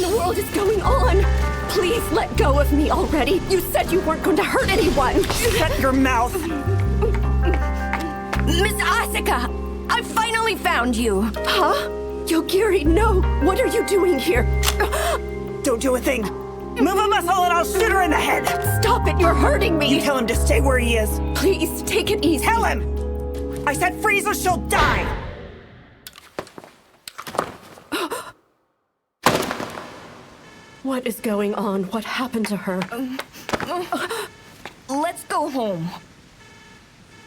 the world is going on? Please let go of me already. You said you weren't going to hurt anyone. Shut your mouth! Miss Asuka, I finally found you. Huh? Yogiri, no. What are you doing here? Don't do a thing. Move a muscle and I'll shoot her in the head. Stop it, you're hurting me. You tell him to stay where he is. Please, take it easy. Tell him! I said freeze or she'll die! What is going on? What happened to her? Let's go home.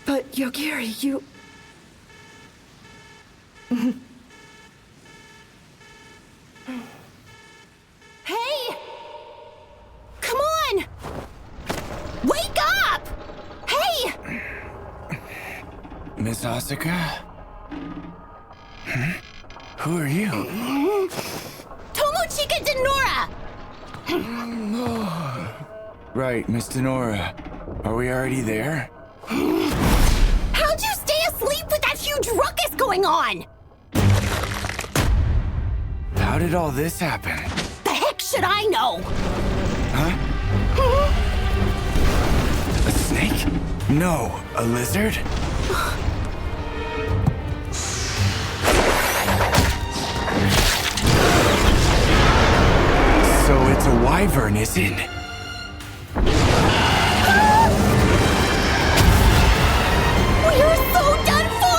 But Yogiri, you... Hey! Come on! Wake up! Hey! Miss Asuka? Who are you? Tomochika Denora! Right, Miss Denora. Are we already there? How'd you stay asleep with that huge ruckus going on? How did all this happen? The heck should I know? Huh? A snake? No, a lizard? So it's a wyvern, is it? We're so done for!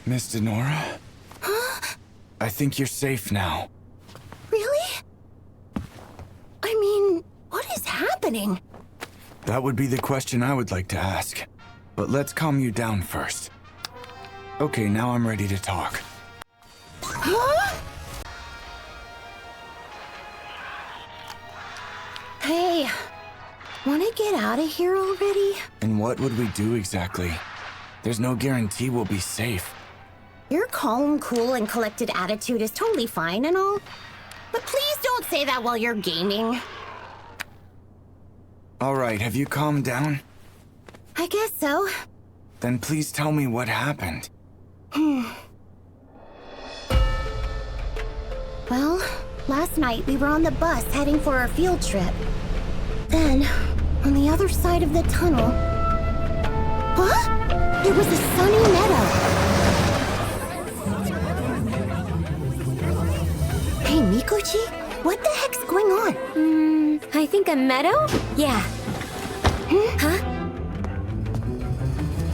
Miss Denora? I think you're safe now. Really? I mean, what is happening? That would be the question I would like to ask. But let's calm you down first. Okay, now I'm ready to talk. Huh? Hey, wanna get out of here already? And what would we do exactly? There's no guarantee we'll be safe. Your calm, cool, and collected attitude is totally fine and all. But please don't say that while you're gaming. Alright, have you calmed down? I guess so. Then please tell me what happened. Well, last night we were on the bus heading for our field trip. Then, on the other side of the tunnel... What? There was a sunny meadow. Hey, Mikochi? What the heck's going on? I think a meadow? Yeah. Huh?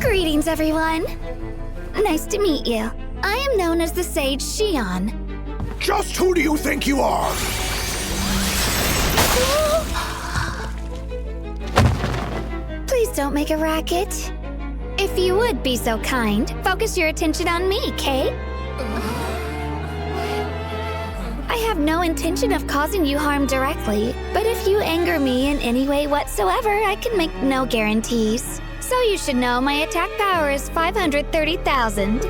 Greetings, everyone. Nice to meet you. I am known as the Sage Shion. Just who do you think you are? Please don't make a racket. If you would be so kind, focus your attention on me, Kay. I have no intention of causing you harm directly, but if you anger me in any way whatsoever, I can make no guarantees. So you should know my attack power is 530,000.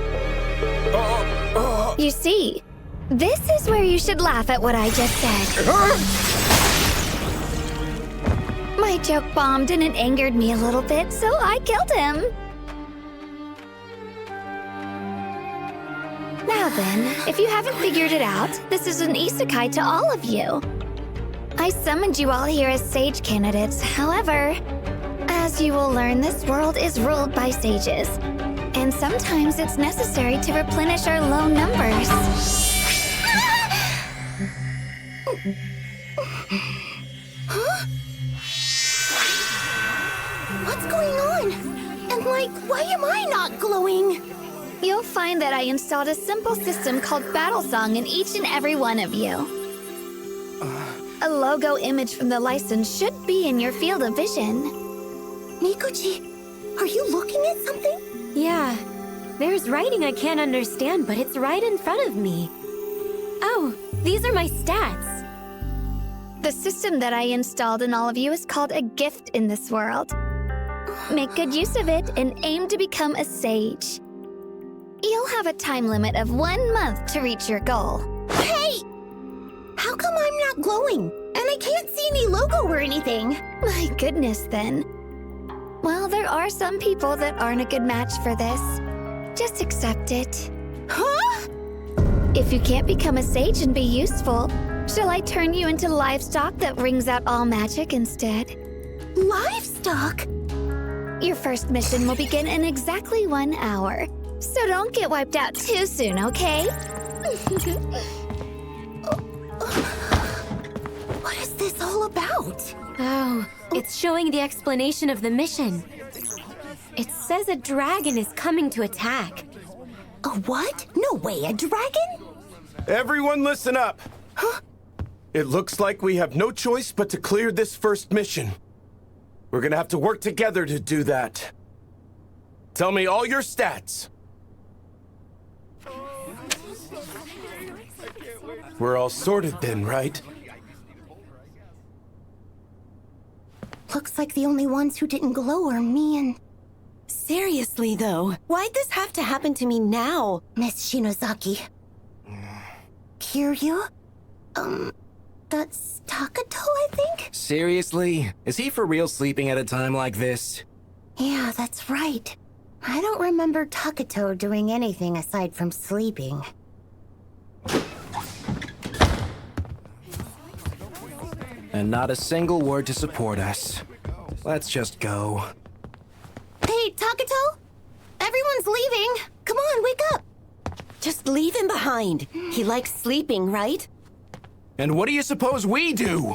You see, this is where you should laugh at what I just said. My joke bombed and it angered me a little bit, so I killed him. Now then, if you haven't figured it out, this is an Isekai to all of you. I summoned you all here as sage candidates. However, as you will learn, this world is ruled by sages. And sometimes it's necessary to replenish our low numbers. Huh? What's going on? And why am I not glowing? You'll find that I installed a simple system called Battle Song in each and every one of you. A logo image from the license should be in your field of vision. Mikochi, are you looking at something? Yeah. There's writing I can't understand, but it's right in front of me. Oh, these are my stats. The system that I installed in all of you is called a gift in this world. Make good use of it and aim to become a sage. You'll have a time limit of 1 month to reach your goal. Hey! How come I'm not glowing? And I can't see any logo or anything. My goodness, then. Well, there are some people that aren't a good match for this. Just accept it. Huh? If you can't become a sage and be useful, shall I turn you into livestock that rings out all magic instead? Livestock? Your first mission will begin in exactly 1 hour. So don't get wiped out too soon, okay? What is this all about? Oh, it's showing the explanation of the mission. It says a dragon is coming to attack. A what? No way, a dragon? Everyone listen up. Huh? It looks like we have no choice but to clear this first mission. We're gonna have to work together to do that. Tell me all your stats. We're all sorted then, right? Looks like the only ones who didn't glow are me and Seriously, though, why'd this have to happen to me now? Miss Shinozaki. Kiryu? That's Takato, I think? Seriously? Is he for real sleeping at a time like this? Yeah, that's right. I don't remember Takato doing anything aside from sleeping. And not a single word to support us. Let's just go. Hey, Takato! Everyone's leaving! Come on, wake up! Just leave him behind. He likes sleeping, right? And what do you suppose we do?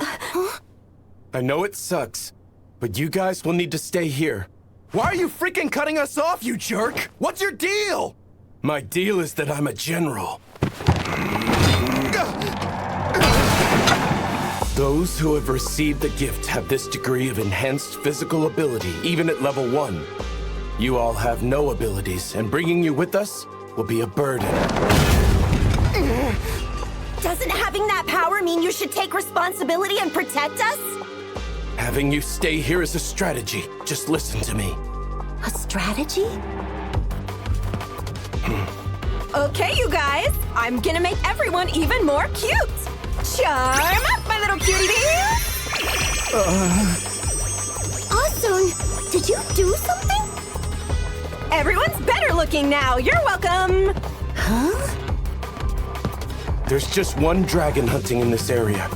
I know it sucks, but you guys will need to stay here. Why are you freaking cutting us off, you jerk? What's your deal? My deal is that I'm a general. Those who have received the gift have this degree of enhanced physical ability, even at level 1. You all have no abilities, and bringing you with us will be a burden. Doesn't having that power mean you should take responsibility and protect us? Having you stay here is a strategy. Just listen to me. A strategy? Okay, you guys, I'm gonna make everyone even more cute. Charm up, my little cutie bees! Asun, did you do something? Everyone's better looking now. You're welcome. Huh? There's just one dragon hunting in this area.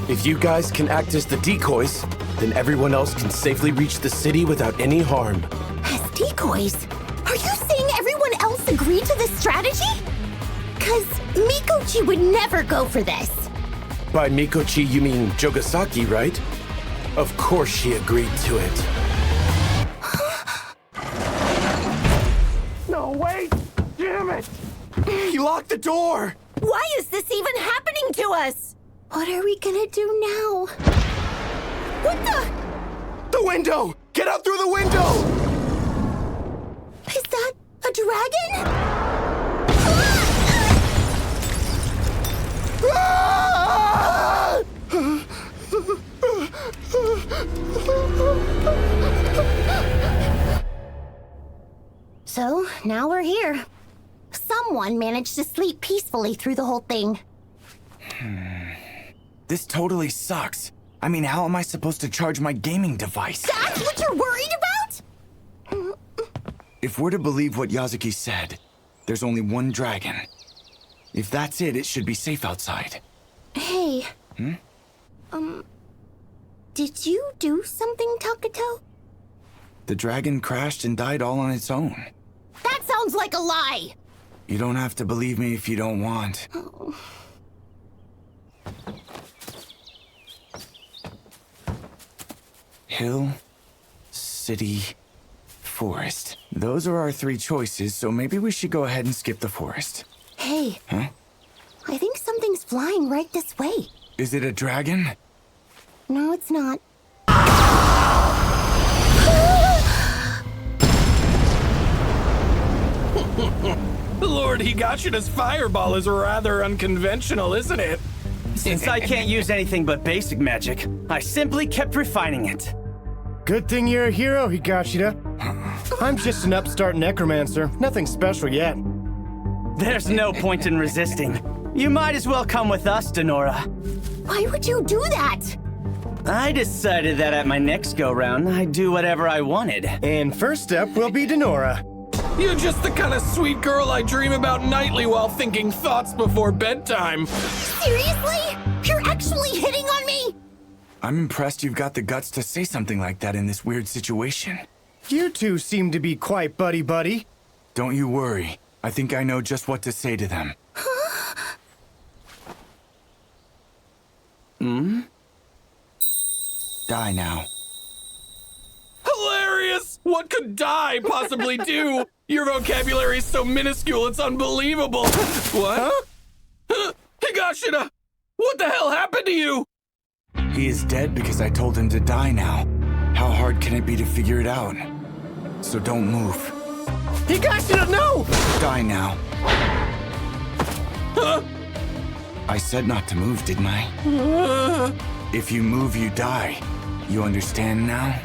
If you guys can act as the decoys, then everyone else can safely reach the city without any harm. As decoys? Are you saying everyone else agreed to this strategy? Cause Mikochi would never go for this. By Mikochi, you mean Jogasaki, right? Of course she agreed to it. No, wait! Damn it! He locked the door! Why is this even happening to us? What are we gonna do now? What the? The window! Get out through the window! Is that a dragon? Ah! So, now we're here. Someone managed to sleep peacefully through the whole thing. This totally sucks. I mean, how am I supposed to charge my gaming device? That's what you're worried about? If we're to believe what Yazuki said, there's only one dragon. If that's it, it should be safe outside. Hey. Did you do something, Takato? The dragon crashed and died all on its own. That sounds like a lie! You don't have to believe me if you don't want. Hill, city, forest. Those are our 3 choices, so maybe we should go ahead and skip the forest. Hey. Huh? I think something's flying right this way. Is it a dragon? No, it's not. Lord Higashina's fireball is rather unconventional, isn't it? Since I can't use anything but basic magic, I simply kept refining it. Good thing you're a hero, Higashina. I'm just an upstart necromancer. Nothing special yet. There's no point in resisting. You might as well come with us, Denora. Why would you do that? I decided that at my next go-round, I'd do whatever I wanted. And first up will be Denora. You're just the kind of sweet girl I dream about nightly while thinking thoughts before bedtime. Seriously? You're actually hitting on me? I'm impressed you've got the guts to say something like that in this weird situation. You two seem to be quite buddy-buddy. Don't you worry. I think I know just what to say to them. Die now. Hilarious! What could die possibly do? Your vocabulary's so minuscule, it's unbelievable. What? Huh? Higashida! What the hell happened to you? He is dead because I told him to die now. How hard can it be to figure it out? So don't move. Higashida, no! Die now. Huh? I said not to move, didn't I? If you move, you die. You understand now?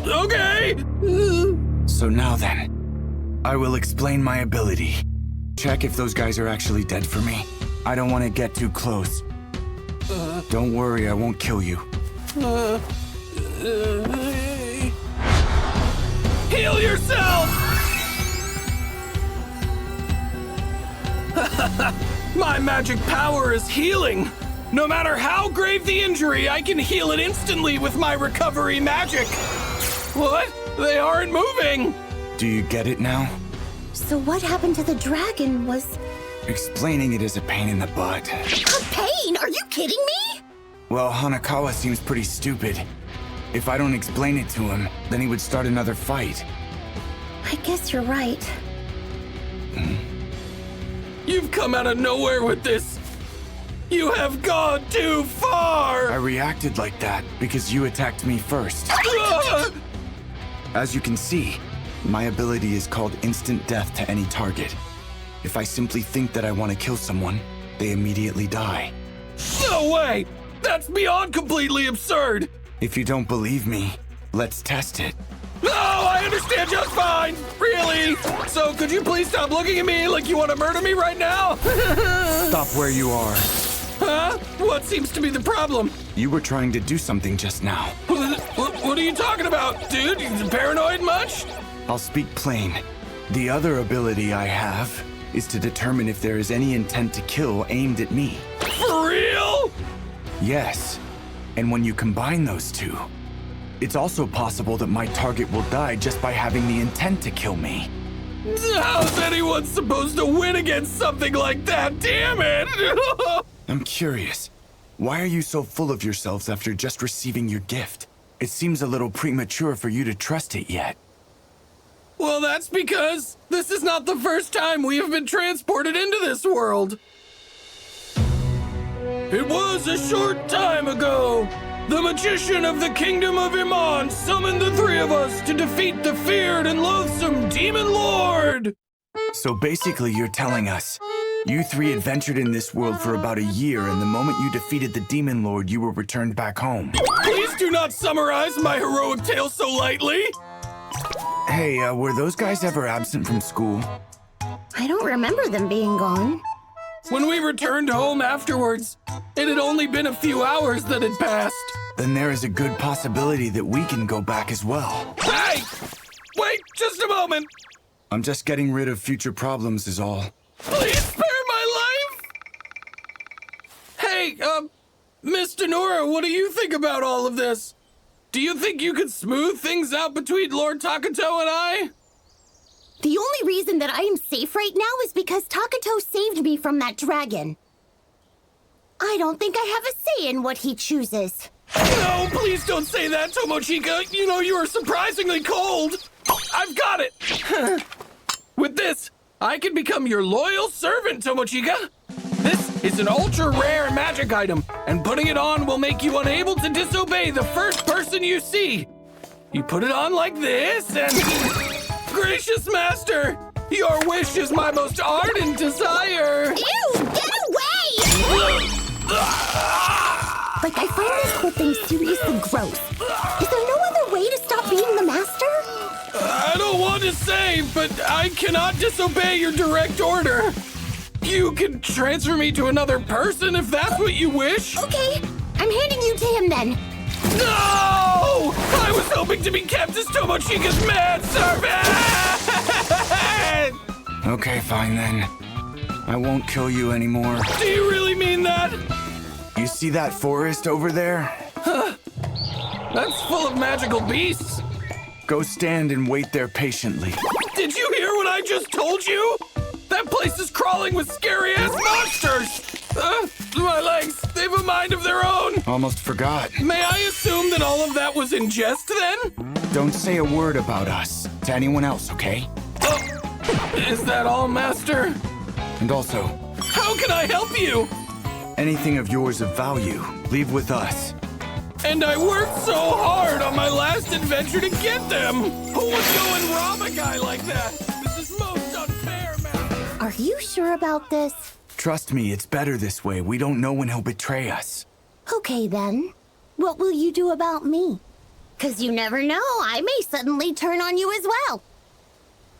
Okay. So now then, I will explain my ability. Check if those guys are actually dead for me. I don't want to get too close. Don't worry, I won't kill you. Heal yourself! My magic power is healing. No matter how grave the injury, I can heal it instantly with my recovery magic. What? They aren't moving. Do you get it now? So what happened to the dragon was... Explaining it is a pain in the butt. A pain? Are you kidding me? Well, Hanakawa seems pretty stupid. If I don't explain it to him, then he would start another fight. I guess you're right. You've come out of nowhere with this. You have gone too far. I reacted like that because you attacked me first. As you can see, my ability is called instant death to any target. If I simply think that I want to kill someone, they immediately die. No way! That's beyond completely absurd! If you don't believe me, let's test it. No, I understand just fine! Really? So could you please stop looking at me like you want to murder me right now? Stop where you are. Huh? What seems to be the problem? You were trying to do something just now. What are you talking about, dude? You paranoid much? I'll speak plain. The other ability I have is to determine if there is any intent to kill aimed at me. For real? Yes. And when you combine those two, it's also possible that my target will die just by having the intent to kill me. How's anyone supposed to win against something like that? Damn it! I'm curious. Why are you so full of yourselves after just receiving your gift? It seems a little premature for you to trust it yet. Well, that's because this is not the first time we have been transported into this world. It was a short time ago. The magician of the kingdom of Iman summoned the three of us to defeat the feared and loathsome Demon Lord. So basically you're telling us, you three adventured in this world for about a year, and the moment you defeated the Demon Lord, you were returned back home. Please do not summarize my heroic tale so lightly. Hey, were those guys ever absent from school? I don't remember them being gone. When we returned home afterwards, it had only been a few hours that had passed. Then there is a good possibility that we can go back as well. Hey! Wait just a moment! I'm just getting rid of future problems is all. Please spare my life! Hey, Miss Denora, what do you think about all of this? Do you think you could smooth things out between Lord Takato and I? The only reason that I am safe right now is because Takato saved me from that dragon. I don't think I have a say in what he chooses. No, please don't say that, Tomochika. You know, you are surprisingly cold. I've got it. With this, I can become your loyal servant, Tomochika. This is an ultra-rare magic item, and putting it on will make you unable to disobey the first person you see. You put it on like this, and... Gracious Master, your wish is my most ardent desire. Ew, get away! Like, I find this whole thing seriously gross. Is there no other way to stop being the master? I don't want to say, but I cannot disobey your direct order. You can transfer me to another person if that's what you wish. Okay, I'm handing you to him then. No! I was hoping to be kept as Tomochika's manservant! Okay, fine then. I won't kill you anymore. Do you really mean that? You see that forest over there? That's full of magical beasts. Go stand and wait there patiently. Did you hear what I just told you? That place is crawling with scary-ass monsters! My legs, they've a mind of their own! Almost forgot. May I assume that all of that was in jest, then? Don't say a word about us to anyone else, okay? Is that all, Master? And also, how can I help you? Anything of yours of value, leave with us. And I worked so hard on my last adventure to get them! Who would go and rob a guy like that? This is most unfair, Master! Are you sure about this? Trust me, it's better this way. We don't know when he'll betray us. Okay then. What will you do about me? 'Cause you never know, I may suddenly turn on you as well.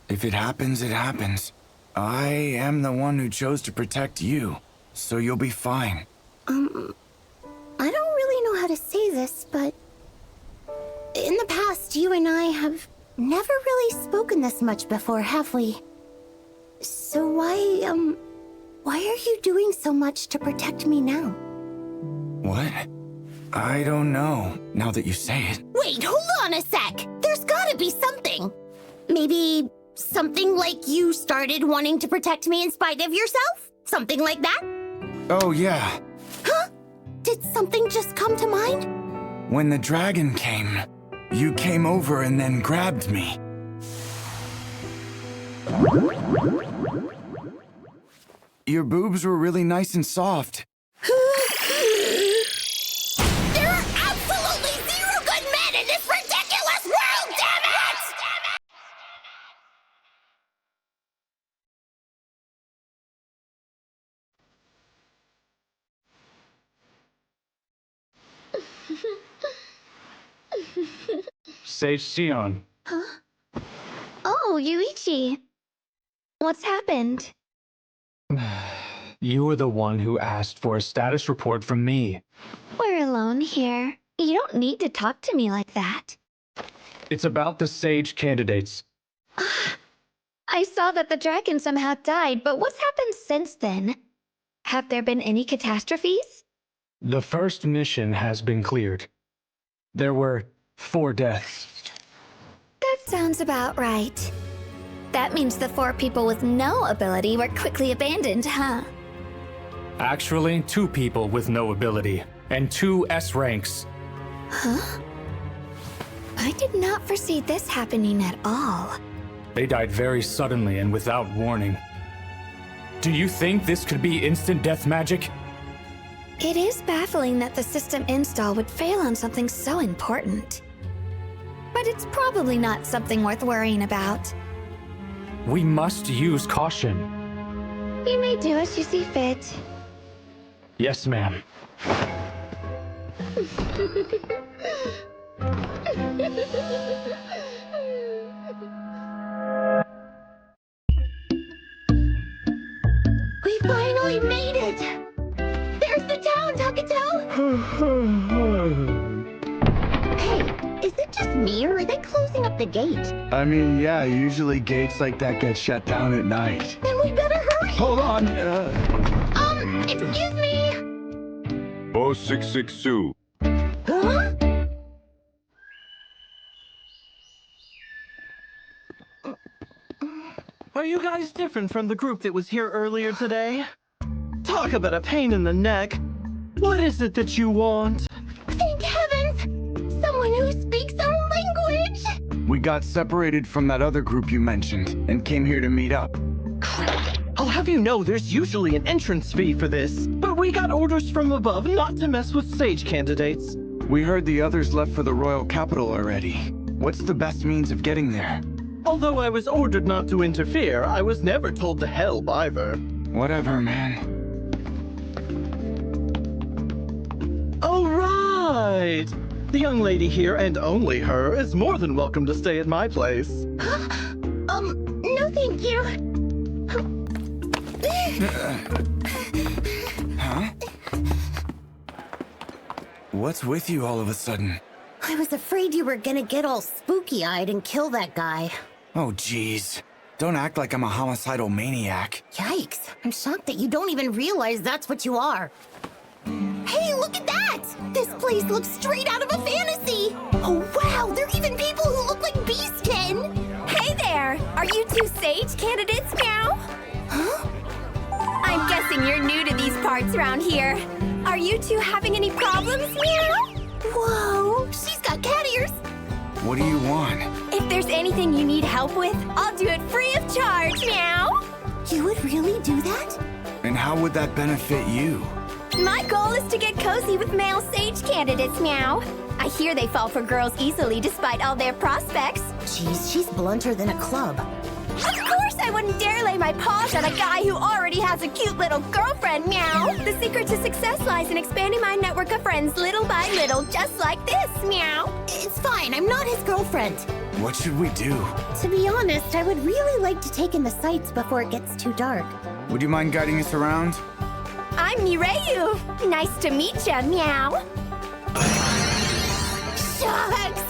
If it happens, it happens. I am the one who chose to protect you, so you'll be fine. I don't really know how to say this, but in the past, you and I have never really spoken this much before, have we? So why are you doing so much to protect me now? What? I don't know, now that you say it. Wait, hold on a sec! There's gotta be something! Maybe something like you started wanting to protect me in spite of yourself? Something like that? Oh, yeah. Huh? Did something just come to mind? When the dragon came, you came over and then grabbed me. Your boobs were really nice and soft. There are absolutely zero good men in this ridiculous world, damn it! Sage Sion. Huh? Oh, Yuichi. What's happened? You were the one who asked for a status report from me. We're alone here. You don't need to talk to me like that. It's about the Sage candidates. I saw that the dragon somehow died, but what's happened since then? Have there been any catastrophes? The first mission has been cleared. There were 4 deaths. That sounds about right. That means the 4 people with no ability were quickly abandoned, huh? Actually, 2 people with no ability, and 2 S ranks. Huh? I did not foresee this happening at all. They died very suddenly and without warning. Do you think this could be instant death magic? It is baffling that the system install would fail on something so important. But it's probably not something worth worrying about. We must use caution. You may do as you see fit. Yes, ma'am. We finally made it! There's the town, Taketo! Hey, is it just me or are they closing up the gate? I mean, yeah, usually gates like that get shut down at night. Then we better hurry! Hold on! Excuse me! 4662. Huh? Are you guys different from the group that was here earlier today? Talk about a pain in the neck. What is it that you want? Thank heavens! Someone who speaks our language! We got separated from that other group you mentioned and came here to meet up. Crap! I'll have you know there's usually an entrance fee for this, but we got orders from above not to mess with Sage candidates. We heard the others left for the royal capital already. What's the best means of getting there? Although I was ordered not to interfere, I was never told to help either. Whatever, man. All right! The young lady here, and only her, is more than welcome to stay at my place. Thank you. Huh? What's with you all of a sudden? I was afraid you were gonna get all spooky-eyed and kill that guy. Oh, jeez. Don't act like I'm a homicidal maniac. Yikes. I'm shocked that you don't even realize that's what you are. Hey, look at that! This place looks straight out of a fantasy! Oh, wow! There are even people who look like Beastkin! Hey there! Are you two sage candidates, Meow? Huh? I'm guessing you're new to these parts around here. Are you two having any problems, Meow? Whoa! She's got cat ears! What do you want? If there's anything you need help with, I'll do it free of charge, Meow! You would really do that? And how would that benefit you? My goal is to get cozy with male sage candidates, Meow. I hear they fall for girls easily despite all their prospects. Jeez, she's blunter than a club. Of course I wouldn't dare lay my paws on a guy who already has a cute little girlfriend, Meow. The secret to success lies in expanding my network of friends little by little, just like this, Meow. It's fine, I'm not his girlfriend. What should we do? To be honest, I would really like to take in the sights before it gets too dark. Would you mind guiding us around? I'm Mireyu. Nice to meet ya, Meow. Shucks!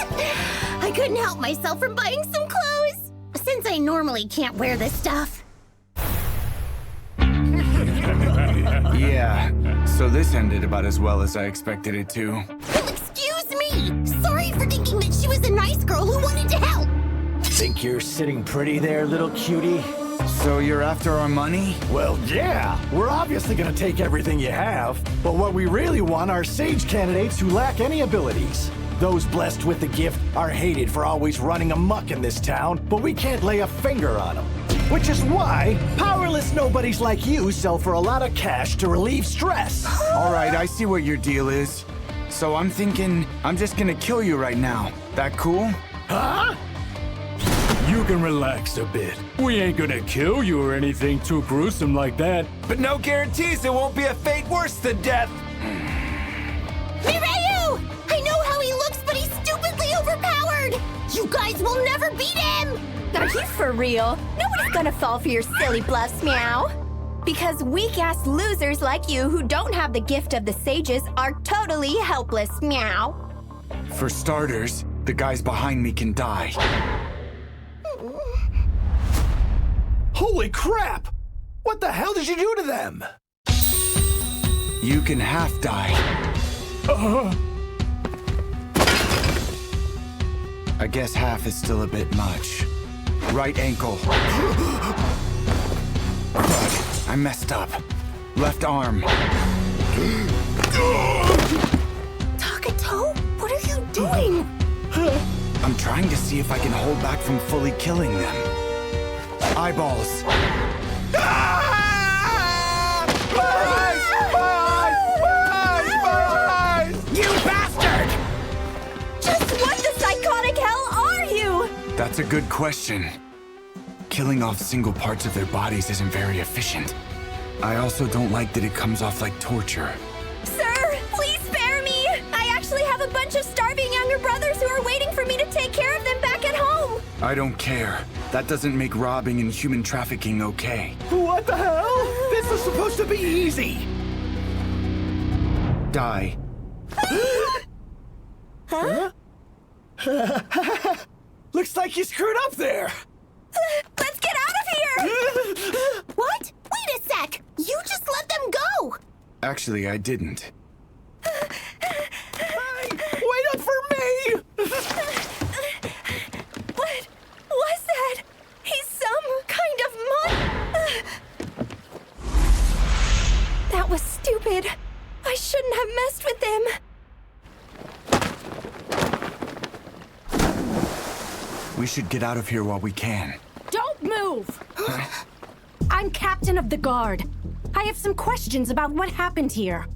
I couldn't help myself from buying some clothes, since I normally can't wear this stuff. Yeah, so this ended about as well as I expected it to. Well, excuse me! Sorry for thinking that she was a nice girl who wanted to help! Think you're sitting pretty there, little cutie? So you're after our money? Well, yeah. We're obviously gonna take everything you have, but what we really want are sage candidates who lack any abilities. Those blessed with the gift are hated for always running amok in this town, but we can't lay a finger on them. Which is why powerless nobodies like you sell for a lot of cash to relieve stress. All right, I see what your deal is. So I'm thinking I'm just gonna kill you right now. That cool? Huh? You can relax a bit. We ain't gonna kill you or anything too gruesome like that. But no guarantees it won't be a fate worse than death. Mireyu! I know how he looks, but he's stupidly overpowered! You guys will never beat him! Are you for real? Nobody's gonna fall for your silly bluffs, Meow. Because weak-ass losers like you who don't have the gift of the sages are totally helpless, Meow. For starters, the guys behind me can die. Holy crap! What the hell did you do to them? You can half die. I guess half is still a bit much. Right ankle. Crud, I messed up. Left arm. Takato, what are you doing? I'm trying to see if I can hold back from fully killing them. Eyeballs. You bastard! Just what the psychotic hell are you? That's a good question. Killing off single parts of their bodies isn't very efficient. I also don't like that it comes off like torture. Sir, please spare me. I actually have a bunch of starving younger brothers who are waiting for me to take care of them back at home. I don't care. That doesn't make robbing and human trafficking okay. What the hell? This is supposed to be easy. Die. Huh? Looks like you screwed up there. Let's get out of here! What? Wait a sec! You just let them go! Actually, I didn't. Hey, wait up for me! What was that? He's some kind of That was stupid. I shouldn't have messed with him. We should get out of here while we can. Don't move! I'm captain of the guard. I have some questions about what happened here.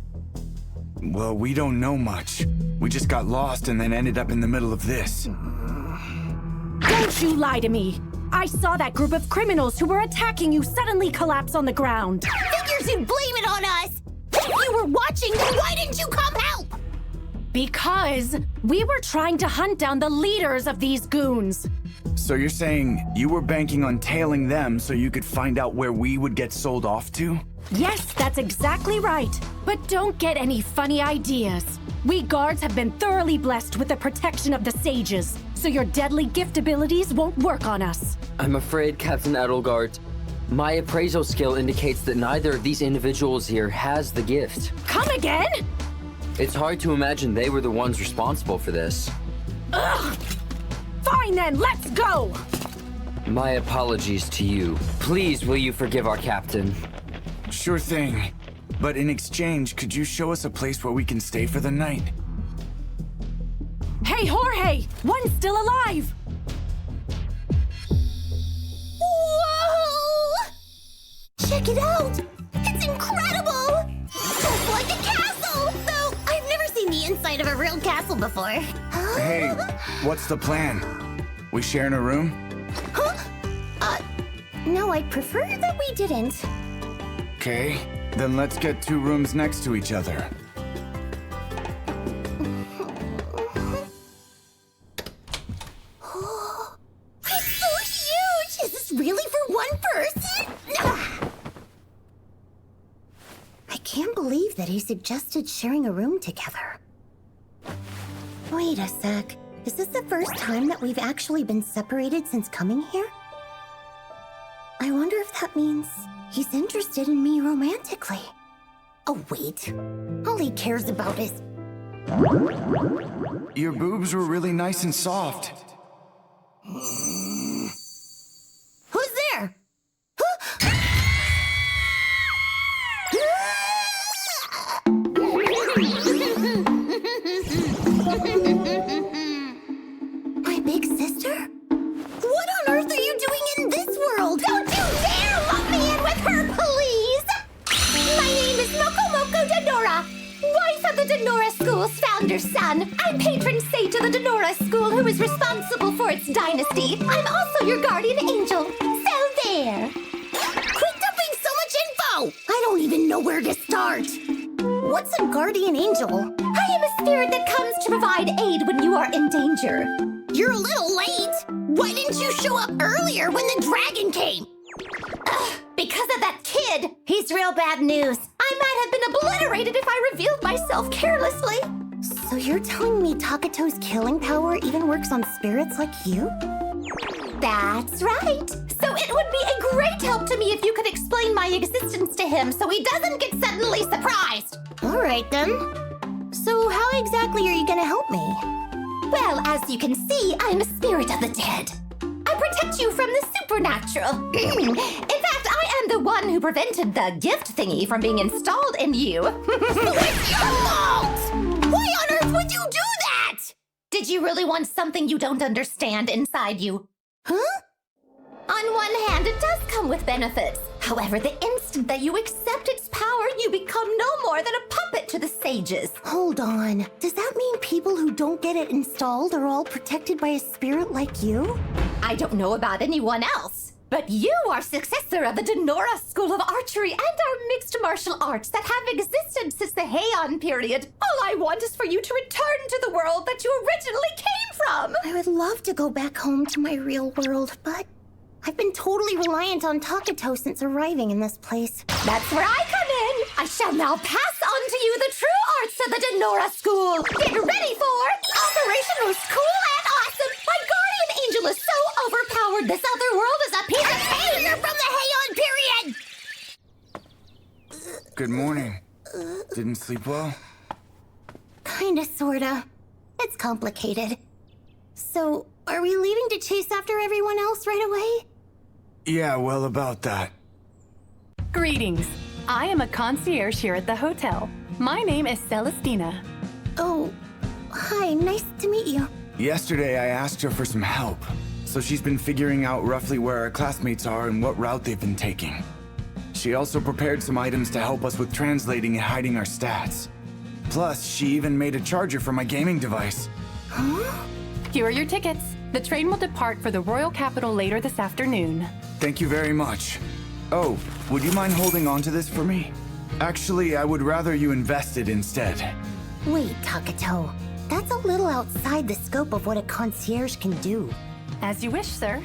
Well, we don't know much. We just got lost and then ended up in the middle of this. Don't you lie to me! I saw that group of criminals who were attacking you suddenly collapse on the ground. Figures you'd blame it on us! If you were watching, then why didn't you come help? Because we were trying to hunt down the leaders of these goons. So you're saying you were banking on tailing them so you could find out where we would get sold off to? Yes, that's exactly right. But don't get any funny ideas. We guards have been thoroughly blessed with the protection of the sages, so your deadly gift abilities won't work on us. I'm afraid, Captain Edelgard, my appraisal skill indicates that neither of these individuals here has the gift. Come again? It's hard to imagine they were the ones responsible for this. Ugh! Fine then, let's go! My apologies to you. Please, will you forgive our captain? Sure thing. But in exchange, could you show us a place where we can stay for the night? Hey, Jorge! One's still alive! Whoa! Check it out! It's incredible! Just like a castle! Though I've never seen the inside of a real castle before. Hey, what's the plan? We sharing a room? Huh? No, I'd prefer that we didn't. Okay, then let's get 2 rooms next to each other. It's so huge! Is this really for one person? I can't believe that he suggested sharing a room together. Wait a sec. Is this the first time that we've actually been separated since coming here? I wonder if that means he's interested in me romantically. Oh, wait. All he cares about is... Your boobs were really nice and soft. Who's there? My big sister? What on earth are you doing in this world? Don't you dare lump me in with her, please! My name is Mokomoko Denora, wife of the Denora School's founder son. I'm patron saint of the Denora School, who is responsible for its dynasty. I'm also your guardian angel. So there. Quit dumping so much info! I don't even know where to start. What's a guardian angel? I am a spirit that comes to provide aid when you are in danger. You're a little late. Why didn't you show up earlier when the dragon came? Because of that kid. He's real bad news. I might have been obliterated if I revealed myself carelessly. So you're telling me Takato's killing power even works on spirits like you? That's right. So it would be a great help to me if you could explain my existence to him so he doesn't get suddenly surprised. All right, then. So how exactly are you gonna help me? Well, as you can see, I'm a spirit of the dead. I protect you from the supernatural. In fact, I am the one who prevented the gift thingy from being installed in you. It's your fault! Why on earth would you do that? Did you really want something you don't understand inside you? Huh? On one hand, it does come with benefits. However, the instant that you accept its power, you become no more than a puppet to the sages. Hold on. Does that mean people who don't get it installed are all protected by a spirit like you? I don't know about anyone else, but you are successor of the Denora School of Archery and our mixed martial arts that have existed since the Heian period. All I want is for you to return to the world that you originally came from. I would love to go back home to my real world, but I've been totally reliant on Takato since arriving in this place. That's where I come in. I shall now pass on to you the true arts of the Denora School. Get ready for Operation was cool and awesome. My guardian angel is so overpowered this other world is a piece of cake. You're from the Heian period! Good morning. Didn't sleep well? Kinda, sorta. It's complicated. So, are we leaving to chase after everyone else right away? Yeah, well, about that. Greetings. I am a concierge here at the hotel. My name is Celestina. Oh, hi, nice to meet you. Yesterday, I asked her for some help. So she's been figuring out roughly where our classmates are and what route they've been taking. She also prepared some items to help us with translating and hiding our stats. Plus, she even made a charger for my gaming device. Huh? Here are your tickets. The train will depart for the royal capital later this afternoon. Thank you very much. Oh, would you mind holding on to this for me? Actually, I would rather you invest it instead. Wait, Takato. That's a little outside the scope of what a concierge can do. As you wish, sir.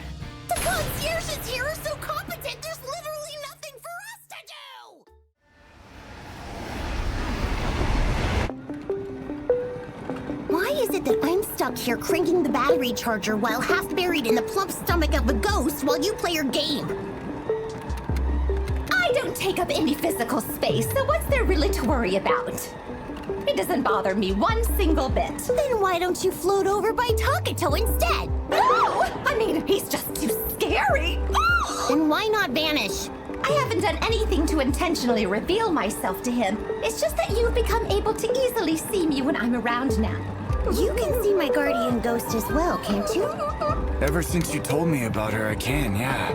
The concierges here are so competent, there's literally nothing for us to do! Why is it that I'm stuck here cranking the battery charger while half buried in the plump stomach of a ghost while you play your game? I don't take up any physical space, so what's there really to worry about? It doesn't bother me one single bit. Then why don't you float over by Taketo instead? No! I mean, he's just too scary. Then why not vanish? I haven't done anything to intentionally reveal myself to him. It's just that you've become able to easily see me when I'm around now. You can see my guardian ghost as well, can't you? Ever since you told me about her, I can, yeah.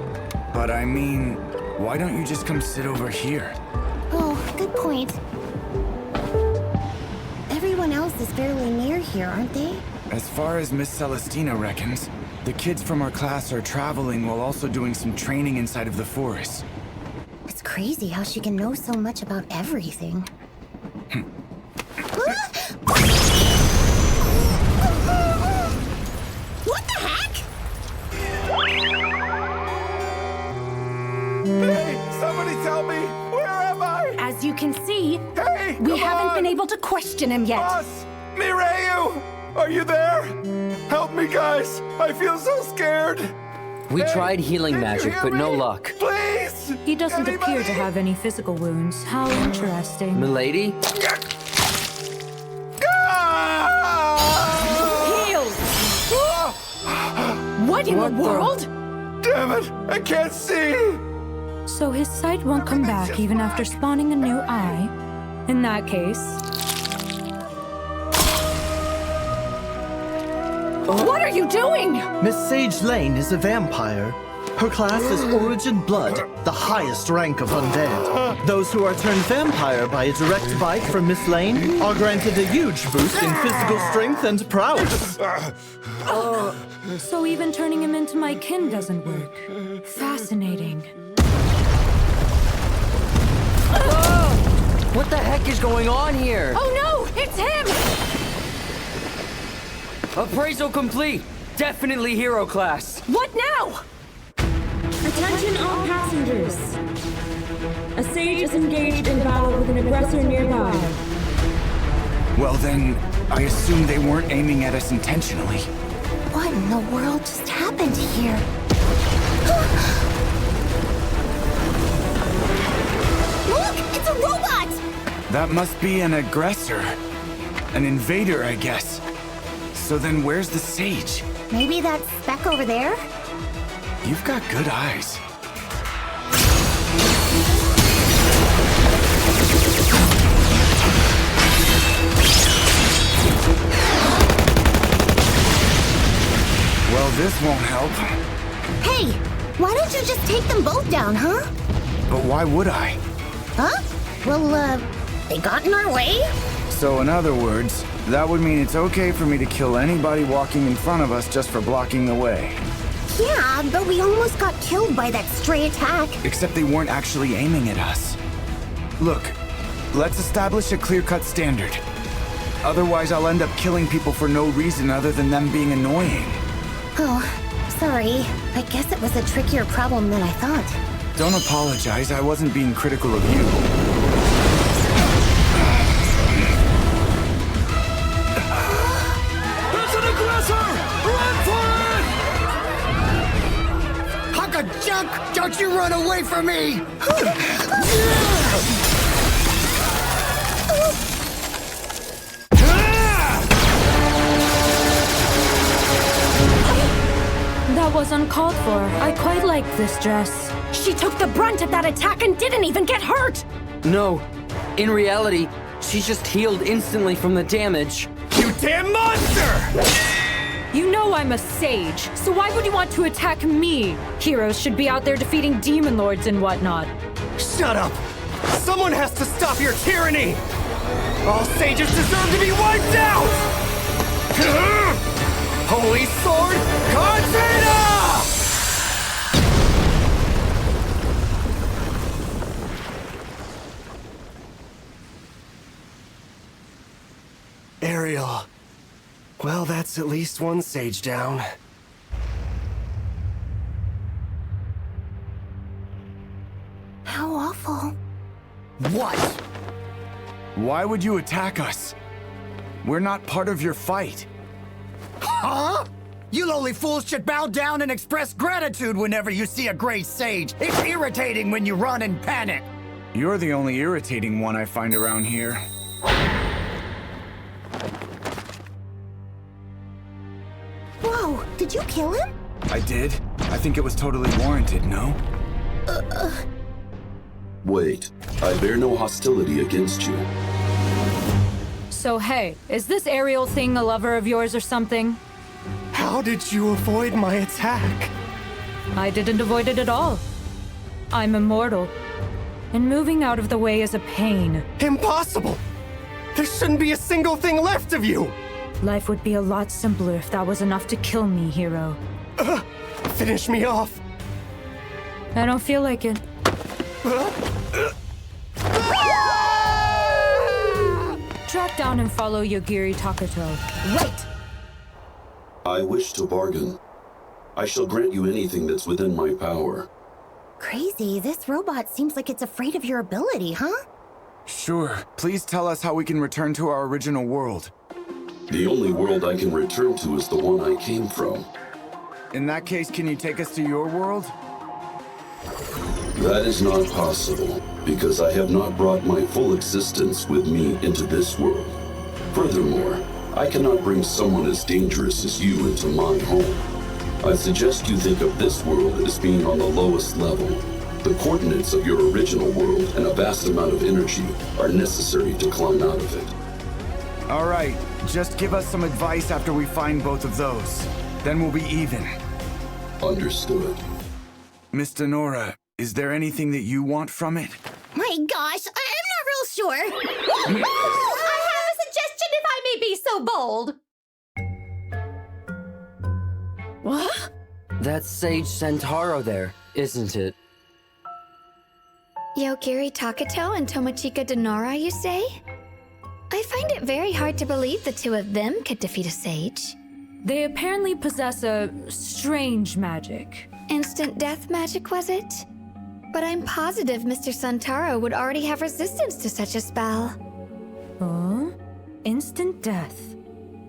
But I mean, why don't you just come sit over here? Oh, good point. Everyone else is fairly near here, aren't they? As far as Miss Celestina reckons, the kids from our class are traveling while also doing some training inside of the forest. It's crazy how she can know so much about everything. What the heck? Hey, somebody tell me, where am I? As you can see, hey, we haven't been able to question him yet. Boss! Mireyu! Are you there? Help me, guys! I feel so scared! We tried healing magic, but no luck. Please! He doesn't appear to have any physical wounds. How interesting. Milady? Healed! What in the world? Damn it! I can't see! So his sight won't come back even after spawning a new eye? In that case... What are you doing? Miss Sage Lane is a vampire. Her class is Origin Blood, the highest rank of undead. Those who are turned vampire by a direct bite from Miss Lane are granted a huge boost in physical strength and prowess. So even turning him into my kin doesn't work. Fascinating. What the heck is going on here? Oh no! It's him! Appraisal complete! Definitely hero class! What now? Attention all passengers. A sage is engaged in battle with an aggressor nearby. Well then, I assume they weren't aiming at us intentionally. What in the world just happened here? Look! It's a robot! That must be an aggressor. An invader, I guess. So then where's the sage? Maybe that speck over there? You've got good eyes. Well, this won't help. Hey, why don't you just take them both down, huh? But why would I? Huh? Well, they got in our way? So in other words, that would mean it's okay for me to kill anybody walking in front of us just for blocking the way. Yeah, but we almost got killed by that stray attack. Except they weren't actually aiming at us. Look, let's establish a clear-cut standard. Otherwise, I'll end up killing people for no reason other than them being annoying. Oh, sorry. I guess it was a trickier problem than I thought. Don't apologize, I wasn't being critical of you. It's an aggressor! Run for it! Hunk of junk! Don't you run away from me! That was uncalled for. I quite like this dress. She took the brunt of that attack and didn't even get hurt! No. In reality, she's just healed instantly from the damage. You damn monster! You know I'm a sage, so why would you want to attack me? Heroes should be out there defeating demon lords and whatnot. Shut up! Someone has to stop your tyranny! All sages deserve to be wiped out! Holy Sword, Container! Ariel. Well, that's at least one sage down. What? Why would you attack us? We're not part of your fight. Huh? You lowly fools should bow down and express gratitude whenever you see a great sage. It's irritating when you run and panic. You're the only irritating one I find around here. Whoa, did you kill him? I did. I think it was totally warranted, no? Wait, I bear no hostility against you. So hey, is this aerial thing a lover of yours or something? How did you avoid my attack? I didn't avoid it at all. I'm immortal. And moving out of the way is a pain. Impossible! There shouldn't be a single thing left of you! Life would be a lot simpler if that was enough to kill me, hero. Finish me off! I don't feel like it. Track down and follow Yogiri Takato. Wait! I wish to bargain. I shall grant you anything that's within my power. Crazy, this robot seems like it's afraid of your ability, huh? Sure. Please tell us how we can return to our original world. The only world I can return to is the one I came from. In that case, can you take us to your world? That is not possible, because I have not brought my full existence with me into this world. Furthermore, I cannot bring someone as dangerous as you into my home. I suggest you think of this world as being on the lowest level. The coordinates of your original world and a vast amount of energy are necessary to climb out of it. All right, just give us some advice after we find both of those. Then we'll be even. Understood. Miss Denora, is there anything that you want from it? My gosh, I'm not real sure. I have a suggestion if I may be so bold. What? That's Sage Sentaro there, isn't it? Yogiri Takato and Tomochika Denora, you say? I find it very hard to believe the two of them could defeat a sage. They apparently possess a strange magic. Instant death magic, was it? But I'm positive Mr. Santaro would already have resistance to such a spell. Huh? Instant death?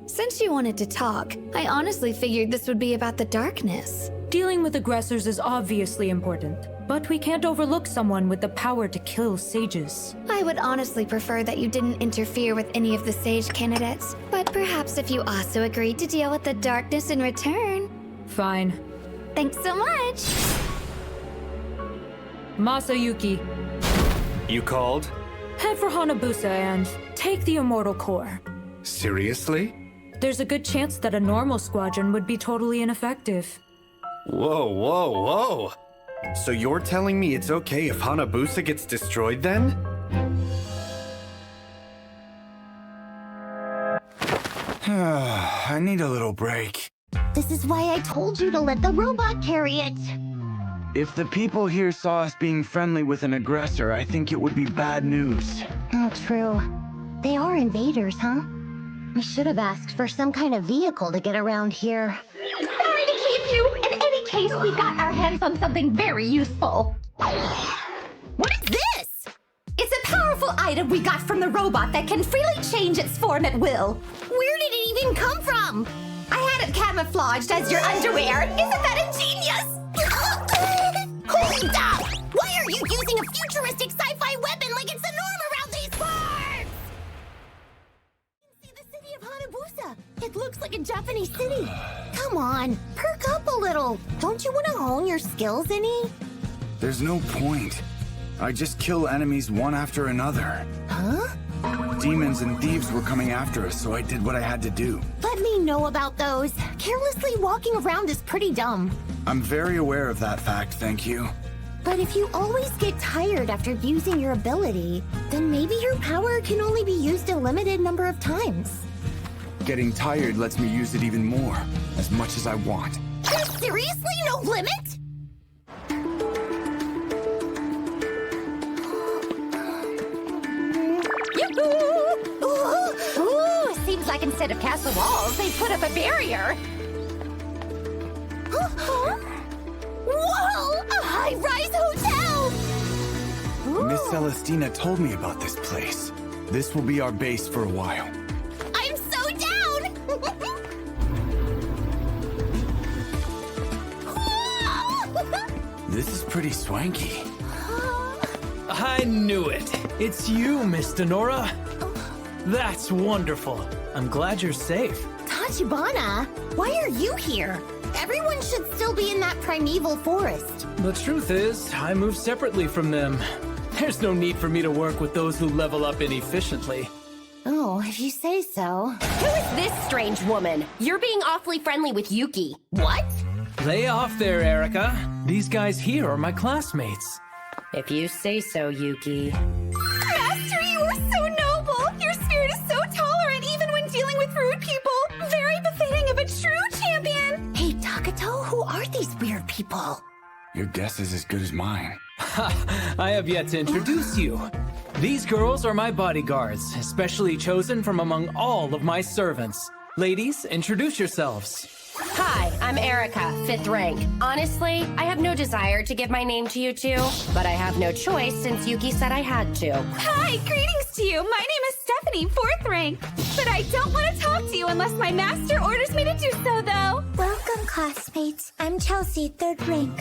Since you wanted to talk, I honestly figured this would be about the darkness. Dealing with aggressors is obviously important, but we can't overlook someone with the power to kill sages. I would honestly prefer that you didn't interfere with any of the sage candidates, but perhaps if you also agreed to deal with the darkness in return. Fine. Thanks so much! Masayuki. You called? Head for Hanabusa and take the immortal core. Seriously? There's a good chance that a normal squadron would be totally ineffective. Whoa, whoa, whoa! So you're telling me it's okay if Hanabusa gets destroyed then? I need a little break. This is why I told you to let the robot carry it. If the people here saw us being friendly with an aggressor, I think it would be bad news. Oh, true. They are invaders, huh? We should have asked for some kind of vehicle to get around here. Sorry to keep you. In any case, we got our hands on something very useful. What is this? It's a powerful item we got from the robot that can freely change its form at will. Where did it even come from? I had it camouflaged as your underwear. Isn't that ingenious? Hold up! Why are you using a futuristic sci-fi weapon like it's the norm around these parts? See the city of Hanabusa. It looks like a Japanese city. Come on, perk up a little. Don't you want to hone your skills any? There's no point. I just kill enemies one after another. Huh? Demons and thieves were coming after us, so I did what I had to do. Let me know about those. Carelessly walking around is pretty dumb. I'm very aware of that fact, thank you. But if you always get tired after using your ability, then maybe your power can only be used a limited number of times. Getting tired lets me use it even more, as much as I want. There's seriously no limit? Ooh, seems like instead of castle walls, they put up a barrier. Whoa! A high-rise hotel! Miss Celestina told me about this place. This will be our base for a while. I'm so down! This is pretty swanky. I knew it. It's you, Miss Denora. That's wonderful. I'm glad you're safe. Tachibana, why are you here? Everyone should still be in that primeval forest. The truth is, I move separately from them. There's no need for me to work with those who level up inefficiently. Oh, if you say so. Who is this strange woman? You're being awfully friendly with Yuki. What? Lay off there, Erica. These guys here are my classmates. If you say so, Yuki. Master, you are so noble! Your spirit is so tolerant even when dealing with rude people! Very befitting of a true champion! Hey, Takato, who are these weird people? Your guess is as good as mine. I have yet to introduce you. These girls are my bodyguards, especially chosen from among all of my servants. Ladies, introduce yourselves. Hi, I'm Erica, 5th rank. Honestly, I have no desire to give my name to you two, but I have no choice since Yuki said I had to. Hi, greetings to you! My name is Stephanie, 4th rank! But I don't want to talk to you unless my master orders me to do so, though! Welcome, classmates. I'm Chelsea, 3rd rank.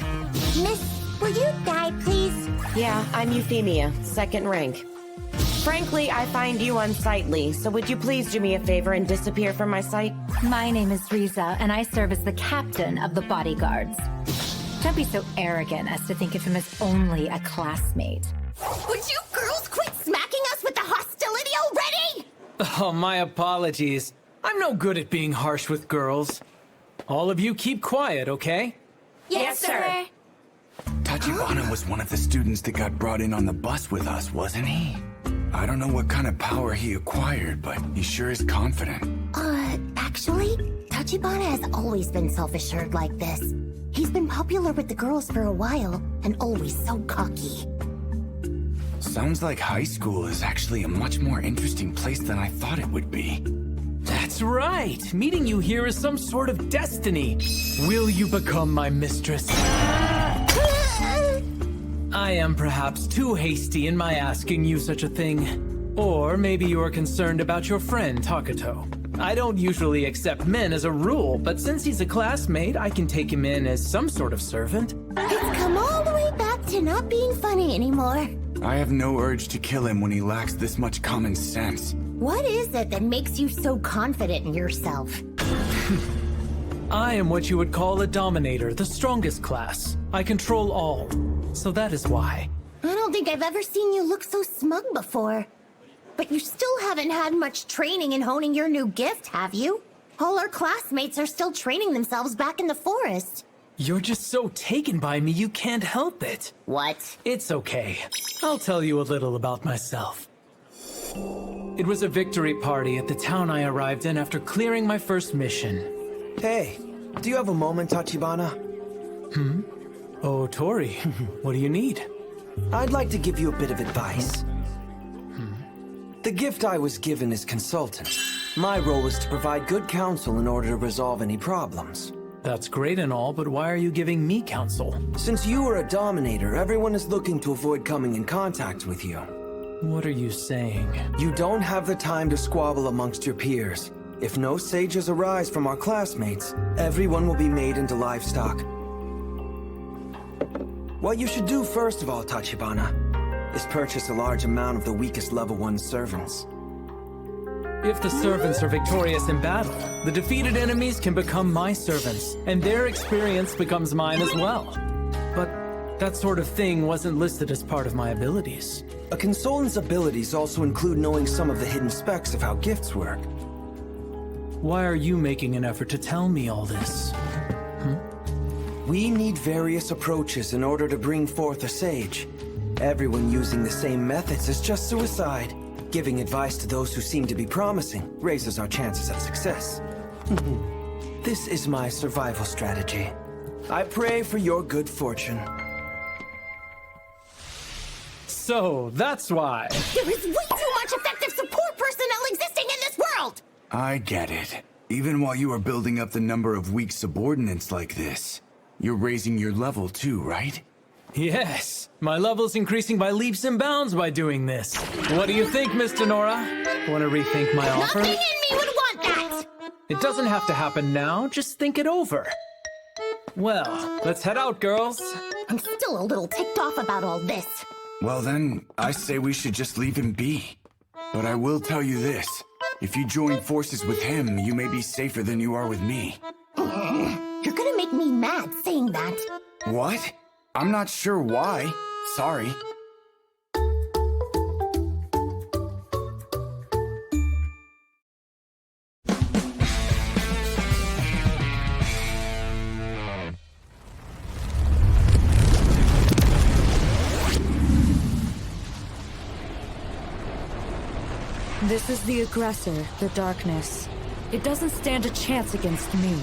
Miss, will you die, please? Yeah, I'm Euphemia, 2nd rank. Frankly, I find you unsightly, so would you please do me a favor and disappear from my sight? My name is Riza, and I serve as the captain of the bodyguards. Don't be so arrogant as to think of him as only a classmate. Would you girls quit smacking us with the hostility already? Oh, my apologies. I'm no good at being harsh with girls. All of you keep quiet, okay? Yes, sir. Tachibana was one of the students that got brought in on the bus with us, wasn't he? I don't know what kind of power he acquired, but he sure is confident. Actually, Tachibana has always been self-assured like this. He's been popular with the girls for a while, and always so cocky. Sounds like high school is actually a much more interesting place than I thought it would be. That's right! Meeting you here is some sort of destiny. Will you become my mistress? I am perhaps too hasty in my asking you such a thing. Or maybe you are concerned about your friend, Takato. I don't usually accept men as a rule, but since he's a classmate, I can take him in as some sort of servant. It's come all the way back to not being funny anymore. I have no urge to kill him when he lacks this much common sense. What is it that makes you so confident in yourself? I am what you would call a dominator, the strongest class. I control all. So that is why. I don't think I've ever seen you look so smug before. But you still haven't had much training in honing your new gift, have you? All our classmates are still training themselves back in the forest. You're just so taken by me you can't help it. What? It's okay. I'll tell you a little about myself. It was a victory party at the town I arrived in after clearing my first mission. Hey, do you have a moment, Tachibana? Oh, Tori, what do you need? I'd like to give you a bit of advice. The gift I was given is consultant. My role is to provide good counsel in order to resolve any problems. That's great and all, but why are you giving me counsel? Since you are a dominator, everyone is looking to avoid coming in contact with you. What are you saying? You don't have the time to squabble amongst your peers. If no sages arise from our classmates, everyone will be made into livestock. What you should do first of all, Tachibana, is purchase a large amount of the weakest level 1 servants. If the servants are victorious in battle, the defeated enemies can become my servants, and their experience becomes mine as well. But that sort of thing wasn't listed as part of my abilities. A consultant's abilities also include knowing some of the hidden specs of how gifts work. Why are you making an effort to tell me all this? We need various approaches in order to bring forth a sage. Everyone using the same methods is just suicide. Giving advice to those who seem to be promising raises our chances of success. This is my survival strategy. I pray for your good fortune. So, that's why. There is way too much effective support personnel existing in this world! I get it. Even while you are building up the number of weak subordinates like this, you're raising your level too, right? Yes, my level's increasing by leaps and bounds by doing this. What do you think, Miss Denora? Want to rethink my offer? Nothing in me would want that! It doesn't have to happen now, just think it over. Well, let's head out, girls. I'm still a little ticked off about all this. Well then, I say we should just leave him be. But I will tell you this. If you join forces with him, you may be safer than you are with me. You're gonna make me mad saying that. What? I'm not sure why. Sorry. This is the aggressor, the darkness. It doesn't stand a chance against me.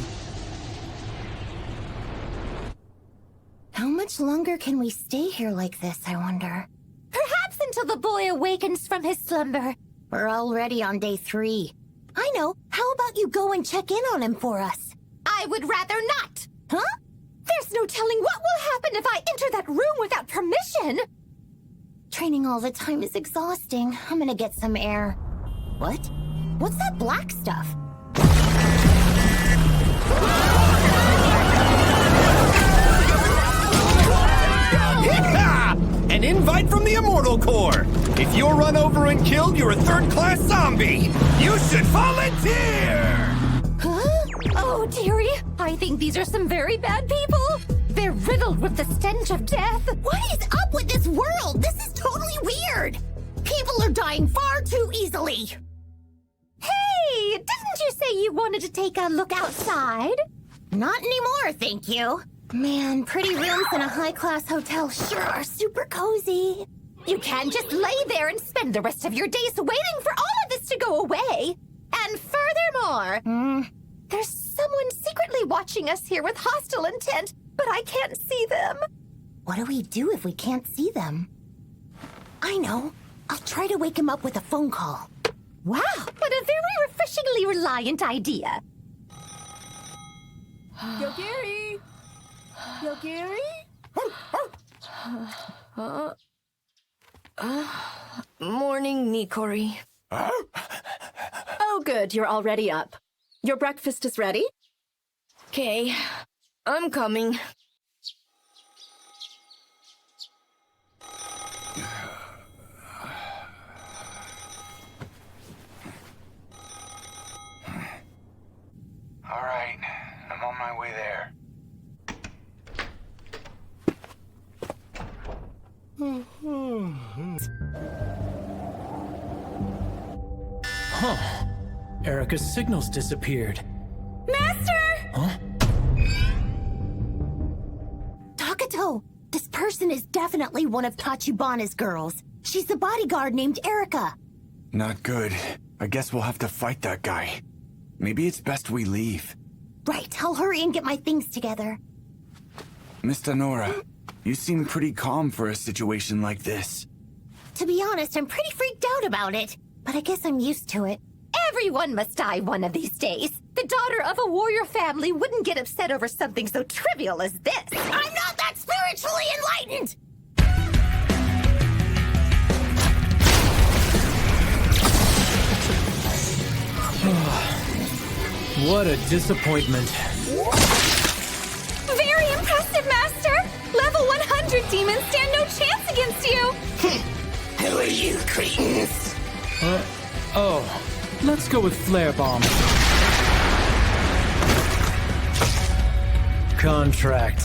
How much longer can we stay here like this, I wonder? Perhaps until the boy awakens from his slumber. We're already on day 3. I know. How about you go and check in on him for us? I would rather not. Huh? There's no telling what will happen if I enter that room without permission. Training all the time is exhausting. I'm gonna get some air. What? What's that black stuff? An invite from the Immortal Corps! If you're run over and killed, you're a third-class zombie! You should volunteer! Huh? Oh, dearie, I think these are some very bad people. They're riddled with the stench of death. What is up with this world? This is totally weird! People are dying far too easily! Hey, didn't you say you wanted to take a look outside? Not anymore, thank you. Man, pretty rooms in a high-class hotel sure are super cozy. You can't just lay there and spend the rest of your days waiting for all of this to go away. And furthermore, there's someone secretly watching us here with hostile intent, but I can't see them. What do we do if we can't see them? I know. I'll try to wake him up with a phone call. Wow, what a very refreshingly reliant idea. Yo, Gary! Yo, Gary? Morning, Nikori. Oh, good, you're already up. Your breakfast is ready? Okay, I'm coming. All right, I'm on my way there. Huh. Erica's signals disappeared. Master! Huh? Takato! This person is definitely one of Tachibana's girls. She's the bodyguard named Erica. Not good. I guess we'll have to fight that guy. Maybe it's best we leave. Right, I'll hurry and get my things together. Miss Denora, you seem pretty calm for a situation like this. To be honest, I'm pretty freaked out about it, but I guess I'm used to it. Everyone must die one of these days. The daughter of a warrior family wouldn't get upset over something so trivial as this. I'm not that spiritually enlightened! What a disappointment. Very impressive, Master! Level 100 demons stand no chance against you! Who are you, cretins? Oh. Let's go with Flare Bomb. Contract.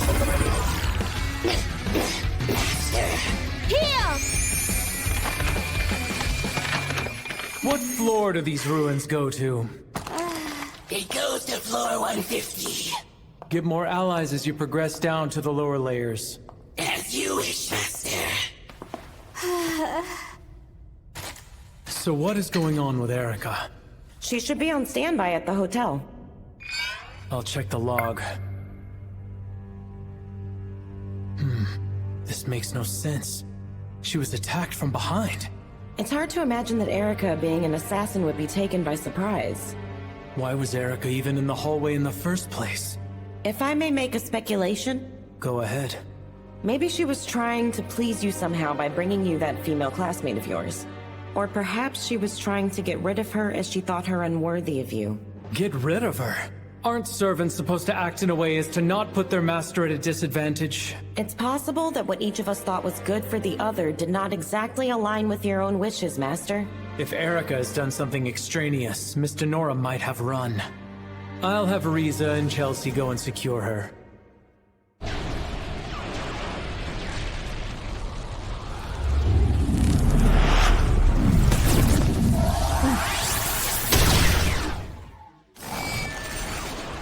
Here! What floor do these ruins go to? It goes to floor 150. Get more allies as you progress down to the lower layers. As you wish, Master. So what is going on with Erica? She should be on standby at the hotel. I'll check the log. This makes no sense. She was attacked from behind. It's hard to imagine that Erica, being an assassin, would be taken by surprise. Why was Erica even in the hallway in the first place? If I may make a speculation, Go ahead. Maybe she was trying to please you somehow by bringing you that female classmate of yours. Or perhaps she was trying to get rid of her as she thought her unworthy of you. Get rid of her? Aren't servants supposed to act in a way as to not put their master at a disadvantage? It's possible that what each of us thought was good for the other did not exactly align with your own wishes, Master. If Erica has done something extraneous, Miss Denora might have run. I'll have Riza and Chelsea go and secure her.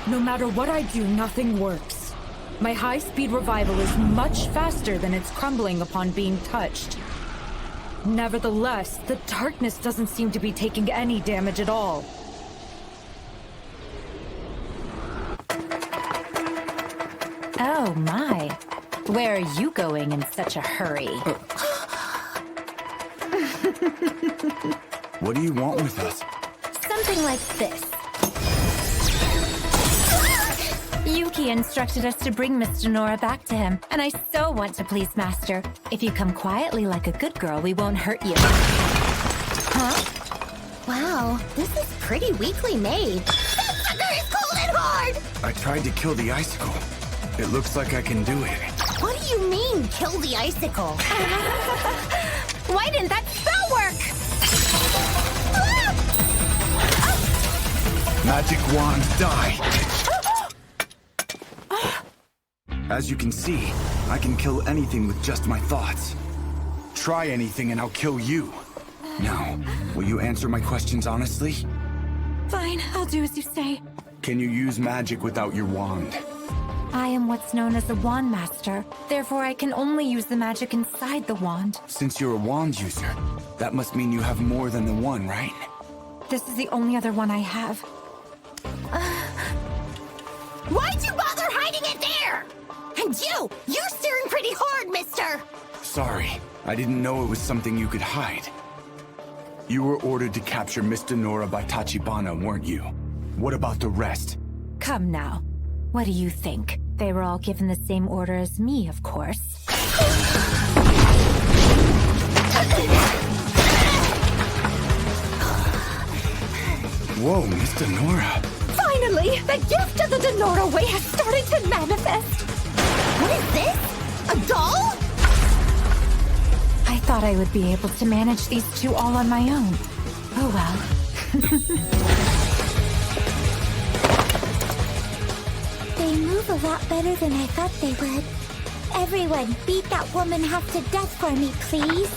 No matter what I do, nothing works. My high-speed revival is much faster than its crumbling upon being touched. Nevertheless, the darkness doesn't seem to be taking any damage at all. Oh my. Where are you going in such a hurry? What do you want with us? Something like this. Yuki instructed us to bring Miss Denora back to him, and I so want to please Master. If you come quietly like a good girl, we won't hurt you. Huh? Wow, this is pretty weakly made. That sucker is cold and hard! I tried to kill the icicle. It looks like I can do it. What do you mean, kill the icicle? Why didn't that spell work? Magic wands die. As you can see, I can kill anything with just my thoughts. Try anything and I'll kill you. Now, will you answer my questions honestly? Fine, I'll do as you say. Can you use magic without your wand? I am what's known as a wand master. Therefore, I can only use the magic inside the wand. Since you're a wand user, that must mean you have more than the one, right? This is the only other one I have. Why'd you bother hiding it there? And you're staring pretty hard, mister! Sorry, I didn't know it was something you could hide. You were ordered to capture Miss Denora by Tachibana, weren't you? What about the rest? Come now. What do you think? They were all given the same order as me, of course. Whoa, Miss Denora. Finally, the gift of the Denora way has started to manifest. What is this? A doll? I thought I would be able to manage these two all on my own. Oh well. They move a lot better than I thought they would. Everyone, beat that woman half to death for me, please.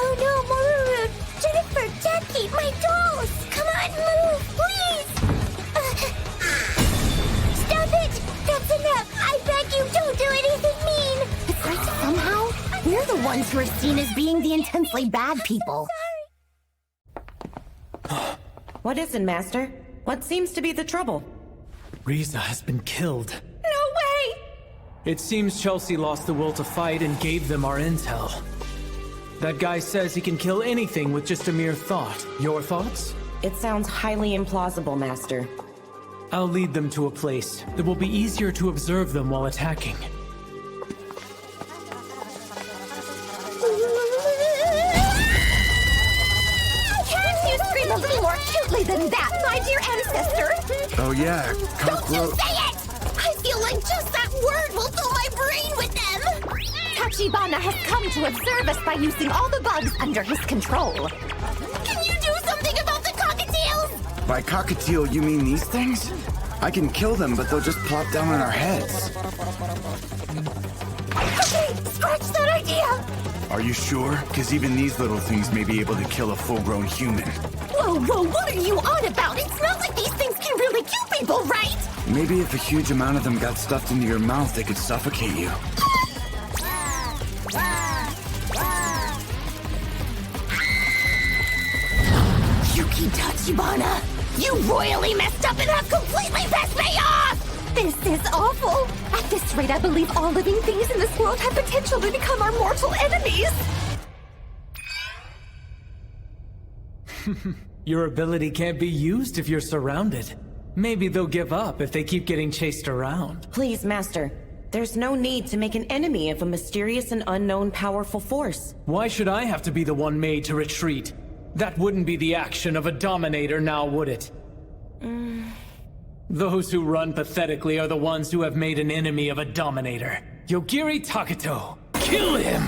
Oh no, Maruru! Jennifer, Jackie, my dolls! Come on, move, please! Stop it! That's enough! I beg you, don't do anything mean! It's like somehow, we're the ones who are seen as being the intensely bad people. What is it, Master? What seems to be the trouble? Riza has been killed. No way! It seems Chelsea lost the will to fight and gave them our intel. That guy says he can kill anything with just a mere thought. Your thoughts? It sounds highly implausible, Master. I'll lead them to a place that will be easier to observe them while attacking. Can't you scream a little more cutely than that, my dear ancestor? Oh yeah, Don't you say it! I feel like just that word will fill my brain with them! Tachibana has come to observe us by using all the bugs under his control. Can you do something about the cockatiels? By cockatiel, you mean these things? I can kill them, but they'll just plop down on our heads. Okay, scratch that idea! Are you sure? Because even these little things may be able to kill a full-grown human. Whoa, what are you on about? It's not like these things can really kill people, right? Maybe if a huge amount of them got stuffed into your mouth, they could suffocate you. Yuki Tachibana, you royally messed up and have completely pissed me off! This is awful. At this rate, I believe all living things in this world have potential to become our mortal enemies. Your ability can't be used if you're surrounded. Maybe they'll give up if they keep getting chased around. Please, Master. There's no need to make an enemy of a mysterious and unknown powerful force. Why should I have to be the one made to retreat? That wouldn't be the action of a dominator now, would it? Those who run pathetically are the ones who have made an enemy of a dominator. Yogiri Taketo, kill him!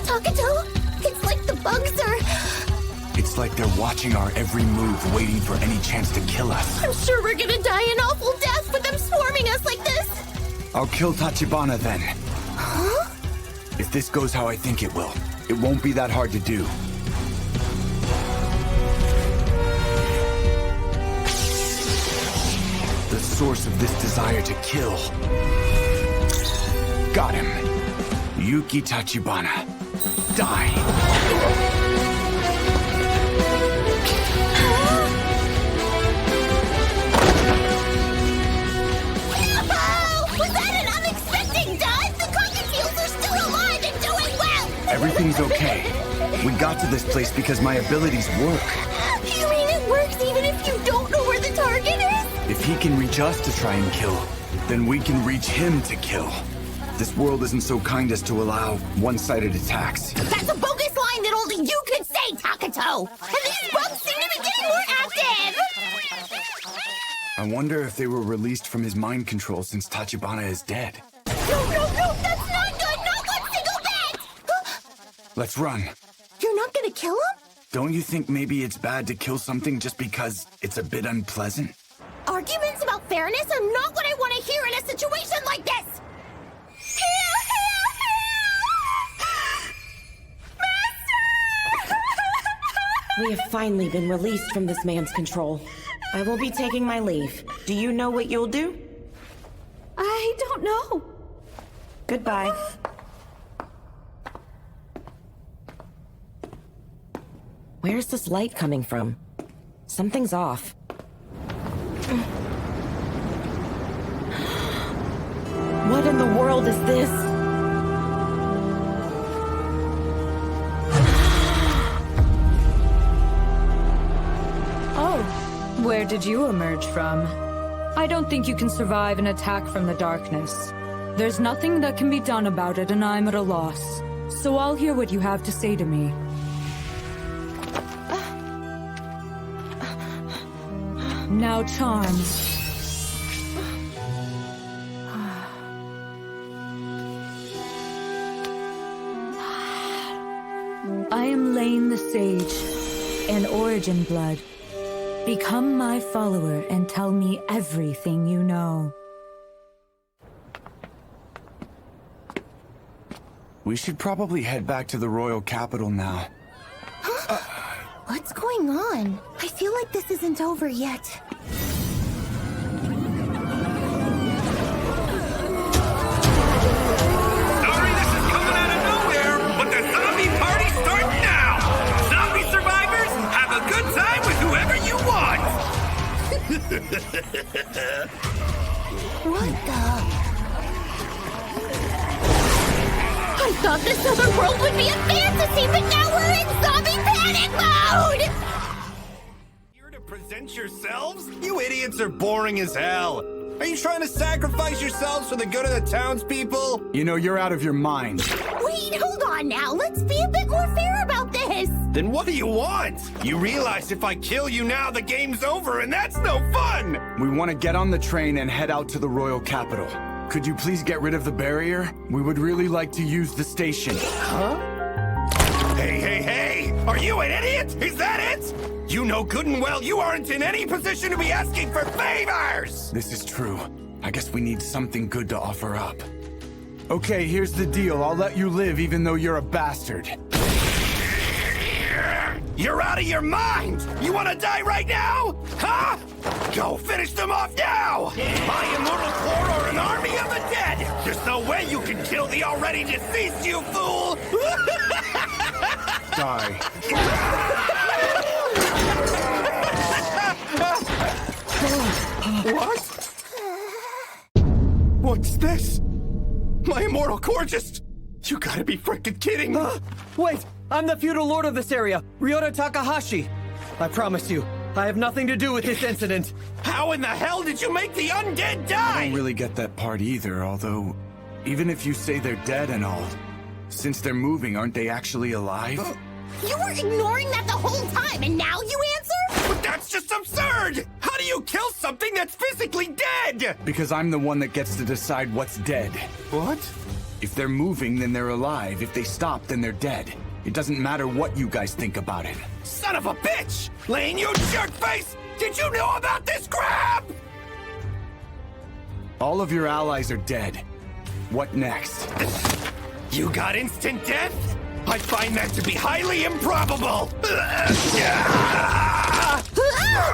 Taketo? It's like the bugs are... It's like they're watching our every move, waiting for any chance to kill us. I'm sure we're gonna die an awful death with them swarming us like this! I'll kill Tachibana then. Huh? If this goes how I think it will, it won't be that hard to do. The source of this desire to kill. Got him. Yuki Tachibana. Die. Was that an unexpected death? The cockatiels are still alive and doing well! Everything's okay. We got to this place because my abilities work. You mean it works even if you don't know where the target is? If he can reach us to try and kill, then we can reach him to kill. This world isn't so kind as to allow one-sided attacks. That's a bogus line that only you could say, Taketo! And these bugs seem to be getting more active! I wonder if they were released from his mind control since Tachibana is dead. No, that's not good! Not one single bit! Let's run. You're not gonna kill him? Don't you think maybe it's bad to kill something just because it's a bit unpleasant? Arguments about fairness are not what I want to hear in a situation like this! We have finally been released from this man's control. I will be taking my leave. Do you know what you'll do? I don't know. Goodbye. Where's this light coming from? Something's off. What in the world is this? Oh, where did you emerge from? I don't think you can survive an attack from the darkness. There's nothing that can be done about it, and I'm at a loss. So I'll hear what you have to say to me. Now, charms. I am Lane the Sage, an origin blood. Become my follower and tell me everything you know. We should probably head back to the royal capital now. What's going on? I feel like this isn't over yet. Sorry this is coming out of nowhere, but the zombie party's starting now! Zombie survivors, have a good time with whoever you want! What the? I thought this other world would be a fantasy, but now we're in zombie panic mode! Here to present yourselves? You idiots are boring as hell. Are you trying to sacrifice yourselves for the good of the townspeople? You know, you're out of your mind. Wait, hold on now. Let's be a bit more fair about this. Then what do you want? You realize if I kill you now, the game's over, and that's no fun! We want to get on the train and head out to the royal capital. Could you please get rid of the barrier? We would really like to use the station. Huh? Hey! Are you an idiot? Is that it? You know good and well you aren't in any position to be asking for favors! This is true. I guess we need something good to offer up. Okay, here's the deal. I'll let you live even though you're a bastard. You're out of your mind! You want to die right now? Huh? Go finish them off now! My immortal core or an army of the dead! There's no way you can kill the already deceased, you fool! Die. What? What's this? My immortal core just... You gotta be frickin' kidding me! Wait! I'm the feudal lord of this area, Ryota Takahashi. I promise you, I have nothing to do with this incident. How in the hell did you make the undead die? I don't really get that part either, although even if you say they're dead and all, since they're moving, aren't they actually alive? You were ignoring that the whole time, and now you answer? But that's just absurd! How do you kill something that's physically dead? Because I'm the one that gets to decide what's dead. What? If they're moving, then they're alive. If they stop, then they're dead. It doesn't matter what you guys think about it. Son of a bitch! Lane, you jerkface! Did you know about this crap? All of your allies are dead. What next? You got instant death? I find that to be highly improbable!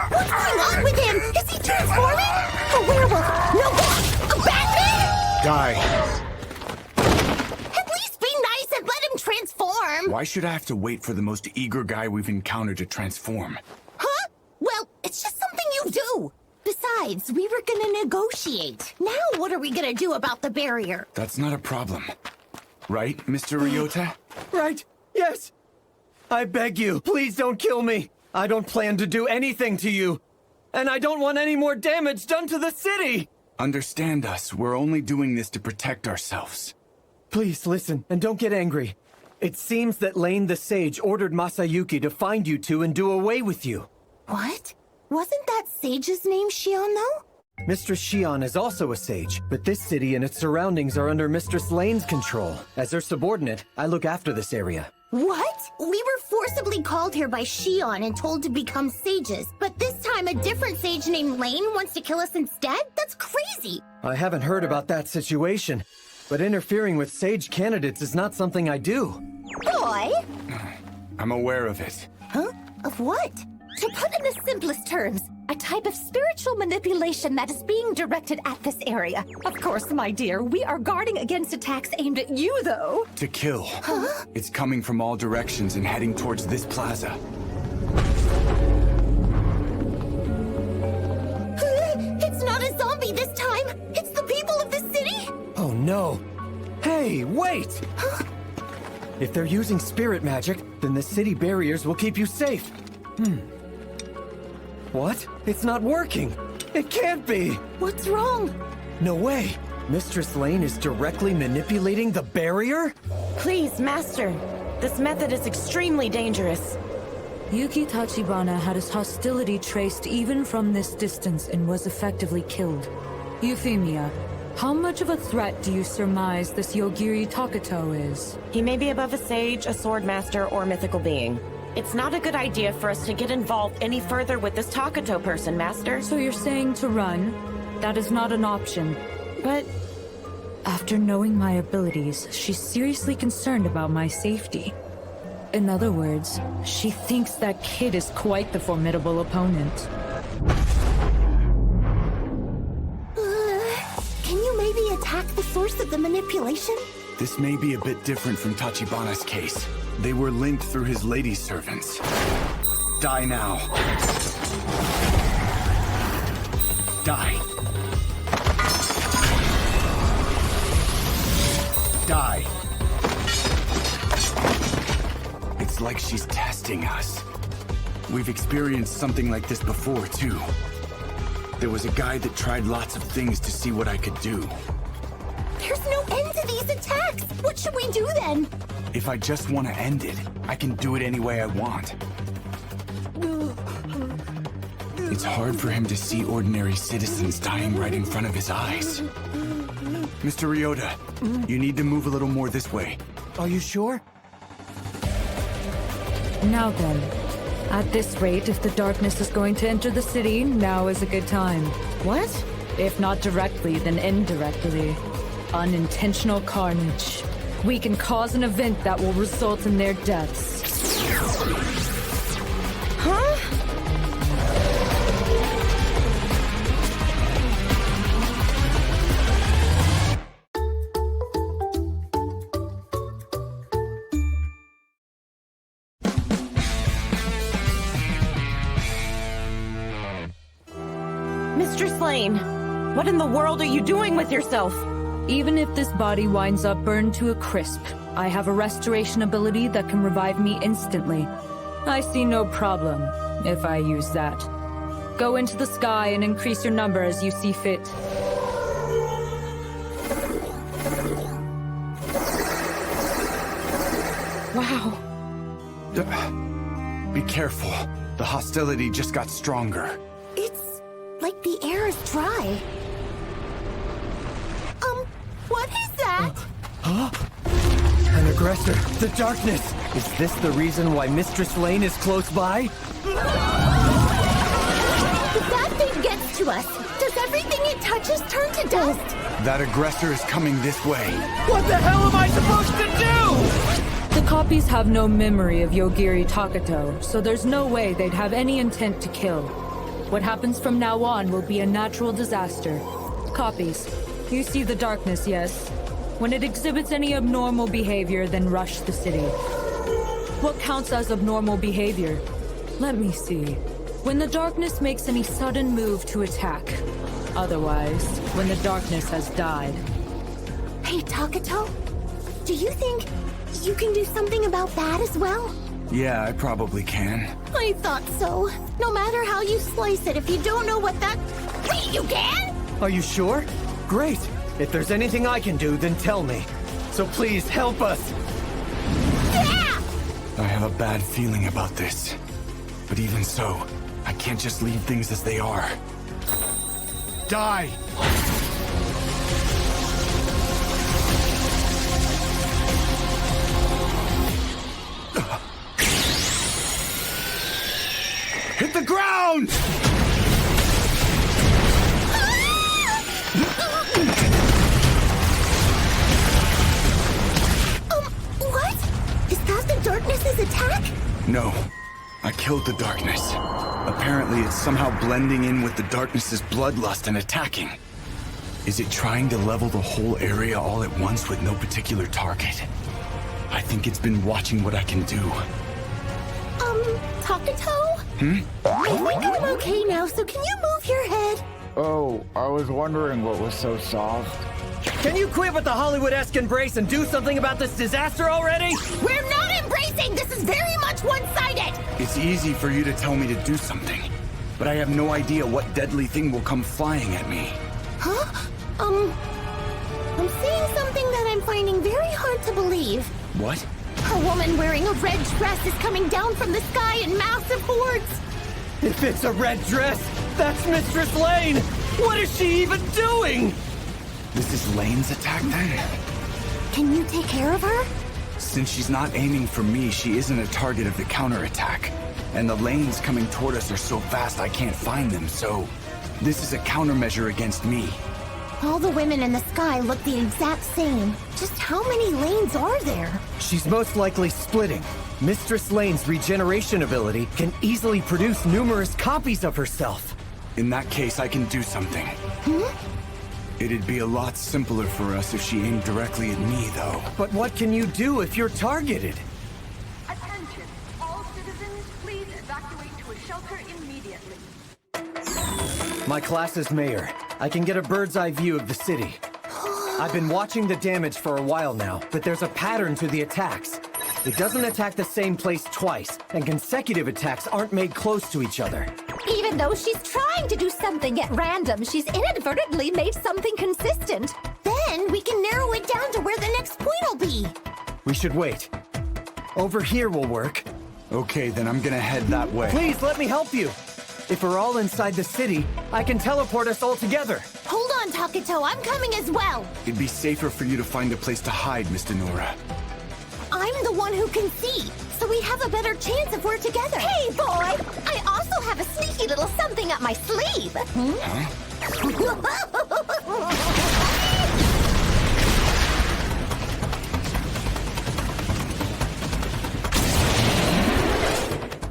What's going on with him? Is he transforming? A werewolf? No, a Batman? Die. At least be nice and let him transform. Why should I have to wait for the most eager guy we've encountered to transform? Huh? Well, it's just something you do. Besides, we were gonna negotiate. Now what are we gonna do about the barrier? That's not a problem. Right, Mr. Ryota? Right, yes. I beg you, please don't kill me. I don't plan to do anything to you. And I don't want any more damage done to the city. Understand us. We're only doing this to protect ourselves. Please listen, and don't get angry. It seems that Lane the Sage ordered Masayuki to find you two and do away with you. What? Wasn't that Sage's name Shion, though? Mistress Shion is also a sage, but this city and its surroundings are under Mistress Lane's control. As her subordinate, I look after this area. What? We were forcibly called here by Shion and told to become sages, but this time a different sage named Lane wants to kill us instead? That's crazy! I haven't heard about that situation, but interfering with sage candidates is not something I do. Boy! I'm aware of it. Huh? Of what? To put in the simplest terms, a type of spiritual manipulation that is being directed at this area. Of course, my dear, we are guarding against attacks aimed at you, though. To kill. Huh? It's coming from all directions and heading towards this plaza. It's not a zombie this time! It's the people of the city! Oh no! Hey, wait! If they're using spirit magic, then the city barriers will keep you safe. What? It's not working! It can't be! What's wrong? No way! Mistress Lane is directly manipulating the barrier? Please, Master. This method is extremely dangerous. Yuki Tachibana had his hostility traced even from this distance and was effectively killed. Euphemia, how much of a threat do you surmise this Yogiri Takato is? He may be above a sage, a sword master, or mythical being. It's not a good idea for us to get involved any further with this Takato person, Master. So you're saying to run? That is not an option. But after knowing my abilities, she's seriously concerned about my safety. In other words, she thinks that kid is quite the formidable opponent. Can you maybe attack the source of the manipulation? This may be a bit different from Tachibana's case. They were linked through his lady servants. Die now. Die. Die. It's like she's testing us. We've experienced something like this before, too. There was a guy that tried lots of things to see what I could do. There's no end to these attacks! What should we do then? If I just want to end it, I can do it any way I want. It's hard for him to see ordinary citizens dying right in front of his eyes. Mr. Ryota, you need to move a little more this way. Are you sure? Now then, at this rate, if the darkness is going to enter the city, now is a good time. What? If not directly, then indirectly. Unintentional carnage. We can cause an event that will result in their deaths. Huh? Mistress Lane, what in the world are you doing with yourself? Even if this body winds up burned to a crisp, I have a restoration ability that can revive me instantly. I see no problem if I use that. Go into the sky and increase your number as you see fit. Wow. Be careful. The hostility just got stronger. It's like the air is dry. What is that? Huh? An aggressor. The darkness. Is this the reason why Mistress Lane is close by? If that thing gets to us, does everything it touches turn to dust? That aggressor is coming this way. What the hell am I supposed to do? The copies have no memory of Yogiri Takato, so there's no way they'd have any intent to kill. What happens from now on will be a natural disaster. Copies, you see the darkness, yes? When it exhibits any abnormal behavior, then rush the city. What counts as abnormal behavior? Let me see. When the darkness makes any sudden move to attack. Otherwise, when the darkness has died. Hey, Takato, do you think you can do something about that as well? Yeah, I probably can. I thought so. No matter how you slice it, if you don't know what that... Wait, you can? Are you sure? Great. If there's anything I can do, then tell me. So please help us. Yeah! I have a bad feeling about this. But even so, I can't just leave things as they are. Die! Hit the ground! What? Is that the darkness's attack? No, I killed the darkness. Apparently it's somehow blending in with the darkness's bloodlust and attacking. Is it trying to level the whole area all at once with no particular target? I think it's been watching what I can do. Takato? I think I'm okay now, so can you move your head? Oh, I was wondering what was so soft. Can you quit with the Hollywood-esque embrace and do something about this disaster already? We're not embracing! This is very much one-sided! It's easy for you to tell me to do something, but I have no idea what deadly thing will come flying at me. Huh? I'm seeing something that I'm finding very hard to believe. What? A woman wearing a red dress is coming down from the sky in massive hordes! If it's a red dress, that's Mistress Lane! What is she even doing? This is Lane's attack then? Can you take care of her? Since she's not aiming for me, she isn't a target of the counterattack. And the lanes coming toward us are so fast I can't find them, so... This is a countermeasure against me. All the women in the sky look the exact same. Just how many lanes are there? She's most likely splitting. Mistress Lane's regeneration ability can easily produce numerous copies of herself. In that case, I can do something. It'd be a lot simpler for us if she aimed directly at me, though. But what can you do if you're targeted? Attention, all citizens, please evacuate to a shelter immediately. My class is mayor. I can get a bird's eye view of the city. I've been watching the damage for a while now, but there's a pattern to the attacks. It doesn't attack the same place twice, and consecutive attacks aren't made close to each other. Even though she's trying to do something at random, she's inadvertently made something consistent. Then we can narrow it down to where the next point will be. We should wait. Over here will work. Okay, then I'm gonna head that way. Please, let me help you. If we're all inside the city, I can teleport us all together. Hold on, Takato. I'm coming as well. It'd be safer for you to find a place to hide, Mr. Nora. I'm the one who can see, so we have a better chance if we're together. Hey, boy! I also have a sneaky little something up my sleeve. Huh?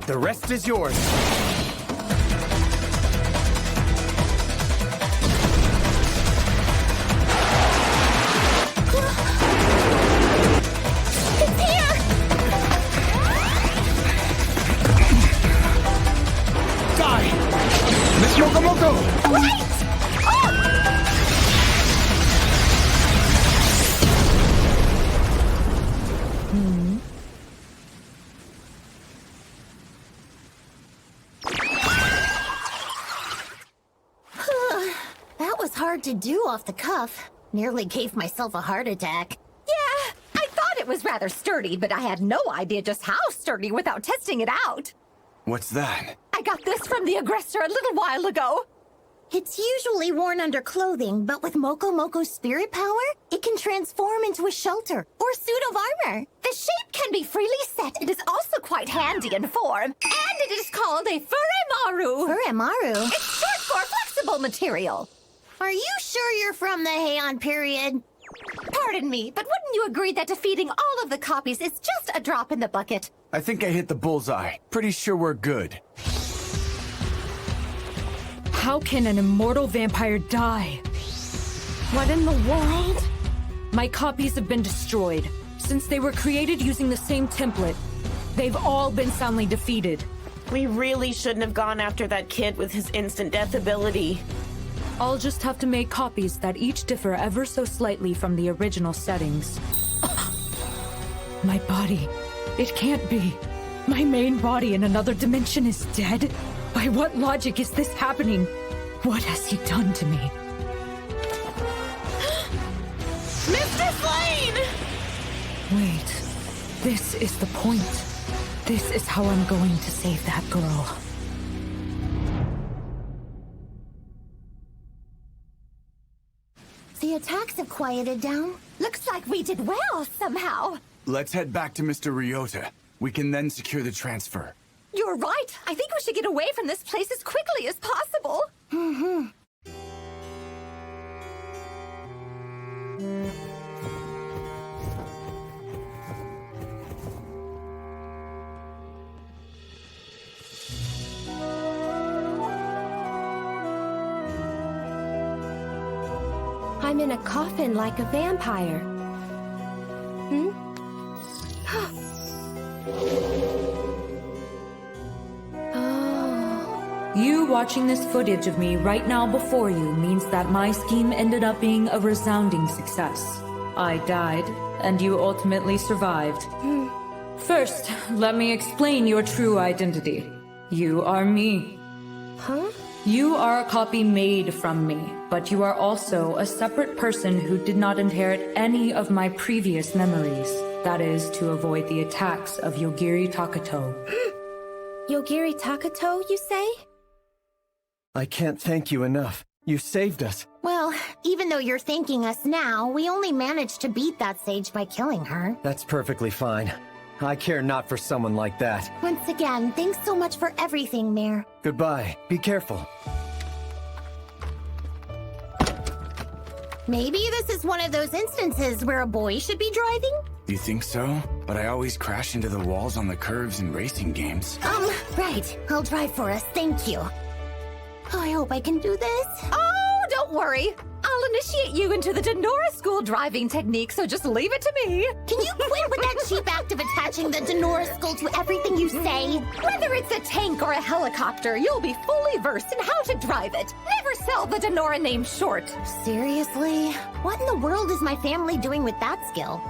The rest is yours. Miss Mokomoto! Wait! hard to do off the cuff. Nearly gave myself a heart attack. Yeah, I thought it was rather sturdy, but I had no idea just how sturdy without testing it out. What's that? I got this from the aggressor a little while ago. It's usually worn under clothing, but with Moko Moko's spirit power, it can transform into a shelter or suit of armor. The shape can be freely set. It is also quite handy in form. And it is called a furemaru. Furemaru? It's short for flexible material. Are you sure you're from the Heian period? Pardon me, but wouldn't you agree that defeating all of the copies is just a drop in the bucket? I think I hit the bullseye. Pretty sure we're good. How can an immortal vampire die? What in the world? My copies have been destroyed. Since they were created using the same template, they've all been soundly defeated. We really shouldn't have gone after that kid with his instant death ability. I'll just have to make copies that each differ ever so slightly from the original settings. My body. It can't be. My main body in another dimension is dead? By what logic is this happening? What has he done to me? Mr. Slane! Wait. This is the point. This is how I'm going to save that girl. The attacks have quieted down. Looks like we did well somehow. Let's head back to Mr. Ryota. We can then secure the transfer. You're right. I think we should get away from this place as quickly as possible. Mm-hmm. I'm in a coffin like a vampire. You watching this footage of me right now before you means that my scheme ended up being a resounding success. I died, and you ultimately survived. First, let me explain your true identity. You are me. Huh? You are a copy made from me, but you are also a separate person who did not inherit any of my previous memories. That is, to avoid the attacks of Yogiri Takato. Yogiri Takato, you say? I can't thank you enough. You saved us. Well, even though you're thanking us now, we only managed to beat that sage by killing her. That's perfectly fine. I care not for someone like that. Once again, thanks so much for everything, Mayor. Goodbye. Be careful. Maybe this is one of those instances where a boy should be driving? You think so? But I always crash into the walls on the curves in racing games. Right. I'll drive for us, thank you. Oh, I hope I can do this. Oh, don't worry. I'll initiate you into the Denora School driving technique, so just leave it to me. Can you quit with that cheap act of attaching the Denora School to everything you say? Whether it's a tank or a helicopter, you'll be fully versed in how to drive it. Never sell the Denora name short. Seriously? What in the world is my family doing with that skill?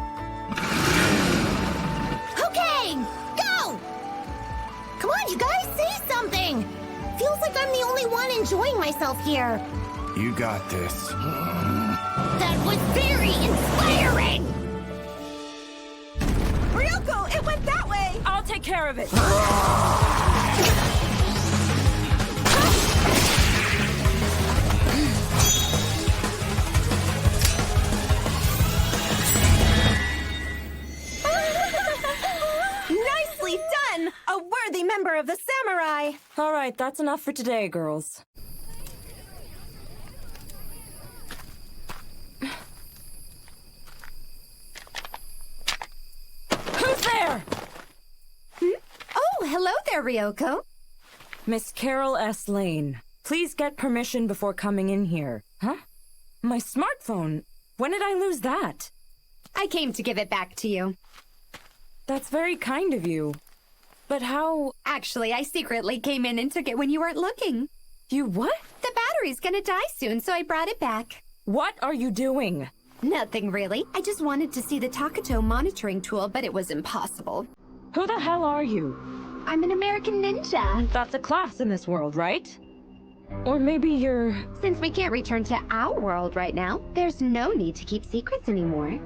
Okay, go! Come on, you guys, say something! Feels like I'm the only one enjoying myself here. You got this. That was very inspiring! Ryoko, it went that way! I'll take care of it. Nicely done! A worthy member of the samurai! All right, that's enough for today, girls. Who's there? Oh, hello there, Ryoko. Miss Carol S. Lane, please get permission before coming in here. Huh? My smartphone? When did I lose that? I came to give it back to you. That's very kind of you. But how... Actually, I secretly came in and took it when you weren't looking. You what? The battery's gonna die soon, so I brought it back. What are you doing? Nothing really. I just wanted to see the Takato monitoring tool, but it was impossible. Who the hell are you? I'm an American ninja. That's a class in this world, right? Or maybe you're... Since we can't return to our world right now, there's no need to keep secrets anymore.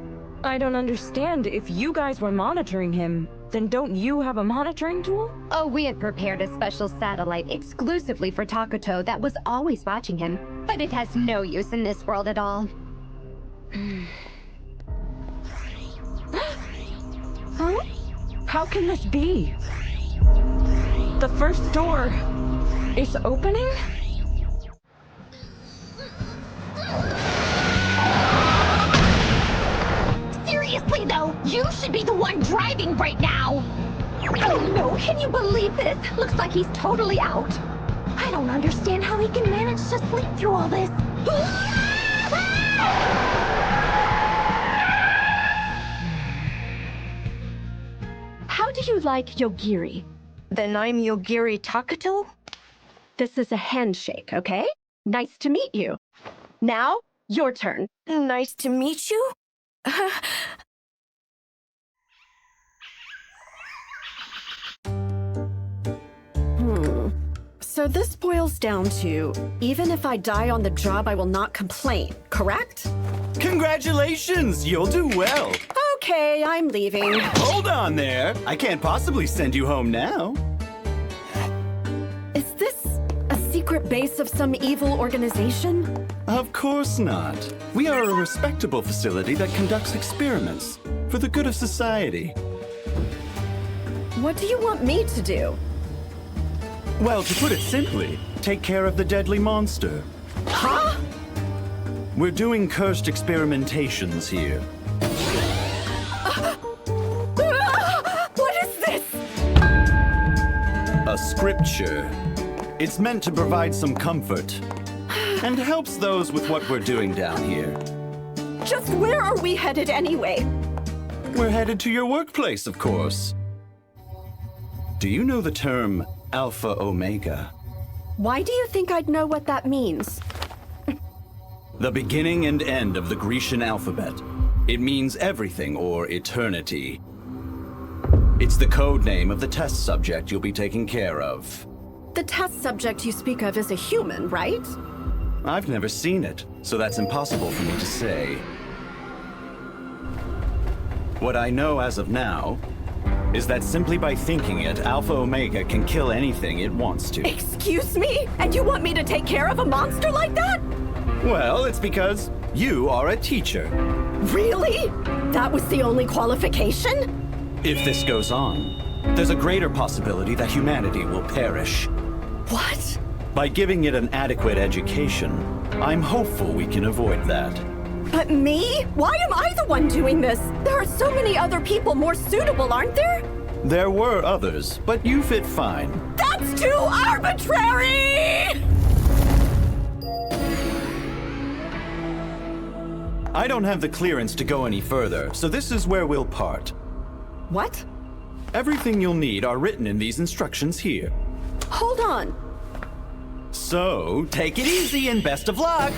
I don't understand. If you guys were monitoring him, then don't you have a monitoring tool? Oh, we had prepared a special satellite exclusively for Takuto that was always watching him. But it has no use in this world at all. Huh? How can this be? The first door is opening? Seriously though, you should be the one driving right now! Oh no, can you believe this? Looks like he's totally out. I don't understand how he can manage to sleep through all this. How do you like Yogiri? Then I'm Yogiri Takuto? This is a handshake, okay? Nice to meet you. Now, your turn. Nice to meet you? So this boils down to, even if I die on the job, I will not complain, correct? Congratulations! You'll do well. Okay, I'm leaving. Hold on there. I can't possibly send you home now. Is this a secret base of some evil organization? Of course not. We are a respectable facility that conducts experiments for the good of society. What do you want me to do? Well, to put it simply, take care of the deadly monster. Huh? We're doing cursed experimentations here. What is this? A scripture. It's meant to provide some comfort and helps those with what we're doing down here. Just where are we headed anyway? We're headed to your workplace, of course. Do you know the term Alpha Omega? Why do you think I'd know what that means? The beginning and end of the Grecian alphabet. It means everything or eternity. It's the code name of the test subject you'll be taking care of. The test subject you speak of is a human, right? I've never seen it, so that's impossible for me to say. What I know as of now is that simply by thinking it, Alpha Omega can kill anything it wants to. Excuse me? And you want me to take care of a monster like that? Well, it's because you are a teacher. Really? That was the only qualification? If this goes on, there's a greater possibility that humanity will perish. What? By giving it an adequate education, I'm hopeful we can avoid that. But me? Why am I the one doing this? There are so many other people more suitable, aren't there? There were others, but you fit fine. That's too arbitrary! I don't have the clearance to go any further, so this is where we'll part. What? Everything you'll need are written in these instructions here. Hold on. So, take it easy and best of luck!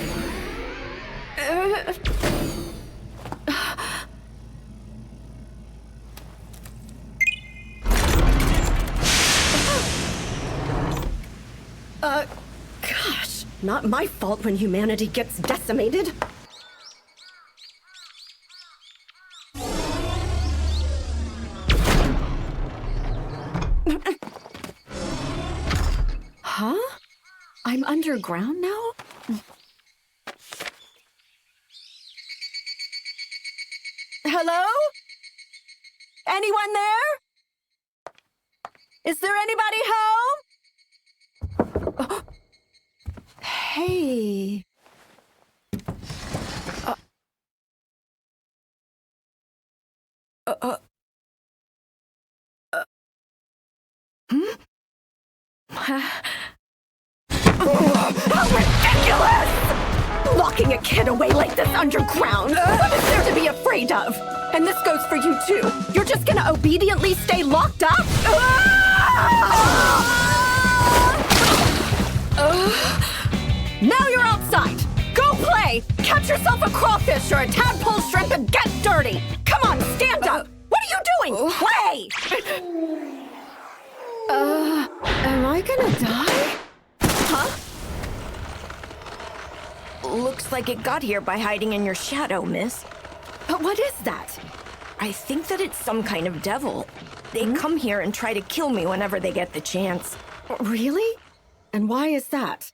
Gosh, not my fault when humanity gets decimated. Huh? I'm underground now? Hello? Anyone there? Is there anybody home? Hey. How ridiculous! Locking a kid away like this underground! What is there to be afraid of? And this goes for you too. You're just gonna obediently stay locked up? Now you're outside! Go play! Catch yourself a crawfish or a tadpole shrimp and get dirty! Come on, stand up! What are you doing? Play! Am I gonna die? Huh? Looks like it got here by hiding in your shadow, miss. But what is that? I think that it's some kind of devil. They come here and try to kill me whenever they get the chance. Really? And why is that?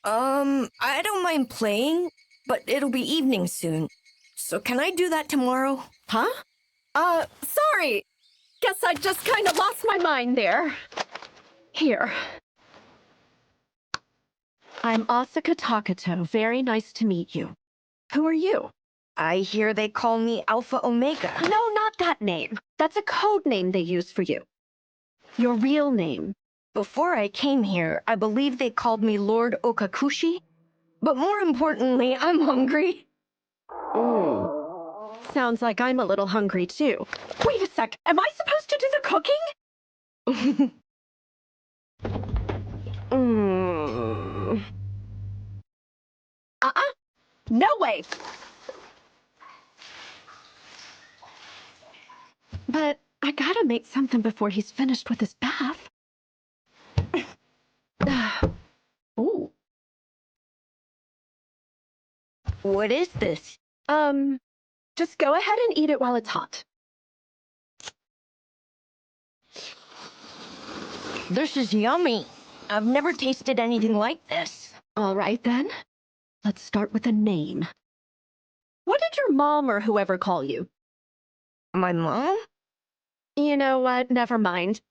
I don't mind playing, but it'll be evening soon. So can I do that tomorrow? Huh? Sorry. Guess I just kind of lost my mind there. Here. I'm Asuka Takato. Very nice to meet you. Who are you? I hear they call me Alpha Omega. No, not that name. That's a code name they use for you. Your real name. Before I came here, I believe they called me Lord Okakushi. But more importantly, I'm hungry. Sounds like I'm a little hungry too. Wait a sec, am I supposed to do the cooking? No way! But I gotta make something before he's finished with his bath. Ooh. What is this? Just go ahead and eat it while it's hot. This is yummy. I've never tasted anything like this. All right then. Let's start with a name. What did your mom or whoever call you? My mom? You know what? Never mind.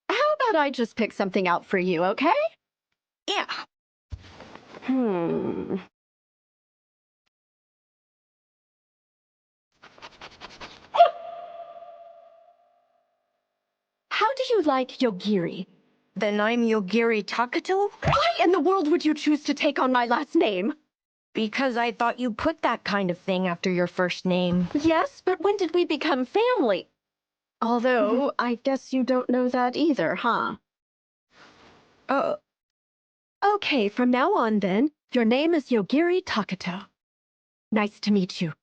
How about I just pick something out for you, okay? Yeah. How do you like Yogiri? Then I'm Yogiri Takato? Why in the world would you choose to take on my last name? Because I thought you put that kind of thing after your first name. Yes, but when did we become family? Although, I guess you don't know that either, huh? Okay, from now on then, your name is Yogiri Takato. Nice to meet you.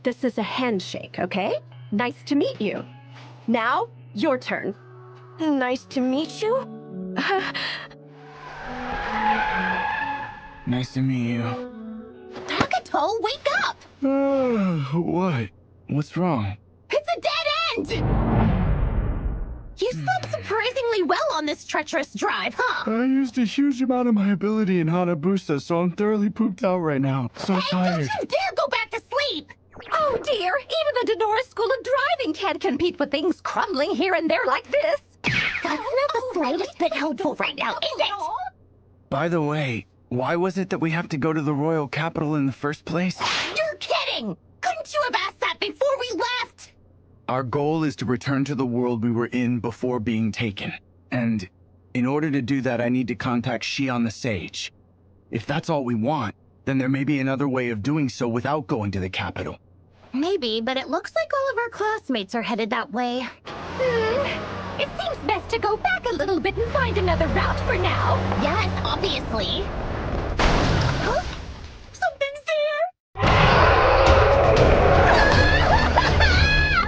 This is a handshake, okay? Nice to meet you. Now, your turn. Nice to meet you. Nice to meet you. Takato, wake up! What? What's wrong? It's a dead end! You slept surprisingly well on this treacherous drive, huh? I used a huge amount of my ability in Hanabusa, so I'm thoroughly pooped out right now. So tired. Don't you dare go back to sleep! Oh dear, even the Denora School of Driving can't compete with things crumbling here and there like this. That's not the slightest bit helpful right now, is it? By the way, why was it that we have to go to the royal capital in the first place? You're kidding! Couldn't you have asked that before we left? Our goal is to return to the world we were in before being taken. And in order to do that, I need to contact Shion the Sage. If that's all we want, then there may be another way of doing so without going to the capital. Maybe, but it looks like all of our classmates are headed that way. It seems best to go back a little bit and find another route for now. Yes, obviously. Huh? Something's there!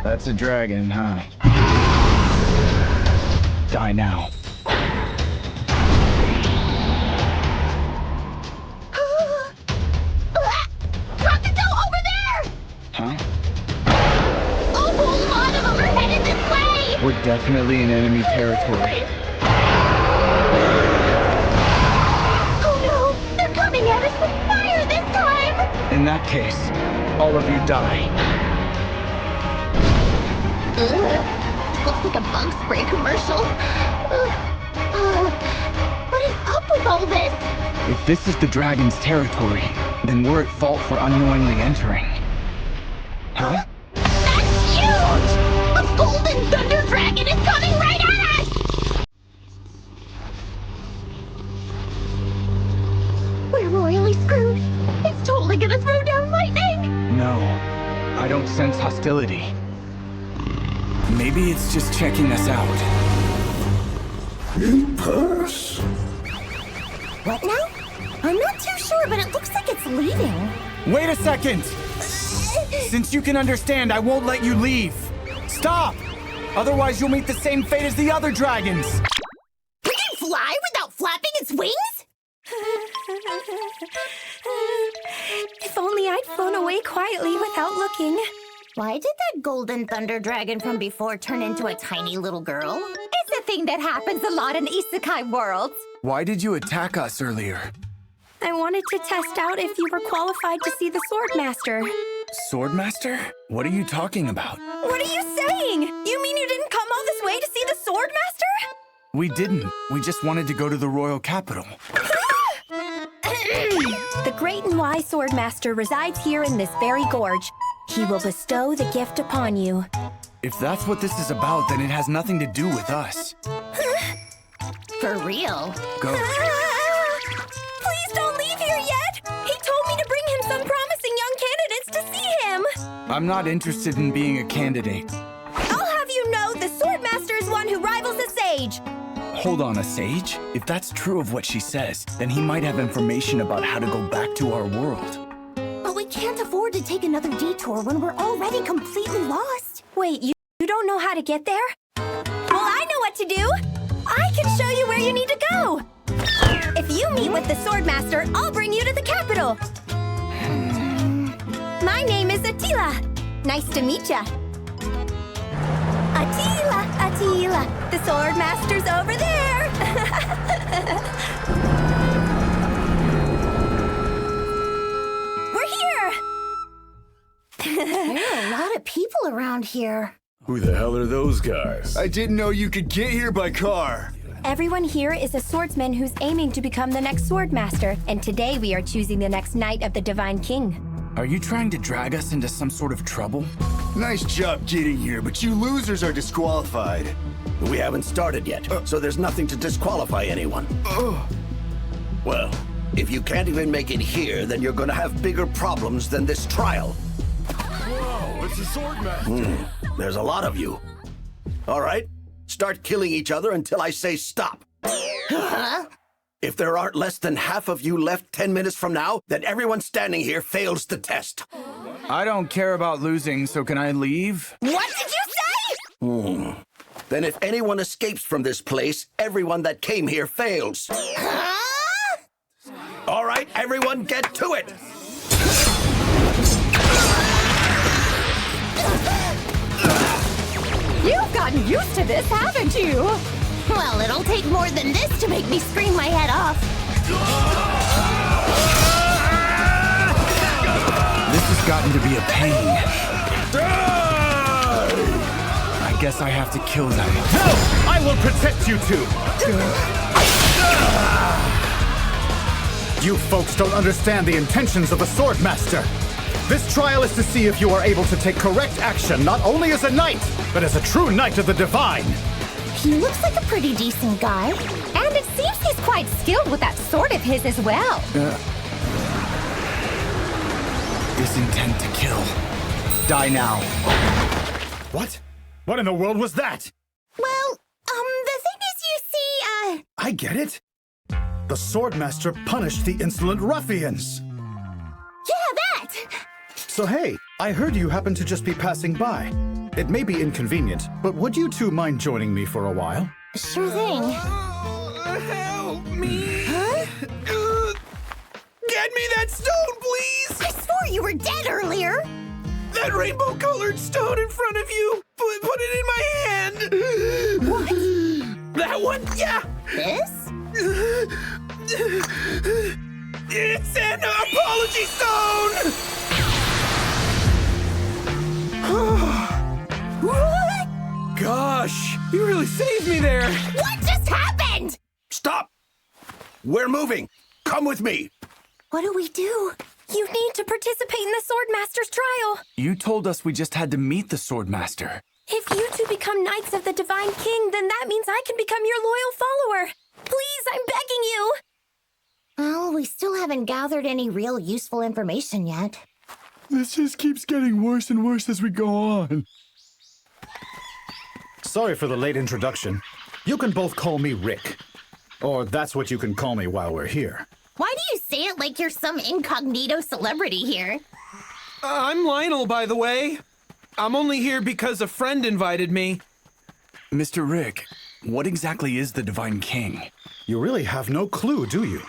That's a dragon, huh? Die now. Takato, over there! Huh? A whole lot of them are headed this way! We're definitely in enemy territory. Oh no! They're coming at us with fire this time! In that case, all of you die. Looks like a bug spray commercial. What is up with all this? If this is the dragon's territory, then we're at fault for unknowingly entering. Huh? That's huge! A golden thunder dragon is coming right at us! We're royally screwed. It's totally gonna throw down lightning! No, I don't sense hostility. Maybe it's just checking us out. Impasse? What now? I'm not too sure, but it looks like it's leaving. Wait a second! Since you can understand, I won't let you leave. Stop! Otherwise, you'll meet the same fate as the other dragons. fly without flapping its wings? If only I'd flown away quietly without looking. Why did that golden thunder dragon from before turn into a tiny little girl? It's a thing that happens a lot in isekai worlds. Why did you attack us earlier? I wanted to test out if you were qualified to see the Swordmaster. Swordmaster? What are you talking about? What are you saying? You mean you didn't come all this way to see the Swordmaster? We didn't. We just wanted to go to the royal capital. The great and wise Swordmaster resides here in this very gorge. He will bestow the gift upon you. If that's what this is about, then it has nothing to do with us. For real? Go. Please don't leave here yet! He told me to bring him some promising young candidates to see him! I'm not interested in being a candidate. I'll have you know the Swordmaster is one who rivals a sage! Hold on, a sage? If that's true of what she says, then he might have information about how to go back to our world. But we can't afford to take another detour when we're already completely lost. Wait, you don't know how to get there? Well, I know what to do! I can show you where you need to go! If you meet with the Swordmaster, I'll bring you to the capital! My name is Attila. Nice to meet ya. Attila, the Swordmaster's over there! We're here! There are a lot of people around here. Who the hell are those guys? I didn't know you could get here by car. Everyone here is a swordsman who's aiming to become the next Swordmaster, and today we are choosing the next Knight of the Divine King. Are you trying to drag us into some sort of trouble? Nice job getting here, but you losers are disqualified. We haven't started yet, so there's nothing to disqualify anyone. Well, if you can't even make it here, then you're gonna have bigger problems than this trial. Whoa, it's a Swordmaster. There's a lot of you. All right, start killing each other until I say stop. If there aren't less than half of you left 10 minutes from now, then everyone standing here fails the test. I don't care about losing, so can I leave? What did you say? Then if anyone escapes from this place, everyone that came here fails. All right, everyone get to it! You've gotten used to this, haven't you? Well, it'll take more than this to make me scream my head off. This has gotten to be a pain. I guess I have to kill them. No! I will protect you two! You folks don't understand the intentions of the Swordmaster. This trial is to see if you are able to take correct action, not only as a knight, but as a true knight of the divine. He looks like a pretty decent guy. And it seems he's quite skilled with that sword of his as well. This intent to kill. Die now. What? What in the world was that? Well, the thing is, you see, I get it. The Swordmaster punished the insolent ruffians. Yeah, that! So hey, I heard you happened to just be passing by. It may be inconvenient, but would you two mind joining me for a while? Sure thing. Help me! Huh? Get me that stone, please! I swore you were dead earlier! That rainbow-colored stone in front of you! Put it in my hand! What? That one? Yeah! This? It's an apology stone! What? Gosh, you really saved me there! What just happened? Stop! We're moving! Come with me! What do we do? You need to participate in the Swordmaster's trial. You told us we just had to meet the Swordmaster. If you two become Knights of the Divine King, then that means I can become your loyal follower. Please, I'm begging you. Well, we still haven't gathered any real useful information yet. This just keeps getting worse and worse as we go on. Sorry for the late introduction. You can both call me Rick. Or that's what you can call me while we're here. Why do you say it like you're some incognito celebrity here? I'm Lionel, by the way. I'm only here because a friend invited me. Mr. Rick, What exactly is the Divine King? You really have no clue, do you?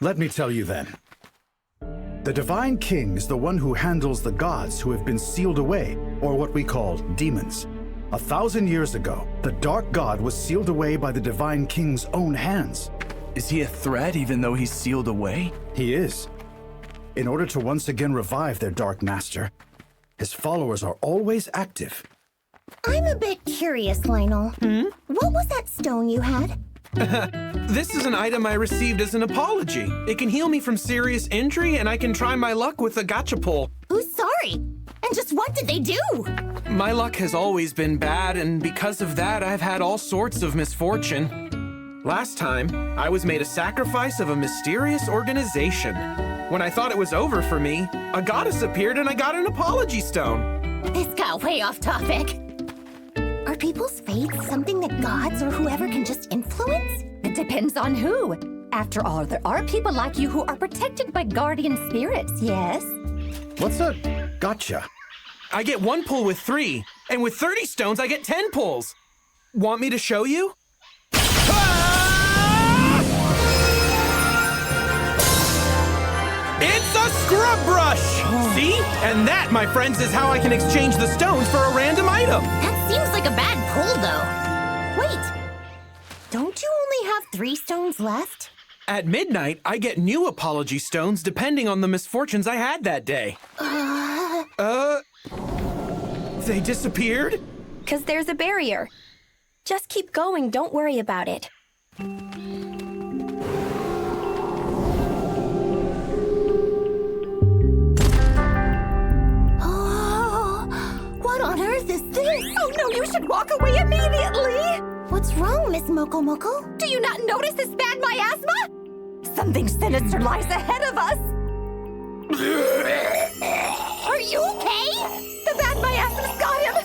Let me tell you then. The Divine King is the one who handles the gods who have been sealed away, or what we call demons. 1,000 years ago, the Dark God was sealed away by the Divine King's own hands. Is he a threat even though he's sealed away? He is. In order to once again revive their Dark Master, his followers are always active. I'm a bit curious, Lionel. What was that stone you had? This is an item I received as an apology. It can heal me from serious injury, and I can try my luck with a gacha pull. Who's sorry? And just what did they do? My luck has always been bad, and because of that, I've had all sorts of misfortune. Last time, I was made a sacrifice of a mysterious organization. When I thought it was over for me, a goddess appeared and I got an apology stone. This got way off topic. Are people's fates something that gods or whoever can just influence? It depends on who. After all, there are people like you who are protected by guardian spirits, yes? What's a gotcha? I get 1 pull with 3, and with 30 stones, I get 10 pulls. Want me to show you? It's a scrub brush! See? And that, my friends, is how I can exchange the stones for a random item. That seems like a bad pull, though. Wait, don't you only have 3 stones left? At midnight, I get new apology stones depending on the misfortunes I had that day. They disappeared? 'Cause there's a barrier. Just keep going, don't worry about it. What on earth is this? Oh no, you should walk away immediately! What's wrong, Miss Moko Moko? Do you not notice this bad miasma? Something sinister lies ahead of us! Are you okay? The bad miasma's got him!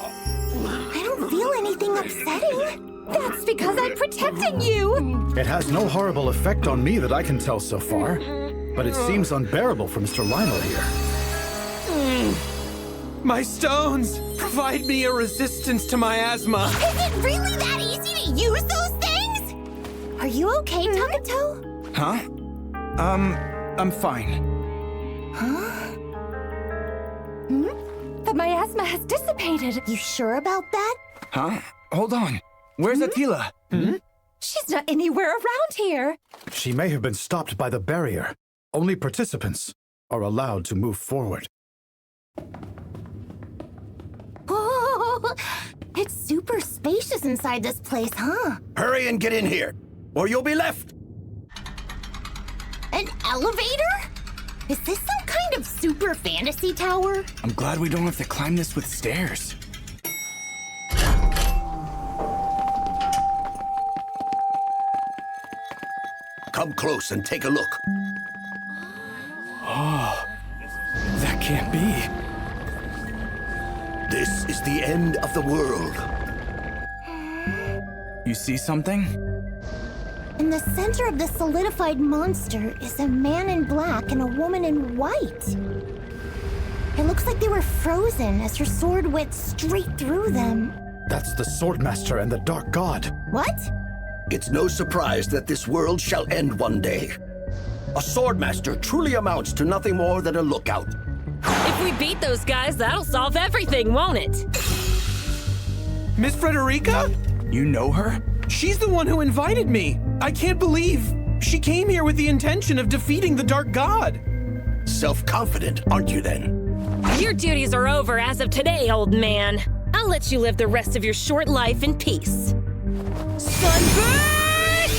I don't feel anything upsetting. That's because I'm protecting you! It has no horrible effect on me that I can tell so far, but it seems unbearable for Mr. Lionel here. My stones provide me a resistance to miasma. Is it really that easy to use those things? Are you okay, Takato? Huh? I'm fine. Huh? The miasma has dissipated. You sure about that? Huh? Hold on. Where's Attila? She's not anywhere around here. She may have been stopped by the barrier. Only participants are allowed to move forward. Oh, it's super spacious inside this place, huh? Hurry and get in here, or you'll be left. An elevator? Is this some kind of super fantasy tower? I'm glad we don't have to climb this with stairs. Come close and take a look. Oh, that can't be. This is the end of the world. You see something? In the center of the solidified monster is a man in black and a woman in white. It looks like they were frozen as her sword went straight through them. That's the Swordmaster and the Dark God. What? It's no surprise that this world shall end one day. A Swordmaster truly amounts to nothing more than a lookout. If we beat those guys, that'll solve everything, won't it? Miss Frederica? You know her? She's the one who invited me. I can't believe she came here with the intention of defeating the Dark God. Self-confident, aren't you then? Your duties are over as of today, old man. I'll let you live the rest of your short life in peace. Sunburst!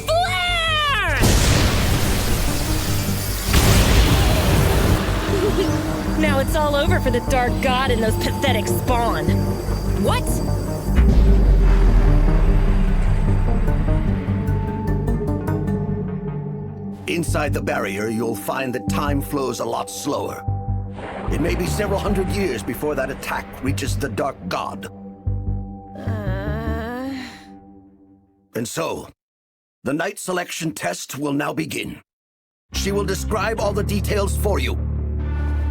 Flare! Now it's all over for the Dark God and those pathetic spawn. What? Inside the barrier, you'll find that time flows a lot slower. It may be several hundred years before that attack reaches the Dark God. And so, the night selection test will now begin. She will describe all the details for you.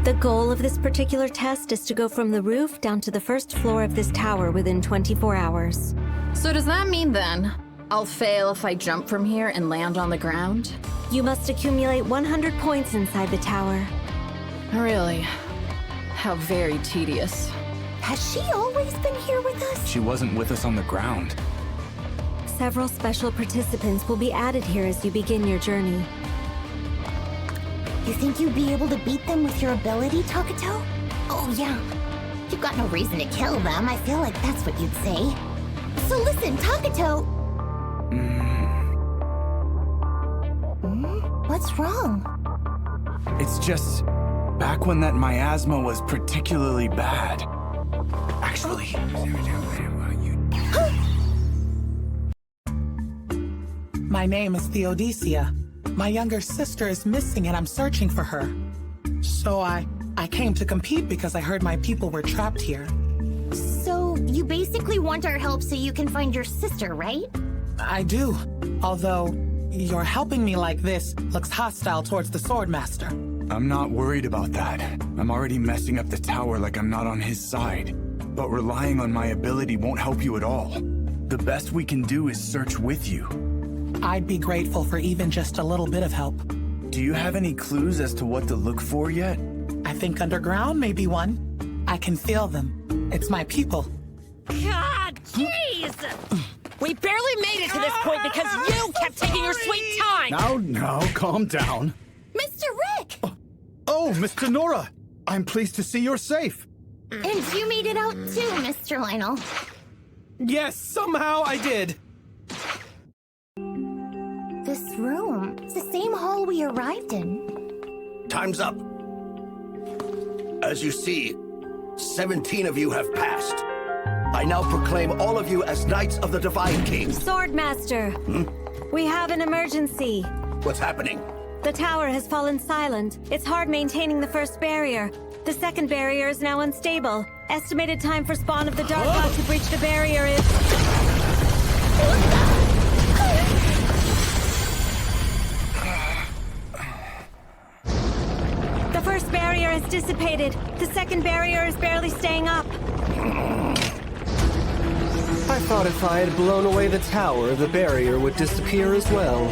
The goal of this particular test is to go from the roof down to the first floor of this tower within 24 hours. So does that mean then I'll fail if I jump from here and land on the ground? You must accumulate 100 points inside the tower. Really? How very tedious. Has she always been here with us? She wasn't with us on the ground. Several special participants will be added here as you begin your journey. You think you'd be able to beat them with your ability, Takuto? Oh, yeah. You've got no reason to kill them. I feel like that's what you'd say. So listen, Takuto... What's wrong? It's just... back when that miasma was particularly bad. Actually... My name is Theodicea. My younger sister is missing and I'm searching for her. So I came to compete because I heard my people were trapped here. So you basically want our help so you can find your sister, right? I do. Although, your helping me like this looks hostile towards the Swordmaster. I'm not worried about that. I'm already messing up the tower like I'm not on his side. But relying on my ability won't help you at all. The best we can do is search with you. I'd be grateful for even just a little bit of help. Do you have any clues as to what to look for yet? I think underground may be one. I can feel them. It's my people. God, jeez! We barely made it to this point because you kept taking your sweet time! Now, calm down. Mr. Rick! Oh, Miss Denora! I'm pleased to see you're safe. And you made it out too, Mr. Lionel. Yes, somehow I did. This room, it's the same hall we arrived in. Time's up. As you see, 17 of you have passed. I now proclaim all of you as Knights of the Divine King. Swordmaster, we have an emergency. What's happening? The tower has fallen silent. It's hard maintaining the first barrier. The second barrier is now unstable. Estimated time for spawn of the Dark God to breach the barrier is... The first barrier has dissipated. The second barrier is barely staying up. I thought if I had blown away the tower, the barrier would disappear as well.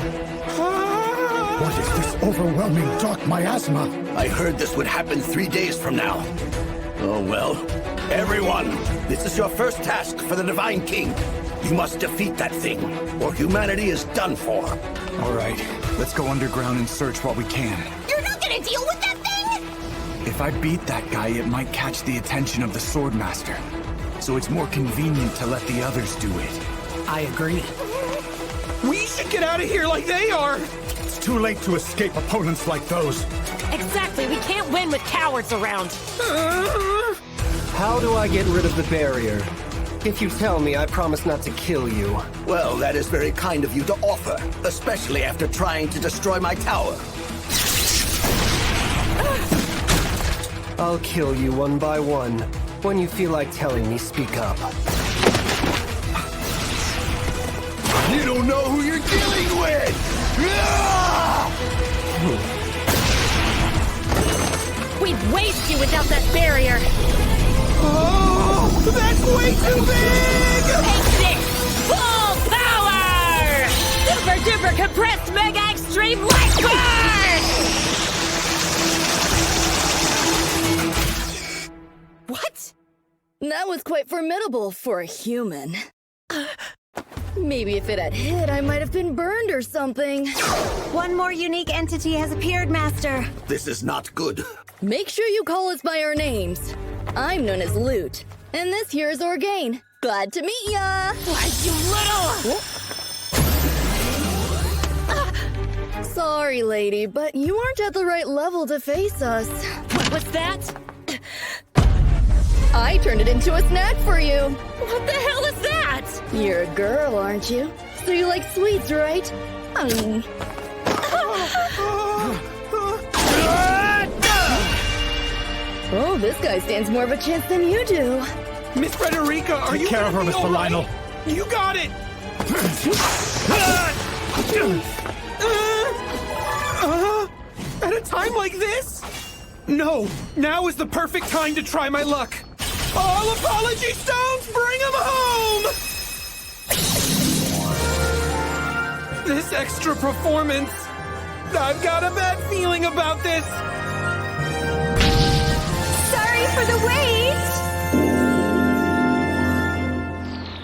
What is this overwhelming dark miasma? I heard this would happen 3 days from now. Oh well. Everyone, this is your first task for the Divine King. You must defeat that thing, or humanity is done for. All right, let's go underground and search while we can. You're not gonna deal with that thing? If I beat that guy, it might catch the attention of the Swordmaster. So it's more convenient to let the others do it. I agree. We should get out of here like they are! It's too late to escape opponents like those. Exactly, we can't win with cowards around. How do I get rid of the barrier? If you tell me, I promise not to kill you. Well, that is very kind of you to offer, especially after trying to destroy my tower. I'll kill you one by one. When you feel like telling me, speak up. You don't know who you're dealing with! We'd waste you without that barrier. Oh, that's way too big! Take this! Full power! Super duper compressed mega extreme light burst! What? That was quite formidable for a human. Maybe if it had hit, I might have been burned or something. One more unique entity has appeared, Master. This is not good. Make sure you call us by our names. I'm known as Loot, and this here is Orgain. Glad to meet ya! Why, you little... Sorry, lady, but you aren't at the right level to face us. What was that? I turned it into a snack for you. What the hell is that? You're a girl, aren't you? So you like sweets, right? Oh, this guy stands more of a chance than you do. Miss Frederica, are you... Take care of her, Mr. Lionel. You got it! At a time like this? No! Now is the perfect time to try my luck! All apology stones, bring them home! This extra performance... I've got a bad feeling about this! Sorry for the wait!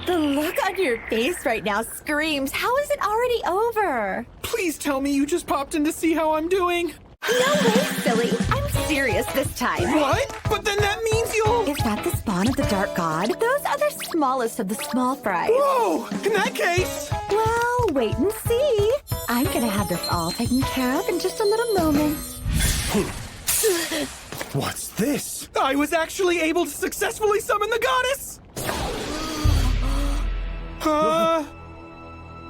The look on your face right now screams, how is it already over? Please tell me you just popped in to see how I'm doing. No way, silly. I'm serious this time. What? But then that means you'll... Is that the spawn of the Dark God? Those are the smallest of the small fries. Whoa! In that case... Well, wait and see. I'm gonna have this all taken care of in just a little moment. What's this? I was actually able to successfully summon the goddess!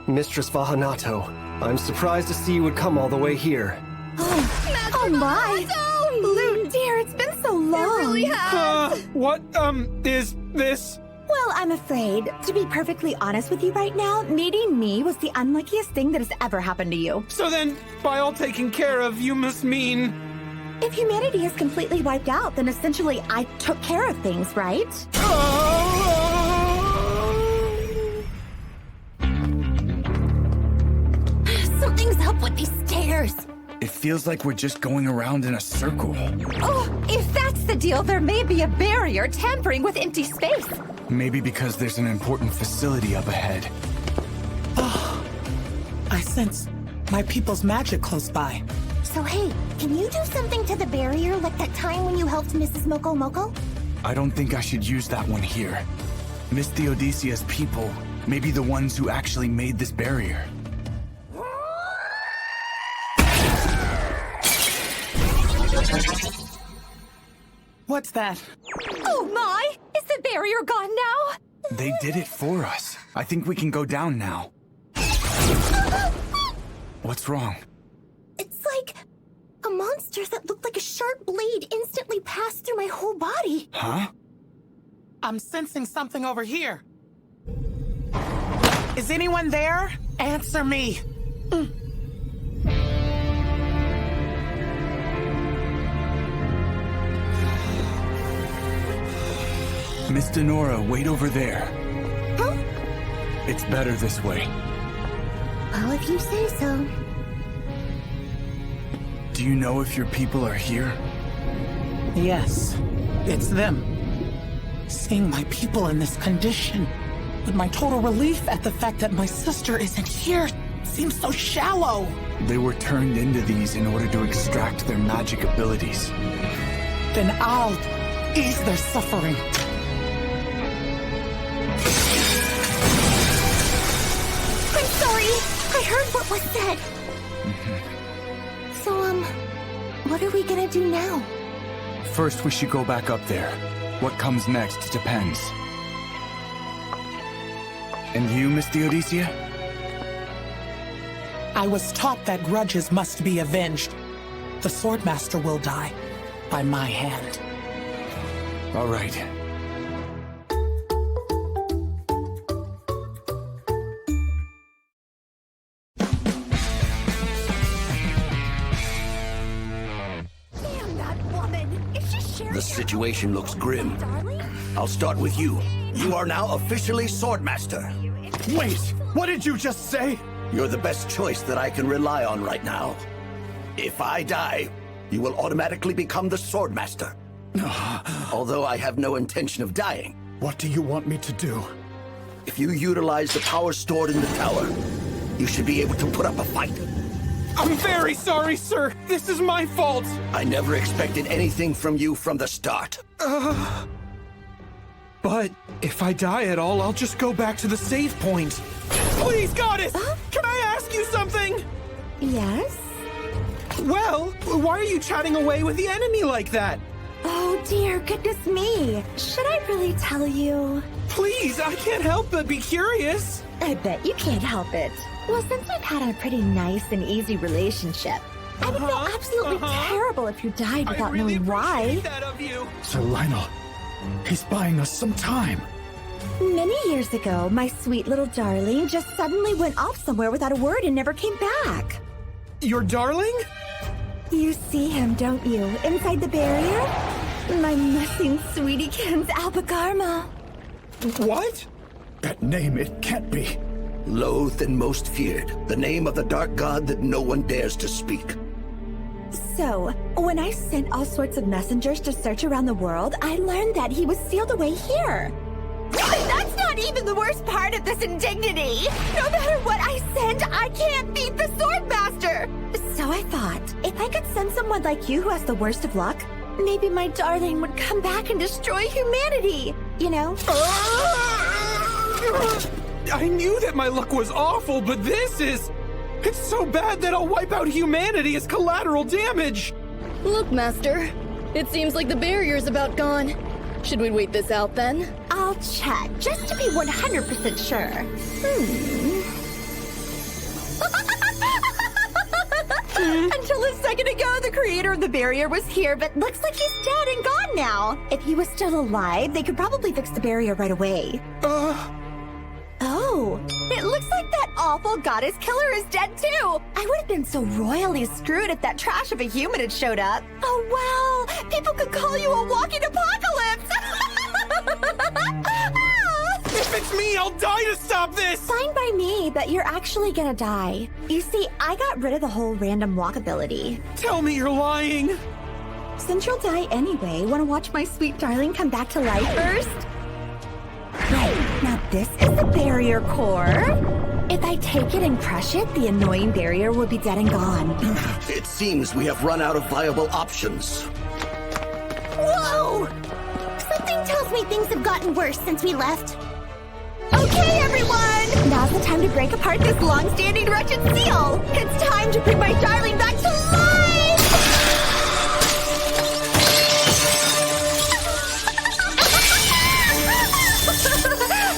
Mistress Vahanato, I'm surprised to see you would come all the way here. Oh my! Blue dear, it's been so long. It really has. What, is this? Well, I'm afraid, to be perfectly honest with you right now, meeting me was the unluckiest thing that has ever happened to you. So then, by all taken care of, you must mean... If humanity is completely wiped out, then essentially I took care of things, right? Something's up with these stairs. It feels like we're just going around in a circle. Oh, if that's the deal, there may be a barrier tampering with empty space. Maybe because there's an important facility up ahead. I sense my people's magic close by. So hey, can you do something to the barrier like that time when you helped Mrs. Moko Moko? I don't think I should use that one here. Miss Theodicia's people may be the ones who actually made this barrier. What's that? Oh my! Is the barrier gone now? They did it for us. I think we can go down now. What's wrong? It's like a monster that looked like a sharp blade instantly passed through my whole body. Huh? I'm sensing something over here. Is anyone there? Answer me. Miss Denora, wait over there. Huh? It's better this way. Well, if you say so. Do you know if your people are here? Yes, it's them. Seeing my people in this condition, with my total relief at the fact that my sister isn't here, seems so shallow. They were turned into these in order to extract their magic abilities. Then I'll ease their suffering. I'm sorry. I heard what was said. So, what are we gonna do now? First, we should go back up there. What comes next depends. And you, Miss Theodicea? I was taught that grudges must be avenged. The Swordmaster will die by my hand. All right. Damn that woman! Is she sharing The situation looks grim. I'll start with you. You are now officially Swordmaster. Wait! What did you just say? You're the best choice that I can rely on right now. If I die, you will automatically become the Swordmaster. Although I have no intention of dying. What do you want me to do? If you utilize the power stored in the tower, you should be able to put up a fight. I'm very sorry, sir. This is my fault. I never expected anything from you from the start. But if I die at all, I'll just go back to the save point. Please, Goddess! Can I ask you something? Yes? Well, why are you chatting away with the enemy like that? Oh dear, goodness me. Should I really tell you? Please, I can't help but be curious. I bet you can't help it. Well, since we've had a pretty nice and easy relationship, I would feel absolutely terrible if you died without knowing why. That of you. Sir Lionel, he's buying us some time. Many years ago, my sweet little darling just suddenly went off somewhere without a word and never came back. Your darling? You see him, don't you? Inside the barrier? My missing sweetiekins Alpagarma. What? That name, it can't be. Loathed and most feared, the name of the dark god that no one dares to speak. So, when I sent all sorts of messengers to search around the world, I learned that he was sealed away here. But that's not even the worst part of this indignity! No matter what I send, I can't beat the Swordmaster! So I thought, if I could send someone like you who has the worst of luck, maybe my darling would come back and destroy humanity, you know? I knew that my luck was awful, but this is... It's so bad that I'll wipe out humanity as collateral damage! Look, Master. It seems like the barrier's about gone. Should we wait this out then? I'll check, just to be 100% sure. Until a second ago, the creator of the barrier was here, but looks like he's dead and gone now. If he was still alive, they could probably fix the barrier right away. Oh, it looks like that awful goddess killer is dead too. I would have been so royally screwed if that trash of a human had showed up. Oh wow, people could call you a walking apocalypse. If it's me, I'll die to stop this! Fine by me, but you're actually gonna die. You see, I got rid of the whole random walk ability. Tell me you're lying! Since you'll die anyway, wanna watch my sweet darling come back to life first? Right, now this is the barrier core. If I take it and crush it, the annoying barrier will be dead and gone. It seems we have run out of viable options. Whoa! Something tells me things have gotten worse since we left. Okay, everyone! Now's the time to break apart this long-standing wretched seal! It's time to bring my darling back to life!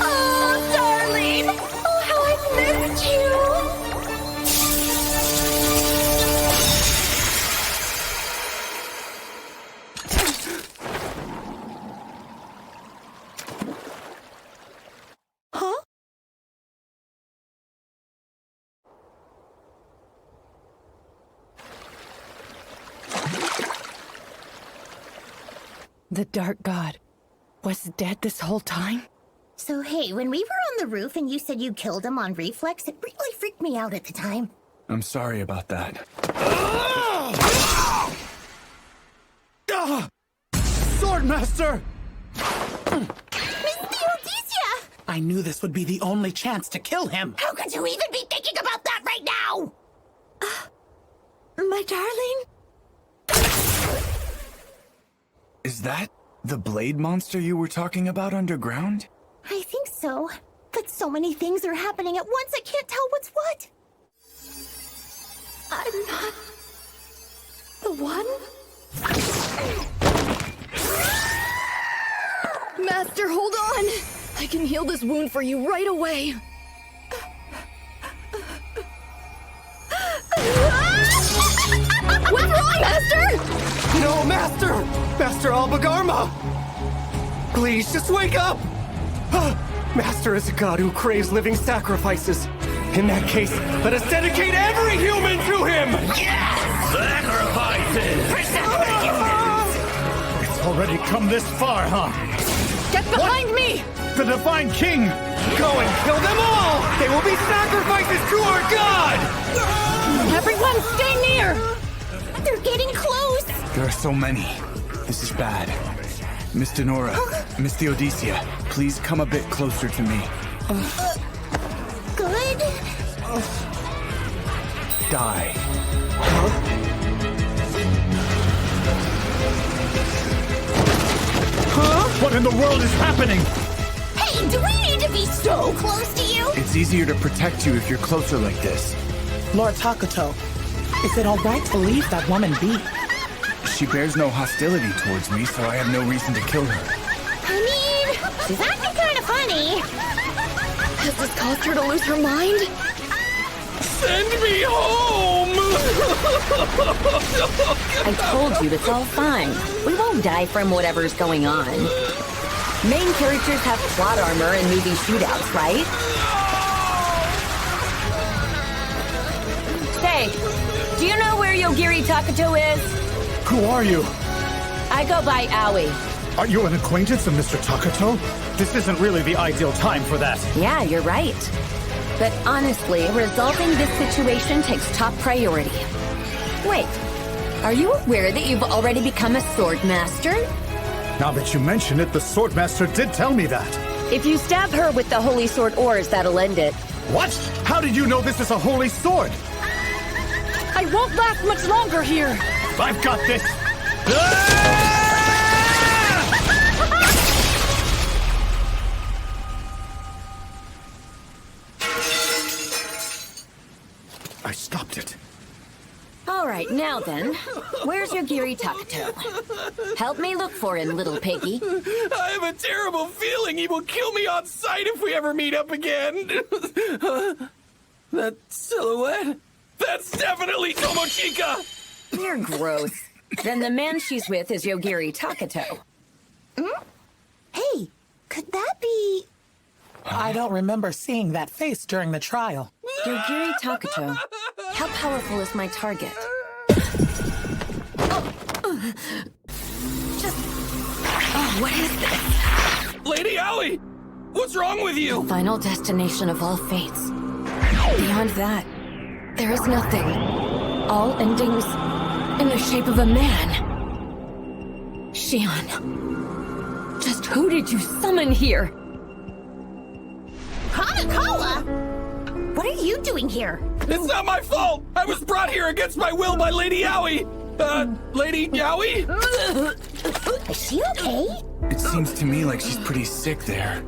Oh, darling! Oh, how I've missed you! Huh? The Dark God was dead this whole time? So hey, when we were on the roof and you said you killed him on reflex, it really freaked me out at the time. I'm sorry about that. Swordmaster! Miss Theodisia! I knew this would be the only chance to kill him. How could you even be thinking about that right now? My darling? Is that the blade monster you were talking about underground? I think so. But so many things are happening at once, I can't tell what's what. I'm not the one? Master, hold on! I can heal this wound for you right away. What's wrong, Master? No, Master! Master Alpagarma! Please, just wake up! Master is a god who craves living sacrifices. In that case, let us dedicate every human to him! Yes! Sacrifices! It's already come this far, huh? Get behind me! The Divine King! Go and kill them all! They will be sacrifices to our god! Everyone, stay near! They're getting close! There are so many. This is bad. Miss Denora, Miss Theodisia, please come a bit closer to me. Good? Die. Huh? What in the world is happening? Hey, do we need to be so close to you? It's easier to protect you if you're closer like this. Lord Takuto, is it all right to leave that woman be? She bears no hostility towards me, so I have no reason to kill her. I mean, she's acting kind of funny. Has this caused her to lose her mind? Send me home! I told you, it's all fine. We won't die from whatever's going on. Main characters have plot armor in movie shootouts, right? Hey, do you know where Yogiri-ta Takato is? Who are you? I go by Aoi. Are you an acquaintance of Mr. Takato? This isn't really the ideal time for that. Yeah, you're right. But honestly, resolving this situation takes top priority. Wait, are you aware that you've already become a sword master? Now that you mention it, the Swordmaster did tell me that. If you stab her with the holy sword ores, that'll end it. What? How did you know this is a holy sword? I won't last much longer here! I've got this! I stopped it. All right, now then, where's your Giri Takato? Help me look for him, little piggy. I have a terrible feeling he will kill me on sight if we ever meet up again. That silhouette? That's definitely Tomochika! You're gross. Then the man she's with is Yogiri Takato. Hey, could that be... I don't remember seeing that face during the trial. Yogiri Takato. How powerful is my target? What is this? Lady Aoi! What's wrong with you? The final destination of all fates. Beyond that, there is nothing. All endings in the shape of a man. Shion, just who did you summon here? Hanakawa? What are you doing here? It's not my fault! I was brought here against my will by Lady Aoi! Lady Aoi? Is she okay? It seems to me like she's pretty sick there.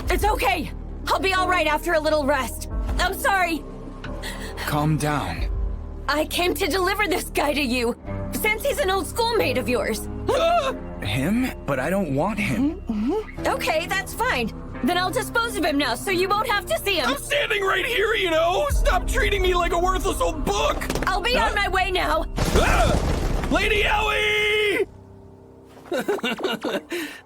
It's okay! I'll be alright after a little rest. I'm sorry! Calm down. I came to deliver this guy to you, since he's an old schoolmate of yours. Him? But I don't want him. Okay, that's fine. Then I'll dispose of him now, so you won't have to see him. I'm standing right here, you know! Stop treating me like a worthless old book! I'll be on my way now. Lady Aoi!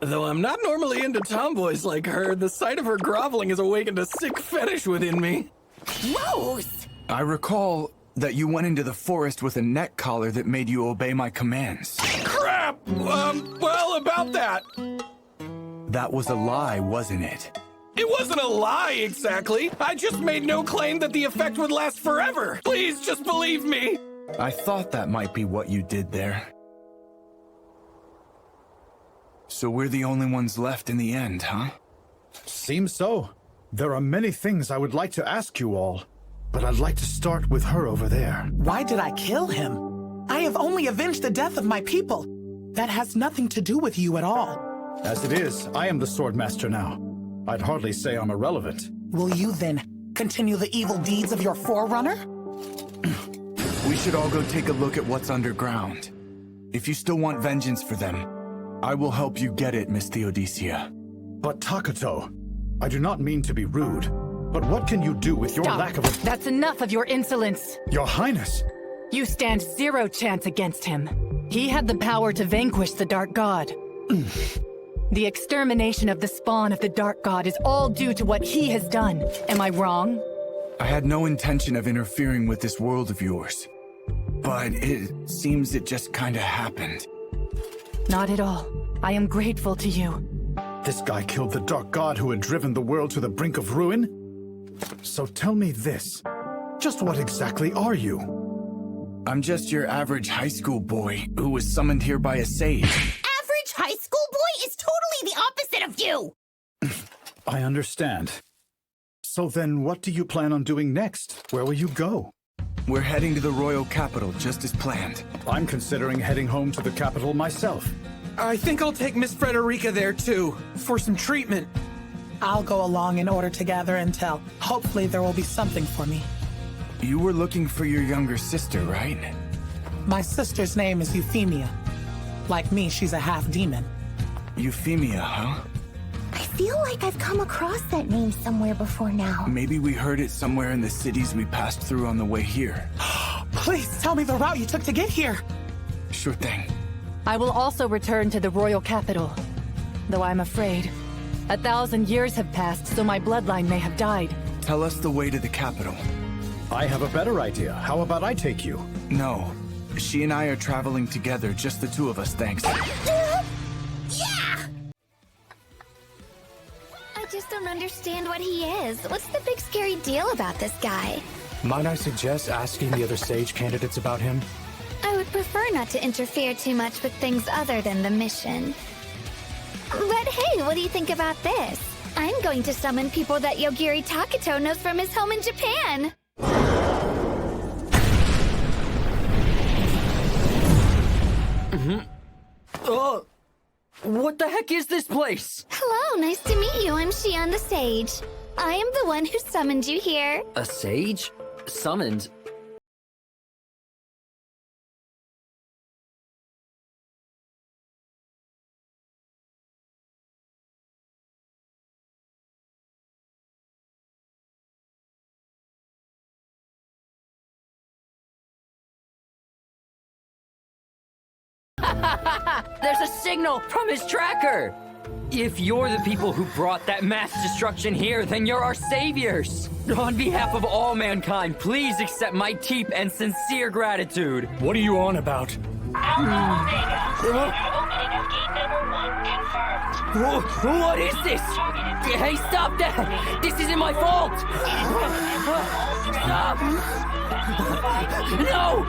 Though I'm not normally into tomboys like her, the sight of her groveling has awakened a sick fetish within me. Gross! I recall that you went into the forest with a neck collar that made you obey my commands. Crap! Well, about that. That was a lie, wasn't it? It wasn't a lie, exactly. I just made no claim that the effect would last forever. Please, just believe me. I thought that might be what you did there. So we're the only ones left in the end, huh? Seems so. There are many things I would like to ask you all, but I'd like to start with her over there. Why did I kill him? I have only avenged the death of my people. That has nothing to do with you at all. As it is, I am the Swordmaster now. I'd hardly say I'm irrelevant. Will you then continue the evil deeds of your forerunner? We should all go take a look at what's underground. If you still want vengeance for them, I will help you get it, Miss Theodicea. But Takato, I do not mean to be rude, but what can you do with your lack of a— That's enough of your insolence. Your Highness! You stand zero chance against him. He had the power to vanquish the Dark God. The extermination of the spawn of the Dark God is all due to what he has done. Am I wrong? I had no intention of interfering with this world of yours. But it seems it just kinda happened. Not at all. I am grateful to you. This guy killed the Dark God who had driven the world to the brink of ruin? So tell me this. Just what exactly are you? I'm just your average high school boy who was summoned here by a sage. Average high school boy is totally the opposite of you! I understand. So then what do you plan on doing next? Where will you go? We're heading to the royal capital, just as planned. I'm considering heading home to the capital myself. I think I'll take Miss Frederica there, too, for some treatment. I'll go along in order to gather intel. Hopefully there will be something for me. You were looking for your younger sister, right? My sister's name is Euphemia. Like me, she's a half-demon. Euphemia, huh? I feel like I've come across that name somewhere before now. Maybe we heard it somewhere in the cities we passed through on the way here. Please tell me the route you took to get here. Sure thing. I will also return to the royal capital. Though I'm afraid 1,000 years have passed, so my bloodline may have died. Tell us the way to the capital. I have a better idea. How about I take you? No. She and I are traveling together, just the two of us, thanks. Yeah! I just don't understand what he is. What's the big scary deal about this guy? Might I suggest asking the other sage candidates about him? I would prefer not to interfere too much with things other than the mission. But hey, what do you think about this? I'm going to summon people that Yogiri Taketo knows from his home in Japan. Oh, what the heck is this place? Hello, nice to meet you. I'm Shion the Sage. I am the one who summoned you here. A sage? Summoned? There's a signal from his tracker! If you're the people who brought that mass destruction here, then you're our saviors! On behalf of all mankind, please accept my deep and sincere gratitude. What are you on about? What is this? Hey, stop that! This isn't my fault! Stop! No!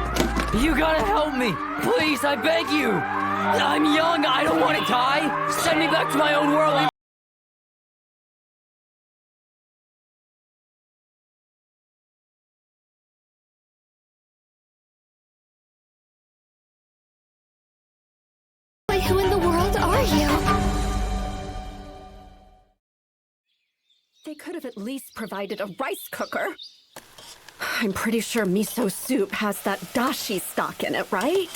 You gotta help me! Please, I beg you! I'm young, I don't want to die! Send me back to my own world! Wait, who in the world are you? They could have at least provided a rice cooker. I'm pretty sure miso soup has that dashi stock in it, right?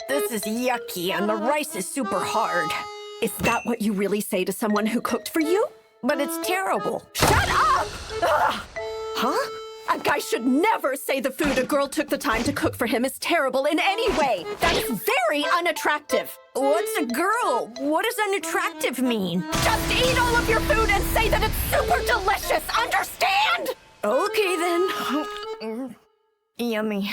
This is yucky and the rice is super hard. Is that what you really say to someone who cooked for you? But it's terrible. Shut up! Ugh! Huh? A guy should never say the food a girl took the time to cook for him is terrible in any way. That is very unattractive. What's a girl? What does unattractive mean? Just eat all of your food and say that it's super delicious, understand? Okay then. Yummy.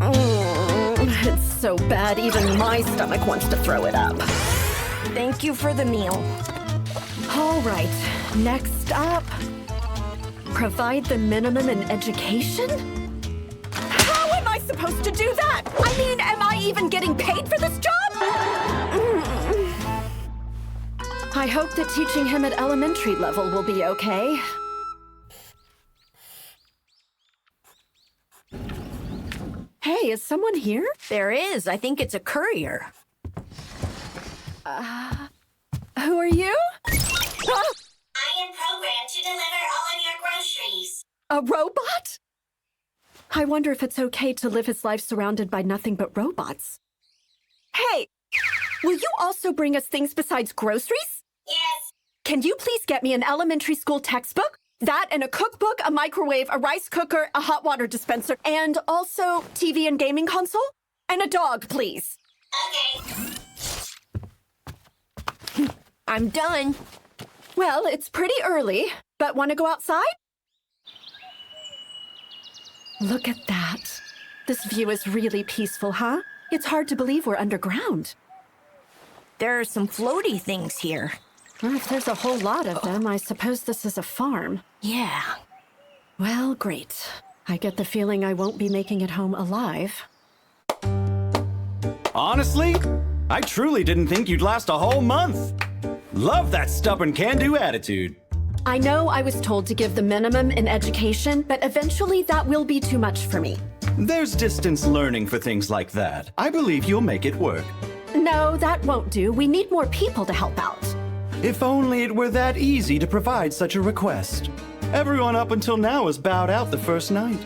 It's so bad, even my stomach wants to throw it up. Thank you for the meal. All right, next up. Provide the minimum in education? How am I supposed to do that? I mean, am I even getting paid for this job? I hope that teaching him at elementary level will be okay. Hey, is someone here? There is. I think it's a courier. Who are you? I am programmed to deliver all of your groceries. A robot? I wonder if it's okay to live his life surrounded by nothing but robots. Hey, will you also bring us things besides groceries? Yes. Can you please get me an elementary school textbook? That and a cookbook, a microwave, a rice cooker, a hot water dispenser, and also TV and gaming console? And a dog, please. Okay. I'm done. Well, it's pretty early, but want to go outside? Look at that. This view is really peaceful, huh? It's hard to believe we're underground. There are some floaty things here. Well, if there's a whole lot of them, I suppose this is a farm. Yeah. Well, great. I get the feeling I won't be making it home alive. Honestly, I truly didn't think you'd last a whole month. Love that stubborn can-do attitude. I know I was told to give the minimum in education, but eventually that will be too much for me. There's distance learning for things like that. I believe you'll make it work. No, that won't do. We need more people to help out. If only it were that easy to provide such a request. Everyone up until now has bowed out the first night.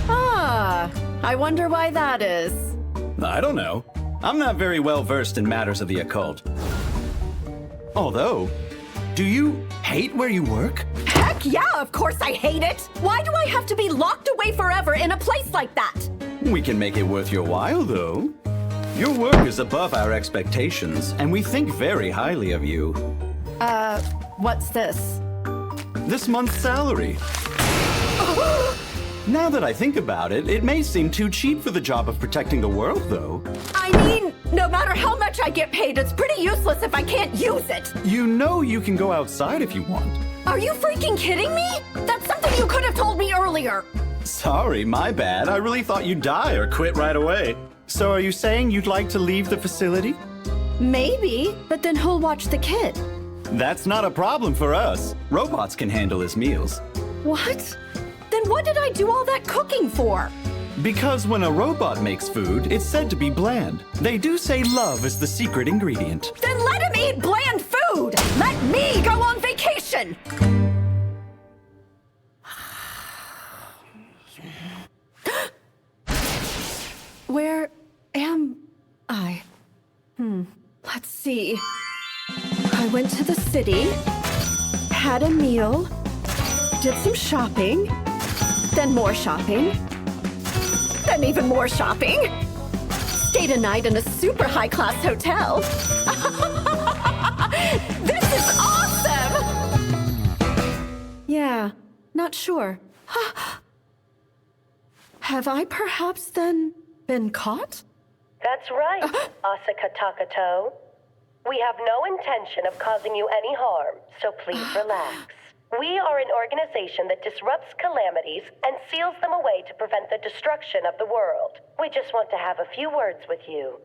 Ah, I wonder why that is. I don't know. I'm not very well versed in matters of the occult. Although, do you hate where you work? Heck yeah, of course I hate it! Why do I have to be locked away forever in a place like that? We can make it worth your while, though. Your work is above our expectations, and we think very highly of you. What's this? This month's salary. Now that I think about it, it may seem too cheap for the job of protecting the world, though. I mean, no matter how much I get paid, it's pretty useless if I can't use it. You know you can go outside if you want. Are you freaking kidding me? That's something you could have told me earlier. Sorry, my bad. I really thought you'd die or quit right away. So are you saying you'd like to leave the facility? Maybe, but then who'll watch the kid? That's not a problem for us. Robots can handle his meals. What? Then what did I do all that cooking for? Because when a robot makes food, it's said to be bland. They do say love is the secret ingredient. Then let him eat bland food! Let me go on vacation! Where am I? Let's see. I went to the city, had a meal, did some shopping, then more shopping, then even more shopping. Stayed a night in a super high-class hotel. This is awesome! Yeah, not sure. Have I perhaps then been caught? That's right, Asuka Takato. We have no intention of causing you any harm, so please relax. We are an organization that disrupts calamities and seals them away to prevent the destruction of the world. We just want to have a few words with you.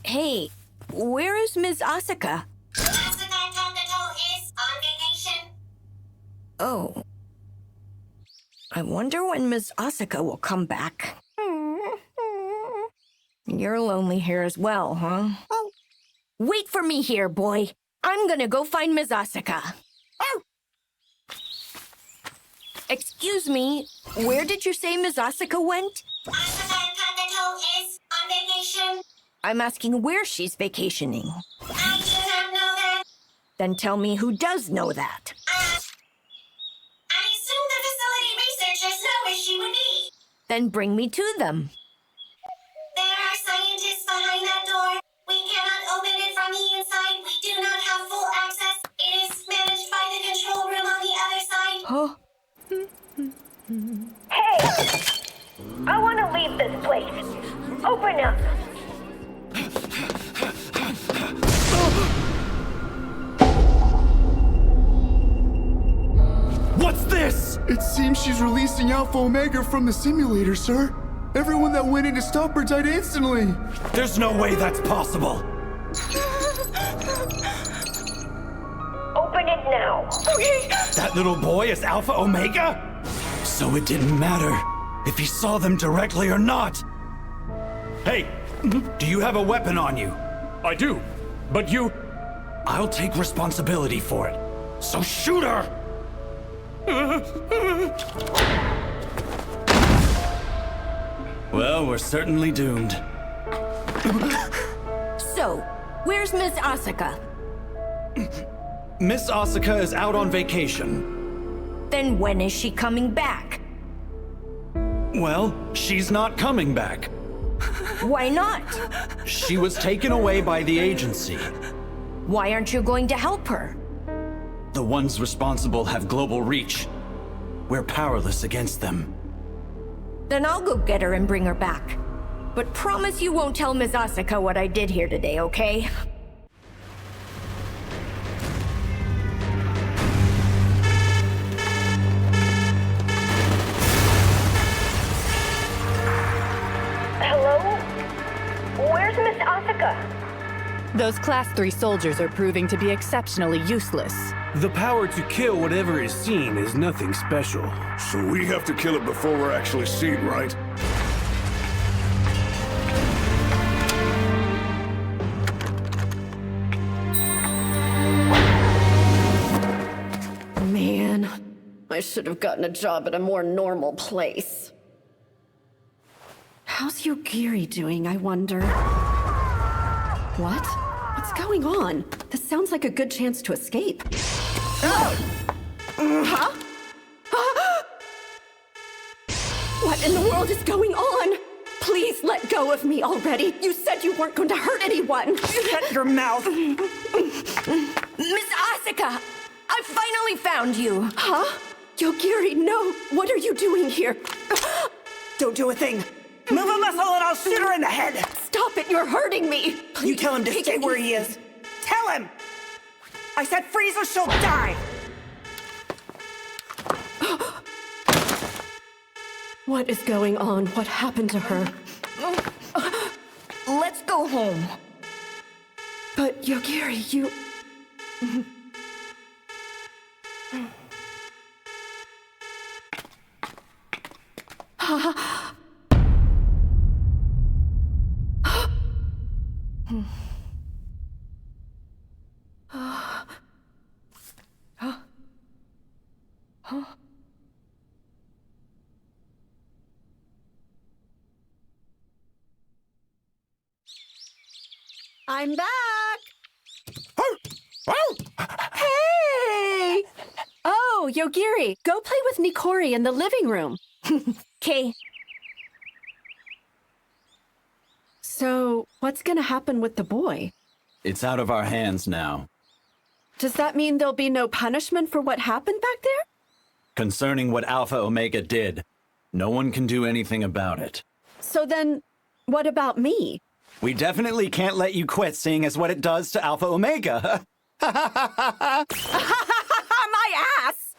Hey, where is Ms. Asuka? Asuka Takato is on vacation. Oh. I wonder when Ms. Asuka will come back. You're lonely here as well, huh? Oh. Wait for me here, boy. I'm gonna go find Ms. Asuka. Oh. Excuse me, where did you say Ms. Asuka went? Asuka Takato is on vacation. I'm asking where she's vacationing. I do not know that. Then tell me who does know that. I assume the facility researchers know where she would be. Then bring me to them. There are scientists behind that door. We cannot open it from the inside. We do not have full access. It is managed by the control room on the other side. Huh? Hey! I want to leave this place. Open up. What's this? It seems she's releasing Alpha Omega from the simulator, sir. Everyone that went in to stop her died instantly. There's no way that's possible. Open it now. Okay. That little boy is Alpha Omega? So it didn't matter if he saw them directly or not. Hey, do you have a weapon on you? I do, but you... I'll take responsibility for it. So shoot her! Well, we're certainly doomed. So, where's Miss Asuka? Miss Asuka is out on vacation. Then when is she coming back? Well, she's not coming back. Why not? She was taken away by the agency. Why aren't you going to help her? The ones responsible have global reach. We're powerless against them. Then I'll go get her and bring her back. But promise you won't tell Ms. Asuka what I did here today, okay? Hello? Where's Miss Asuka? Those Class 3 soldiers are proving to be exceptionally useless. The power to kill whatever is seen is nothing special. So we have to kill it before we're actually seen, right? Man, I should have gotten a job at a more normal place. How's Yogiri doing, I wonder? What? What's going on? This sounds like a good chance to escape. Huh? What in the world is going on? Please let go of me already. You said you weren't going to hurt anyone. Shut your mouth. Miss Asuka, I finally found you. Huh? Yogiri, no. What are you doing here? Don't do a thing. Move a muscle and I'll shoot her in the head. Stop it, you're hurting me. Please, you tell him to stay where he is. Tell him! I said freeze or she'll die! What is going on? What happened to her? Let's go home. But Yogiri, you... I'm back! Hey! Oh, Yogiri, go play with Nikori in the living room. Okay. So, what's gonna happen with the boy? It's out of our hands now. Does that mean there'll be no punishment for what happened back there? Concerning what Alpha Omega did, no one can do anything about it. So then, what about me? We definitely can't let you quit, seeing as what it does to Alpha Omega. My ass!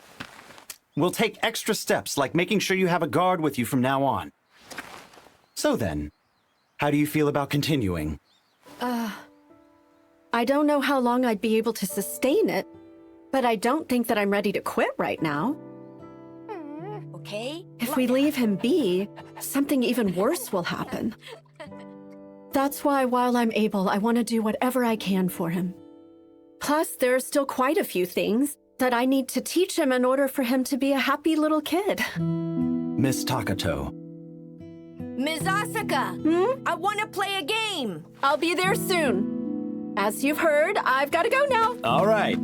We'll take extra steps, like making sure you have a guard with you from now on. So then, how do you feel about continuing? I don't know how long I'd be able to sustain it, but I don't think that I'm ready to quit right now. Okay? If we leave him be, something even worse will happen. That's why, while I'm able, I want to do whatever I can for him. Plus, there are still quite a few things that I need to teach him in order for him to be a happy little kid. Miss Takato. Ms. Asuka! I want to play a game! I'll be there soon. As you've heard, I've got to go now. All right.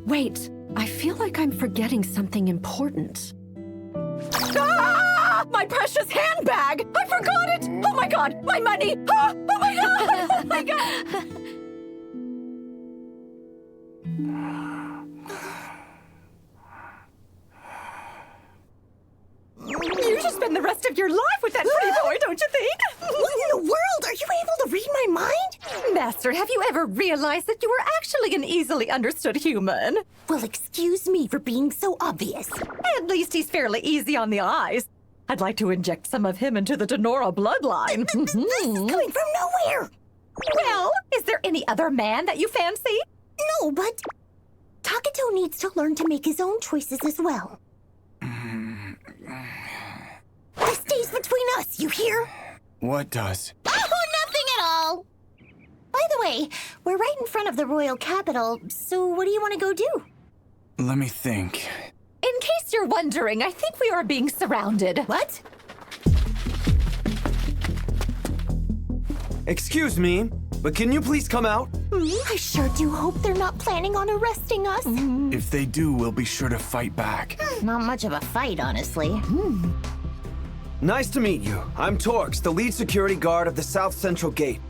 Wait, I feel like I'm forgetting something important. Ah! My precious handbag! I forgot it! Oh my god, my money! Ah! Oh my god! Oh my god! You should spend the rest of your life with that pretty boy, don't you think? What in the world? Are you able to read my mind? Master, have you ever realized that you are actually an easily understood human? Well, excuse me for being so obvious. At least he's fairly easy on the eyes. I'd like to inject some of him into the Denora bloodline. This is coming from nowhere. Well, is there any other man that you fancy? No, but Takato needs to learn to make his own choices as well. This stays between us, you hear? What does? Oh, nothing at all! By the way, we're right in front of the royal capital, so what do you want to go do? Let me think. In case you're wondering, I think we are being surrounded. What? Excuse me, but can you please come out? I sure do hope they're not planning on arresting us. If they do, we'll be sure to fight back. Not much of a fight, honestly. Nice to meet you. I'm Torx, the lead security guard of the South Central Gate.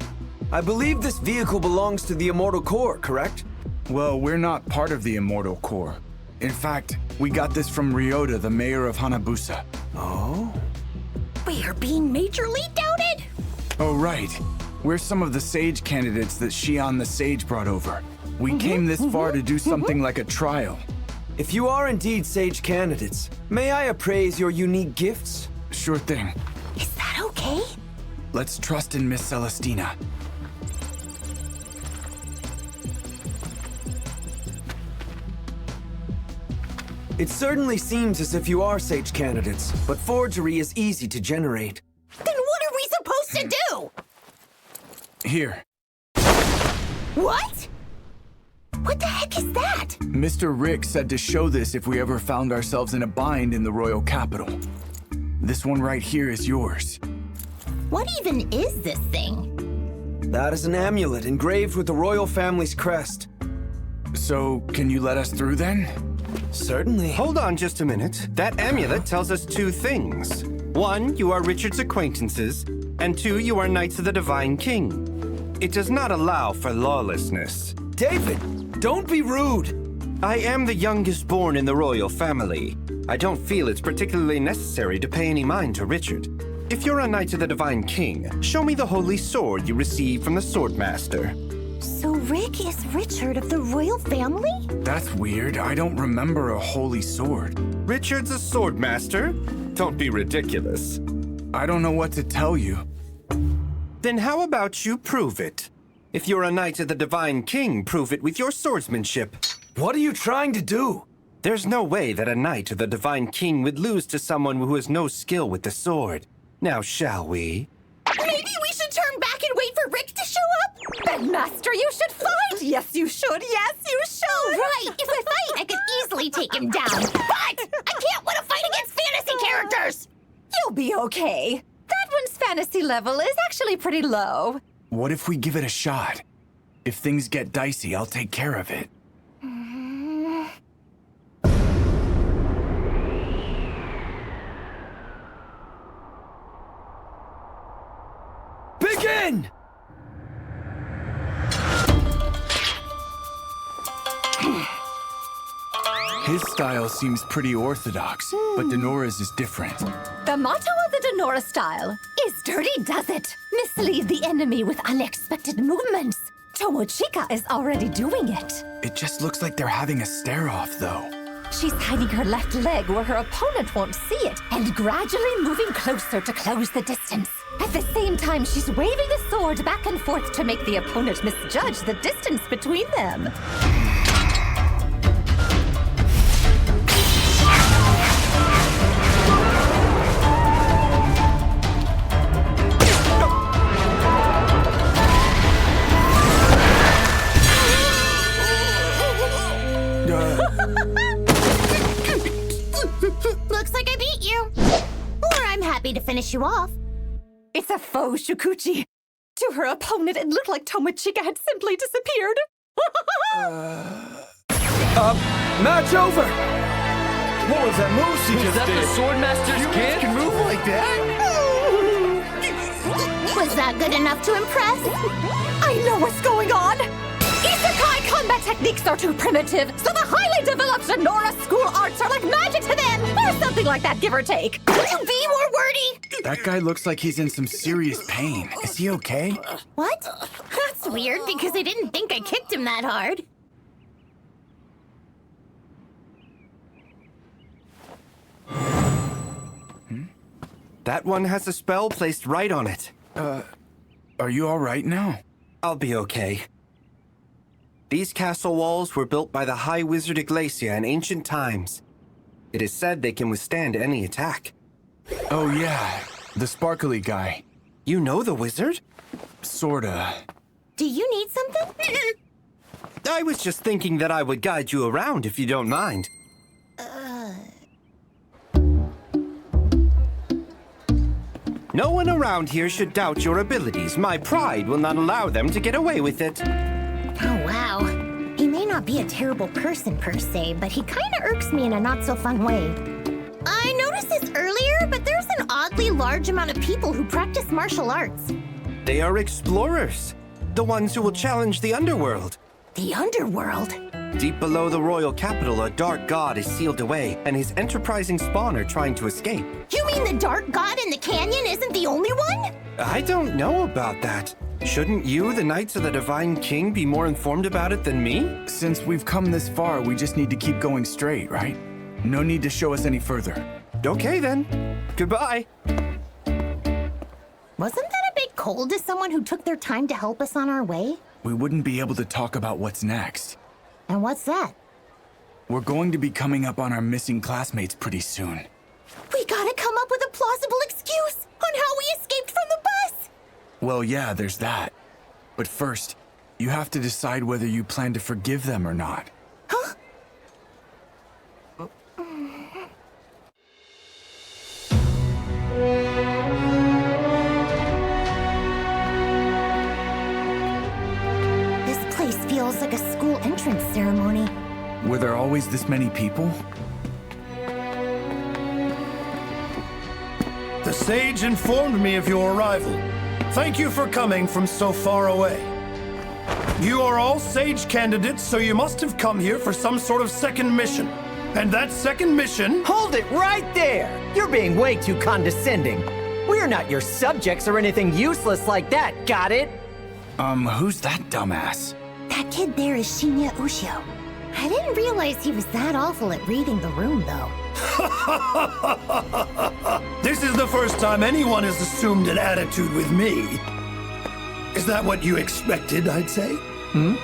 I believe this vehicle belongs to the Immortal Corps, correct? Well, we're not part of the Immortal Corps. In fact, we got this from Ryota, the mayor of Hanabusa. Oh? We are being majorly doubted? Oh, right. We're some of the Sage candidates that Shion the Sage brought over. We came this far to do something like a trial. If you are indeed Sage candidates, may I appraise your unique gifts? Sure thing. Is that okay? Let's trust in Miss Celestina. It certainly seems as if you are Sage candidates, but forgery is easy to generate. Then what are we supposed to do? Here. What? What the heck is that? Mr. Rick said to show this if we ever found ourselves in a bind in the royal capital. This one right here is yours. What even is this thing? That is an amulet engraved with the royal family's crest. So, can you let us through then? Certainly. Hold on just a minute. That amulet tells us two things. One, you are Richard's acquaintances, and two, you are Knights of the Divine King. It does not allow for lawlessness. David, don't be rude. I am the youngest born in the royal family. I don't feel it's particularly necessary to pay any mind to Richard. If you're a Knight of the Divine King, show me the holy sword you received from the Swordmaster. So Rick is Richard of the royal family? That's weird. I don't remember a holy sword. Richard's a Swordmaster? Don't be ridiculous. I don't know what to tell you. Then how about you prove it? If you're a Knight of the Divine King, prove it with your swordsmanship. What are you trying to do? There's no way that a Knight of the Divine King would lose to someone who has no skill with the sword. Now, shall we? Maybe we should turn back and wait for Rick to show up? Then, Master, you should fight! Yes, you should! Yes, you should! Right! If I fight, I could easily take him down. But I can't win a fight against fantasy characters! You'll be okay. That one's fantasy level is actually pretty low. What if we give it a shot? If things get dicey, I'll take care of it. Begin! His style seems pretty orthodox, but Denora's is different. The motto of the Denora style is dirty does it. Mislead the enemy with unexpected movements. Tomochika is already doing it. It just looks like they're having a stare-off, though. She's hiding her left leg where her opponent won't see it and gradually moving closer to close the distance. At the same time, she's waving the sword back and forth to make the opponent misjudge the distance between them. Looks like I beat you. Or I'm happy to finish you off. It's a faux Shukuchi. To her opponent, it looked like Tomochika had simply disappeared. Match over! What was that move she just that did? the Swordmaster's You gift? can move like that? Was that good enough to impress? I know what's going on! Isekai combat techniques are too primitive, so the highly developed Denora school arts are like magic to them! Or something like that, give or take. Could you be more wordy? That guy looks like he's in some serious pain. Is he okay? What? That's weird because I didn't think I kicked him that hard. That one has a spell placed right on it. Are you all right now? I'll be okay. These castle walls were built by the High Wizard Iglesia in ancient times. It is said they can withstand any attack. Oh yeah, the sparkly guy. You know the wizard? Sorta. Do you need something? I was just thinking that I would guide you around if you don't mind. No one around here should doubt your abilities. My pride will not allow them to get away with it. Oh, wow. He may not be a terrible person per se, but he kind of irks me in a not-so-fun way. I noticed this earlier, but there's an oddly large amount of people who practice martial arts. They are explorers. The ones who will challenge the underworld. The underworld? Deep below the royal capital, a dark god is sealed away, and his enterprising spawn are trying to escape. You mean the dark god in the canyon isn't the only one? I don't know about that. Shouldn't you, the Knights of the Divine King, be more informed about it than me? Since we've come this far, we just need to keep going straight, right? No need to show us any further. Okay, then. Goodbye. Wasn't that a bit cold to someone who took their time to help us on our way? We wouldn't be able to talk about what's next. And what's that? We're going to be coming up on our missing classmates pretty soon. We gotta come up with a plausible excuse on how we escaped from the bus! Well, yeah, there's that. But first, you have to decide whether you plan to forgive them or not. Huh? This place feels like a school entrance ceremony. Were there always this many people? The sage informed me of your arrival. Thank you for coming from so far away. You are all sage candidates, so you must have come here for some sort of second mission. And that second mission... Hold it right there! You're being way too condescending. We're not your subjects or anything useless like that, got it? Who's that dumbass? That kid there is Shinya Ushio. I didn't realize he was that awful at reading the room, though. This is the first time anyone has assumed an attitude with me. Is that what you expected, I'd say? Hmm?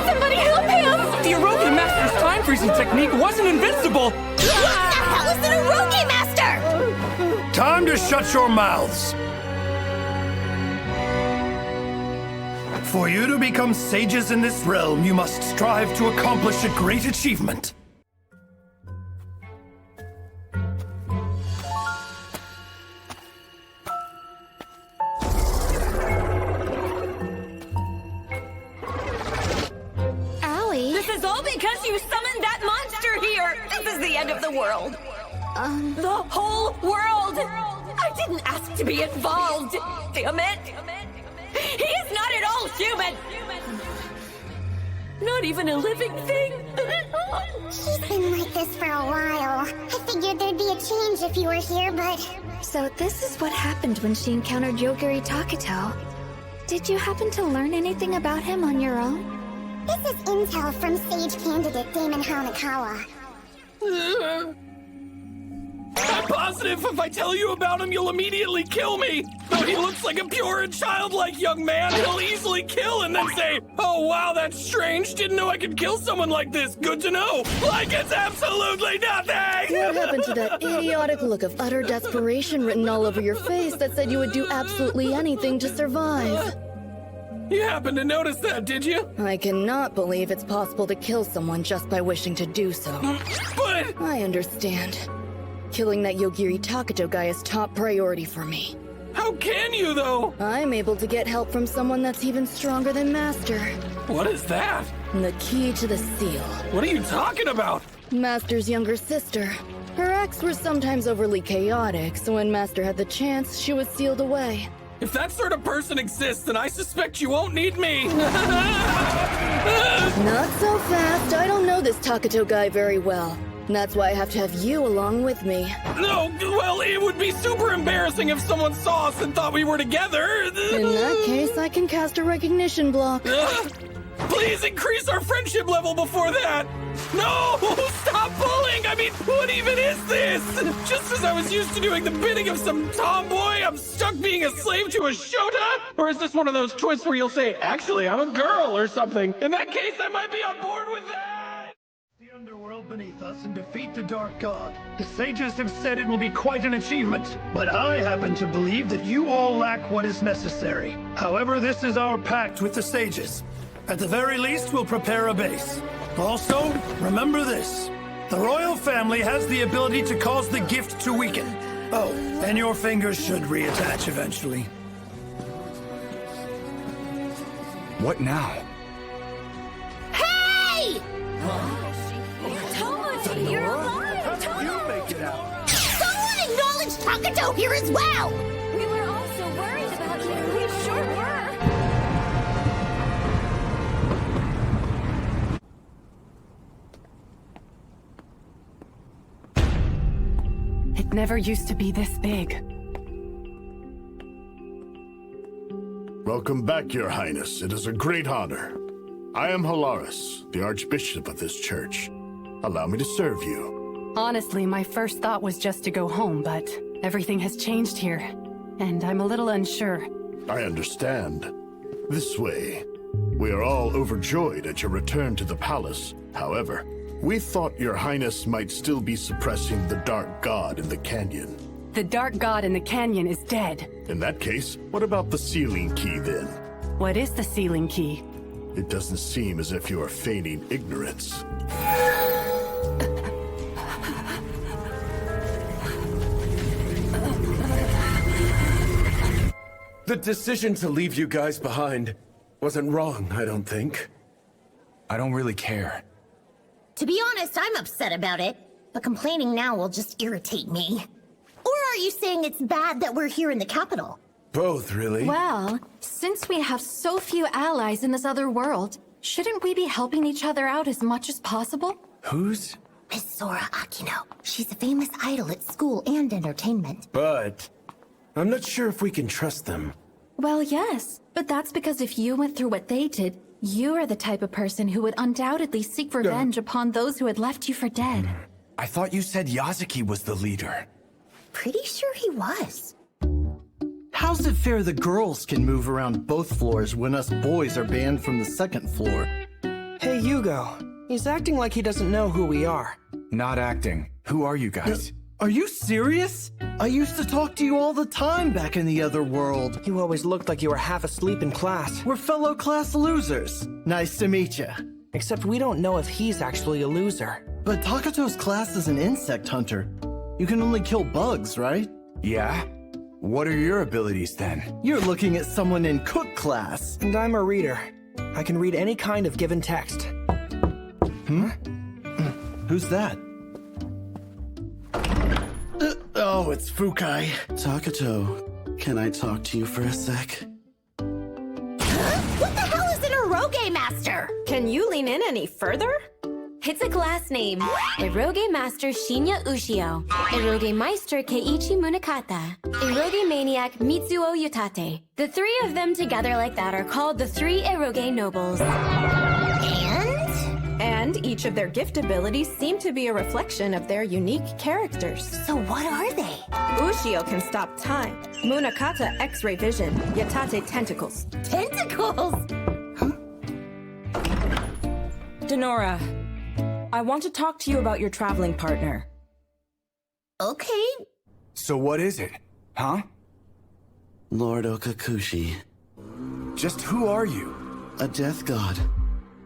Somebody help him! The Erogi Master's time freezing technique wasn't invincible! What the hell is an Erogi Master? Time to shut your mouths. For you to become sages in this realm, you must strive to accomplish a great achievement. Owie. This is all because you summoned that monster here! This is the end of the world. The whole world! I didn't ask to be involved! Damn it! He is not at all human! Not even a living thing! He's been like this for a while. I figured there'd be a change if you were here, but... So this is what happened when she encountered Yogiri Takuto. Did you happen to learn anything about him on your own? This is intel from Sage candidate Damon Hanakawa. I'm positive if I tell you about him, you'll immediately kill me! Though he looks like a pure and childlike young man, he'll easily kill and then say, "Oh wow, that's strange, didn't know I could kill someone like this, good to know!" Like it's absolutely nothing! What happened to that idiotic look of utter desperation written all over your face that said you would do absolutely anything to survive? You happened to notice that, did you? I cannot believe it's possible to kill someone just by wishing to do so. But... I understand. Killing that Yogiri Takuto guy is top priority for me. How can you, though? I'm able to get help from someone that's even stronger than Master. What is that? The key to the seal. What are you talking about? Master's younger sister. Her acts were sometimes overly chaotic, so when Master had the chance, she was sealed away. If that sort of person exists, then I suspect you won't need me. Not so fast. I don't know this Takuto guy very well. That's why I have to have you along with me. No, well, it would be super embarrassing if someone saw us and thought we were together. In that case, I can cast a recognition block. Please increase our friendship level before that. No, stop pulling. I mean, what even is this? Just as I was used to doing the bidding of some tomboy, I'm stuck being a slave to a Shota? Or is this one of those twists where you'll say, actually, I'm a girl or something? In that case, I might be on board with that. Underworld beneath us and defeat the Dark God. The sages have said it will be quite an achievement, but I happen to believe that you all lack what is necessary. However, this is our pact with the sages. At the very least, we'll prepare a base. Also, remember this. The royal family has the ability to cause the gift to weaken. Oh, and your fingers should reattach eventually. What now? Hey! Tomochi, you're alive! You make it out. Someone acknowledge Takuto here as well! We were all so worried about you. We sure were. It never used to be this big. Welcome back, Your Highness. It is a great honor. I am Hilaris, the Archbishop of this church. Allow me to serve you. Honestly, my first thought was just to go home, but everything has changed here, and I'm a little unsure. I understand. This way. We are all overjoyed at your return to the palace. However, we thought Your Highness might still be suppressing the Dark God in the canyon. The Dark God in the canyon is dead. In that case, what about the sealing key then? What is the sealing key? It doesn't seem as if you are feigning ignorance. The decision to leave you guys behind wasn't wrong, I don't think. I don't really care. To be honest, I'm upset about it. But complaining now will just irritate me. Or are you saying it's bad that we're here in the capital? Both, really. Well, since we have so few allies in this other world, shouldn't we be helping each other out as much as possible? Who's? Miss Sora Akino. She's a famous idol at school and entertainment. But I'm not sure if we can trust them. Well, yes, but that's because if you went through what they did, you are the type of person who would undoubtedly seek revenge upon those who had left you for dead. I thought you said Yazuki was the leader. Pretty sure he was. How's it fair the girls can move around both floors when us boys are banned from the second floor? Hey, Hugo. He's acting like he doesn't know who we are. Not acting. Who are you guys? Are you serious? I used to talk to you all the time back in the other world. You always looked like you were half asleep in class. We're fellow class losers. Nice to meet you. Except we don't know if he's actually a loser. But Takato's class is an insect hunter. You can only kill bugs, right? Yeah? What are your abilities then? You're looking at someone in cook class. And I'm a reader. I can read any kind of given text. Who's that? Oh, it's Fukai. Takato, can I talk to you for a sec? What the hell is an Eroge Master? Can you lean in any further? It's a class name. Eroge Master Shinya Ushio. Eroge Meister Keiichi Munakata. Eroge Maniac Mitsuo Yutate. The three of them together like that are called the three Eroge Nobles. And each of their gift abilities seem to be a reflection of their unique characters. So what are they? Ushio can stop time. Munakata X-ray vision. Yatate tentacles. Tentacles? Denora, I want to talk to you about your traveling partner. Okay. So what is it? Huh? Lord Okakushi. Just who are you? A death god.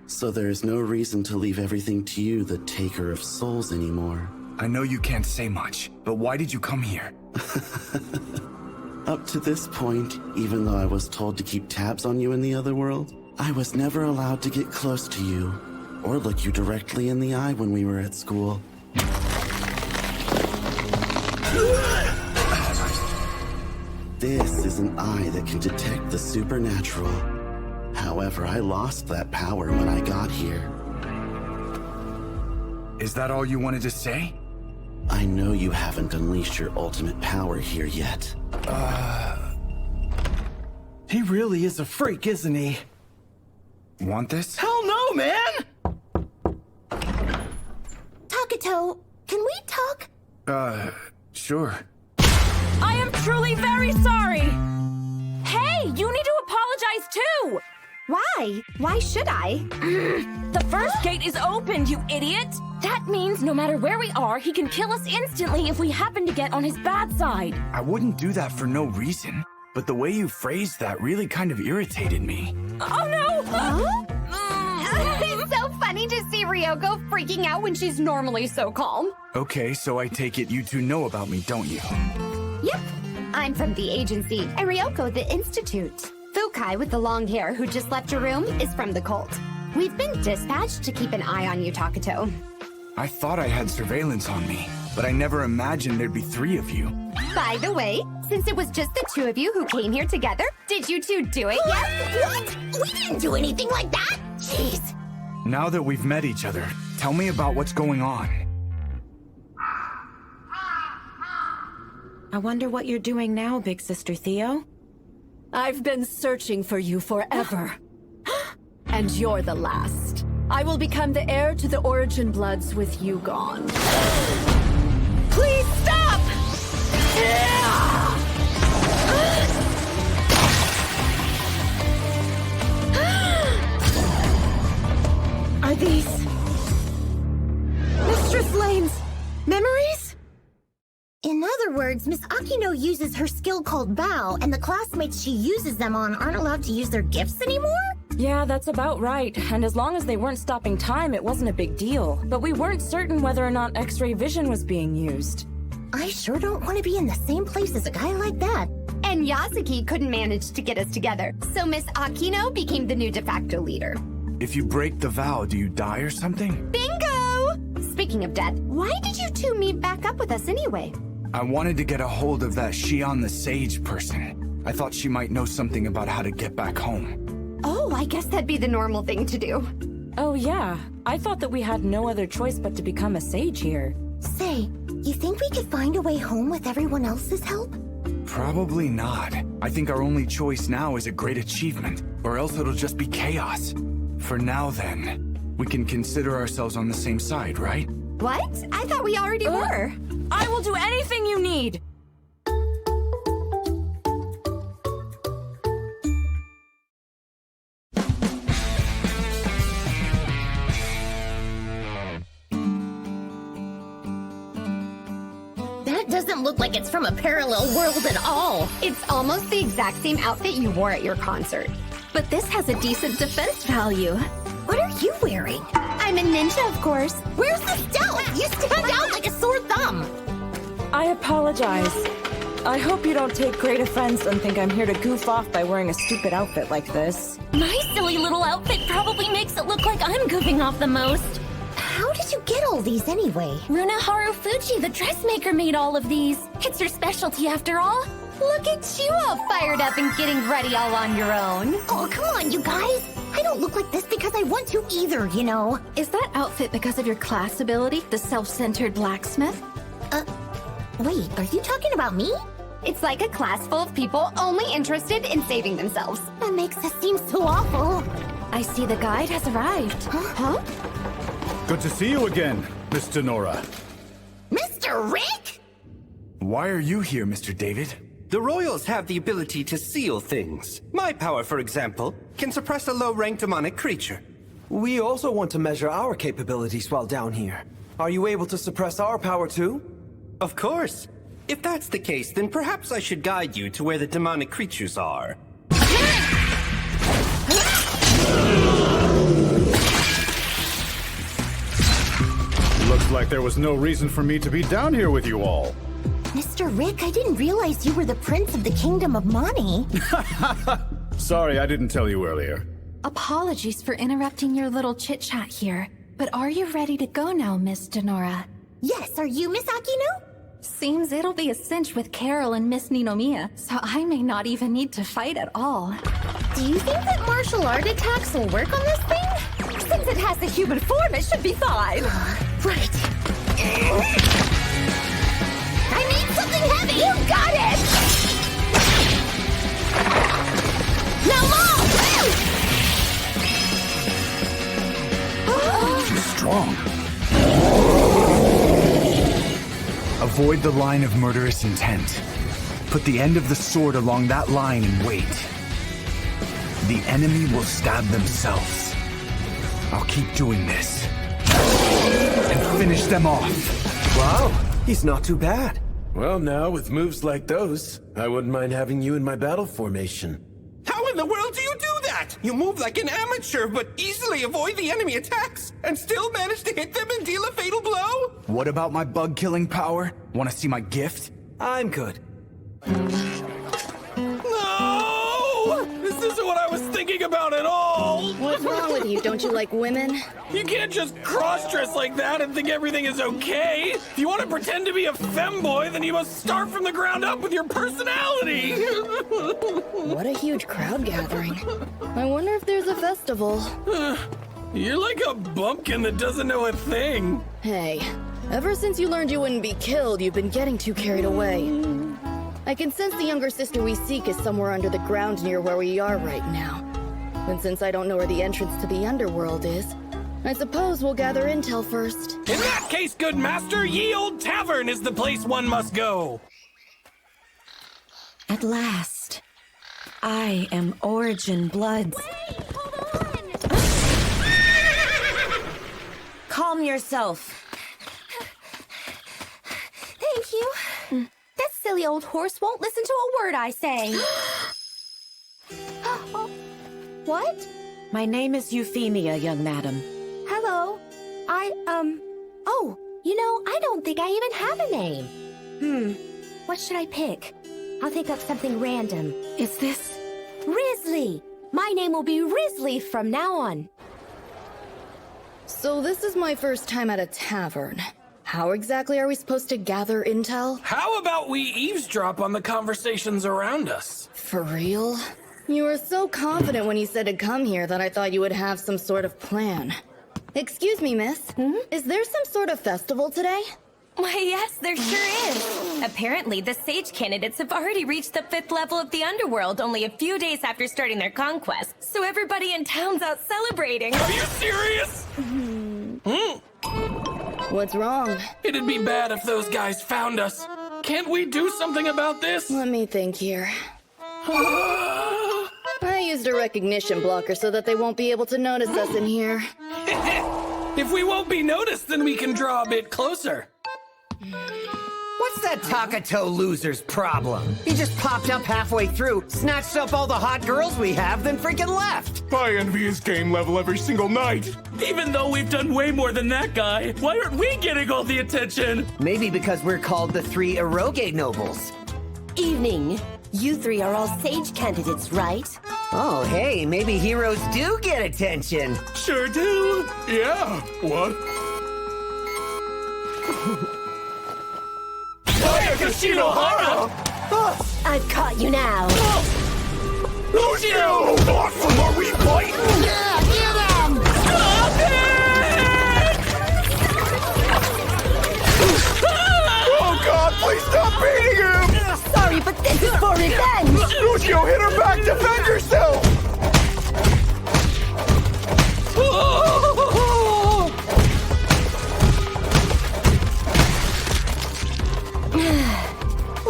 So there is no reason to leave everything to you, the taker of souls, anymore. I know you can't say much, but why did you come here? Up to this point, even though I was told to keep tabs on you in the other world, I was never allowed to get close to you, or look you directly in the eye when we were at school. This is an eye that can detect the supernatural. However, I lost that power when I got here. Is that all you wanted to say? I know you haven't unleashed your ultimate power here yet. He really is a freak, isn't he? Want this? Hell no, man! Takato, can we talk? Sure. I am truly very sorry! Hey, you need to apologize too! Why? Why should I? The first gate is opened, you idiot! That means no matter where we are, he can kill us instantly if we happen to get on his bad side. I wouldn't do that for no reason, but the way you phrased that really kind of irritated me. Oh no! It's so funny to see Ryoko freaking out when she's normally so calm. Okay, so I take it you two know about me, don't you? Yep. I'm from the agency, and Ryoko the institute. Fukai with the long hair who just left your room is from the cult. We've been dispatched to keep an eye on you, Takato. I thought I had surveillance on me, but I never imagined there'd be three of you. By the way, since it was just the two of you who came here together, did you two do it yet? What? We didn't do anything like that! Jeez. Now that we've met each other, tell me about what's going on. I wonder what you're doing now, Big Sister Theo. I've been searching for you forever. And you're the last. I will become the heir to the Origin Bloods with you gone. Please stop! Are these Mistress Lane's memories? In other words, Miss Akino uses her skill called Bow, and the classmates she uses them on aren't allowed to use their gifts anymore? Yeah, that's about right. And as long as they weren't stopping time, it wasn't a big deal. But we weren't certain whether or not X-ray vision was being used. I sure don't want to be in the same place as a guy like that. and Yasuki couldn't manage to get us together, so Miss Akino became the new de facto leader. If you break the vow, do you die or something? Bingo! Speaking of death, why did you two meet back up with us anyway? I wanted to get a hold of that Shion the Sage person. I thought she might know something about how to get back home. Oh, I guess that'd be the normal thing to do. Oh yeah, I thought that we had no other choice but to become a sage here. Say, you think we could find a way home with everyone else's help? Probably not. I think our only choice now is a great achievement, or else it'll just be chaos. For now then, we can consider ourselves on the same side, right? What? I thought we already were. I will do anything you need! That doesn't look like it's from a parallel world at all. It's almost the exact same outfit you wore at your concert. But this has a decent defense value. What are you wearing? I'm a ninja, of course. Where's the stealth? You stand out like a sore thumb. I apologize. I hope you don't take great offense and think I'm here to goof off by wearing a stupid outfit like this. My silly little outfit probably makes it look like I'm goofing off the most. How did you get all these anyway? Runa Harufuji, the dressmaker, made all of these. It's her specialty after all. Look at you all fired up and getting ready all on your own. Oh, come on, you guys. I don't look like this because I want to either, you know. Is that outfit because of your class ability, the self-centered blacksmith? Wait, are you talking about me? It's like a class full of people only interested in saving themselves. That makes us seem so awful. I see the guide has arrived. Huh? Good to see you again, Miss Denora. Mr. Rick? Why are you here, Mr. David? The Royals have the ability to seal things. My power, for example, can suppress a low-ranked demonic creature. We also want to measure our capabilities while down here. Are you able to suppress our power too? Of course. If that's the case, then perhaps I should guide you to where the demonic creatures are. Looks like there was no reason for me to be down here with you all. Mr. Rick, I didn't realize you were the Prince of the Kingdom of Mani. Sorry, I didn't tell you earlier. Apologies for interrupting your little chit-chat here, but are you ready to go now, Miss Denora? Yes, are you Miss Akino? Seems it'll be a cinch with Carol and Miss Ninomiya, so I may not even need to fight at all. Do you think that martial art attacks will work on this thing? Since it has a human form, it should be fine. Right. I need something heavy! You got it! Now move! Too strong. Avoid the line of murderous intent. Put the end of the sword along that line and wait. The enemy will stab themselves. I'll keep doing this. And finish them off. Wow, he's not too bad. Well, now, with moves like those, I wouldn't mind having you in my battle formation. How in the world do you do that? You move like an amateur, but easily avoid the enemy attacks, and still manage to hit them and deal a fatal blow? What about my bug-killing power? Want to see my gift? I'm good. No! This isn't what I was thinking about at all! What's wrong with you? Don't you like women? You can't just cross-dress like that and think everything is okay! If you want to pretend to be a femboy, then you must start from the ground up with your personality! What a huge crowd gathering. I wonder if there's a festival. You're like a bumpkin that doesn't know a thing. Hey, ever since you learned you wouldn't be killed, you've been getting too carried away. I can sense the younger sister we seek is somewhere under the ground near where we are right now. And since I don't know where the entrance to the underworld is, I suppose we'll gather intel first. In that case, good master, ye old tavern is the place one must go. At last, I am Origin Bloods. Wait, hold on! Calm yourself. Thank you. That silly old horse won't listen to a word I say. What? My name is Euphemia, young madam. Hello. Oh, you know, I don't think I even have a name. What should I pick? I'll think up something random. Is this... Risley! My name will be Risley from now on. So this is my first time at a tavern. How exactly are we supposed to gather intel? How about we eavesdrop on the conversations around us? For real? You were so confident when you said to come here that I thought you would have some sort of plan. Excuse me, miss. Is there some sort of festival today? Why, yes, there sure is. Apparently, the Sage candidates have already reached the 5th level of the underworld only a few days after starting their conquest, so everybody in town's out celebrating. Are you serious? What's wrong? It'd be bad if those guys found us. Can't we do something about this? Let me think here. I used a recognition blocker so that they won't be able to notice us in here. If we won't be noticed, then we can draw a bit closer. What's that Takato loser's problem? He just popped up halfway through, snatched up all the hot girls we have, then freaking left. I envy his game level every single night. Even though we've done way more than that guy, why aren't we getting all the attention? Maybe because we're called the 3 Eroge nobles. Evening. You 3 are all Sage candidates, right? Oh, hey, maybe heroes do get attention. Sure do. Yeah. What? I've caught you now. Lucio! Awesome, are we fighting? Yeah, get him! Stop it! Oh God, please stop beating him! Sorry, but this is for revenge! Lucio, hit her back! Defend yourself!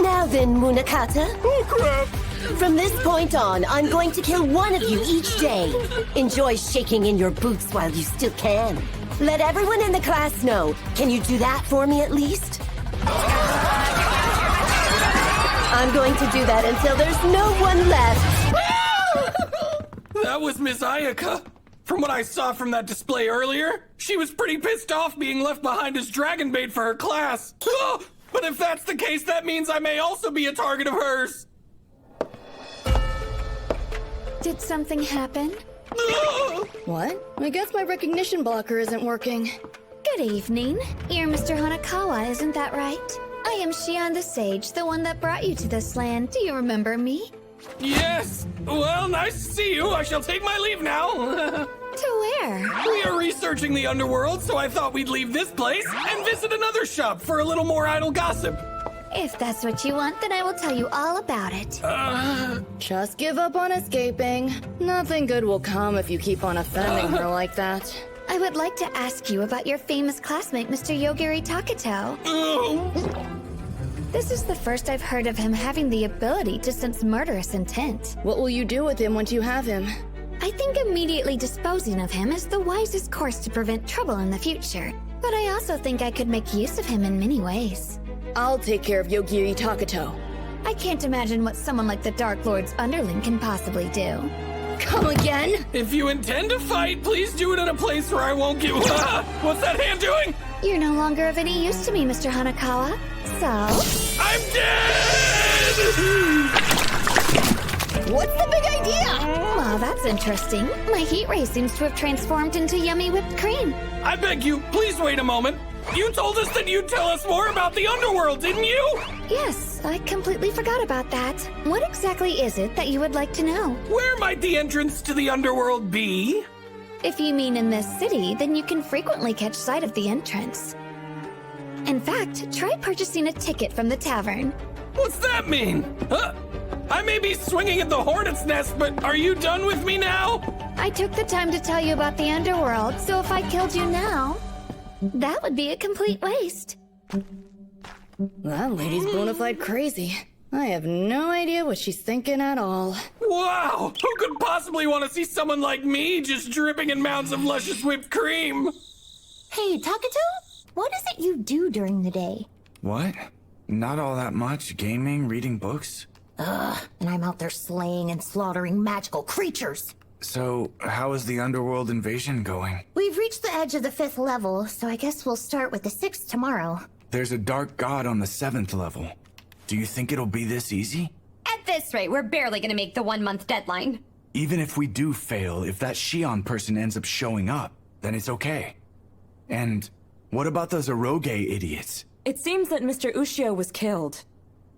Now then, Munakata. Oh, crap! From this point on, I'm going to kill one of you each day. Enjoy shaking in your boots while you still can. Let everyone in the class know. Can you do that for me at least? I'm going to do that until there's no one left. That was Miss Ayaka. From what I saw from that display earlier, she was pretty pissed off being left behind as dragon bait for her class. But if that's the case, that means I may also be a target of hers. Did something happen? What? I guess my recognition blocker isn't working. Good evening. You're Mr. Hanakawa, isn't that right? I am Shion the Sage, the one that brought you to this land. Do you remember me? Yes! Well, nice to see you. I shall take my leave now. To where? We are researching the underworld, so I thought we'd leave this place and visit another shop for a little more idle gossip. If that's what you want, then I will tell you all about it. Just give up on escaping. Nothing good will come if you keep on offending her like that. I would like to ask you about your famous classmate, Mr. Yogiri Takato. This is the first I've heard of him having the ability to sense murderous intent. What will you do with him once you have him? I think immediately disposing of him is the wisest course to prevent trouble in the future. But I also think I could make use of him in many ways. I'll take care of Yogiri Takato. I can't imagine what someone like the Dark Lord's underling can possibly do. Come again? If you intend to fight, please do it in a place where I won't get... What's that hand doing? You're no longer of any use to me, Mr. Hanakawa. So... I'm dead! What's the big idea? Well, that's interesting. My heat ray seems to have transformed into yummy whipped cream. I beg you, please wait a moment. You told us that you'd tell us more about the underworld, didn't you? Yes, I completely forgot about that. What exactly is it that you would like to know? Where might the entrance to the underworld be? If you mean in this city, then you can frequently catch sight of the entrance. In fact, try purchasing a ticket from the tavern. What's that mean? I may be swinging at the hornet's nest, but are you done with me now? I took the time to tell you about the underworld, so if I killed you now, that would be a complete waste. That lady's bona fide crazy. I have no idea what she's thinking at all. Wow! Who could possibly want to see someone like me just dripping in mounds of luscious whipped cream? Hey, Takato? What is it you do during the day? What? Not all that much. Gaming, reading books. Ugh, and I'm out there slaying and slaughtering magical creatures. So, how is the underworld invasion going? We've reached the edge of the 5th level, so I guess we'll start with the 6th tomorrow. There's a dark god on the 7th level. Do you think it'll be this easy? At this rate, we're barely gonna make the 1-month deadline. Even if we do fail, if that Shion person ends up showing up, then it's okay. And what about those Eroge idiots? It seems that Mr. Ushio was killed.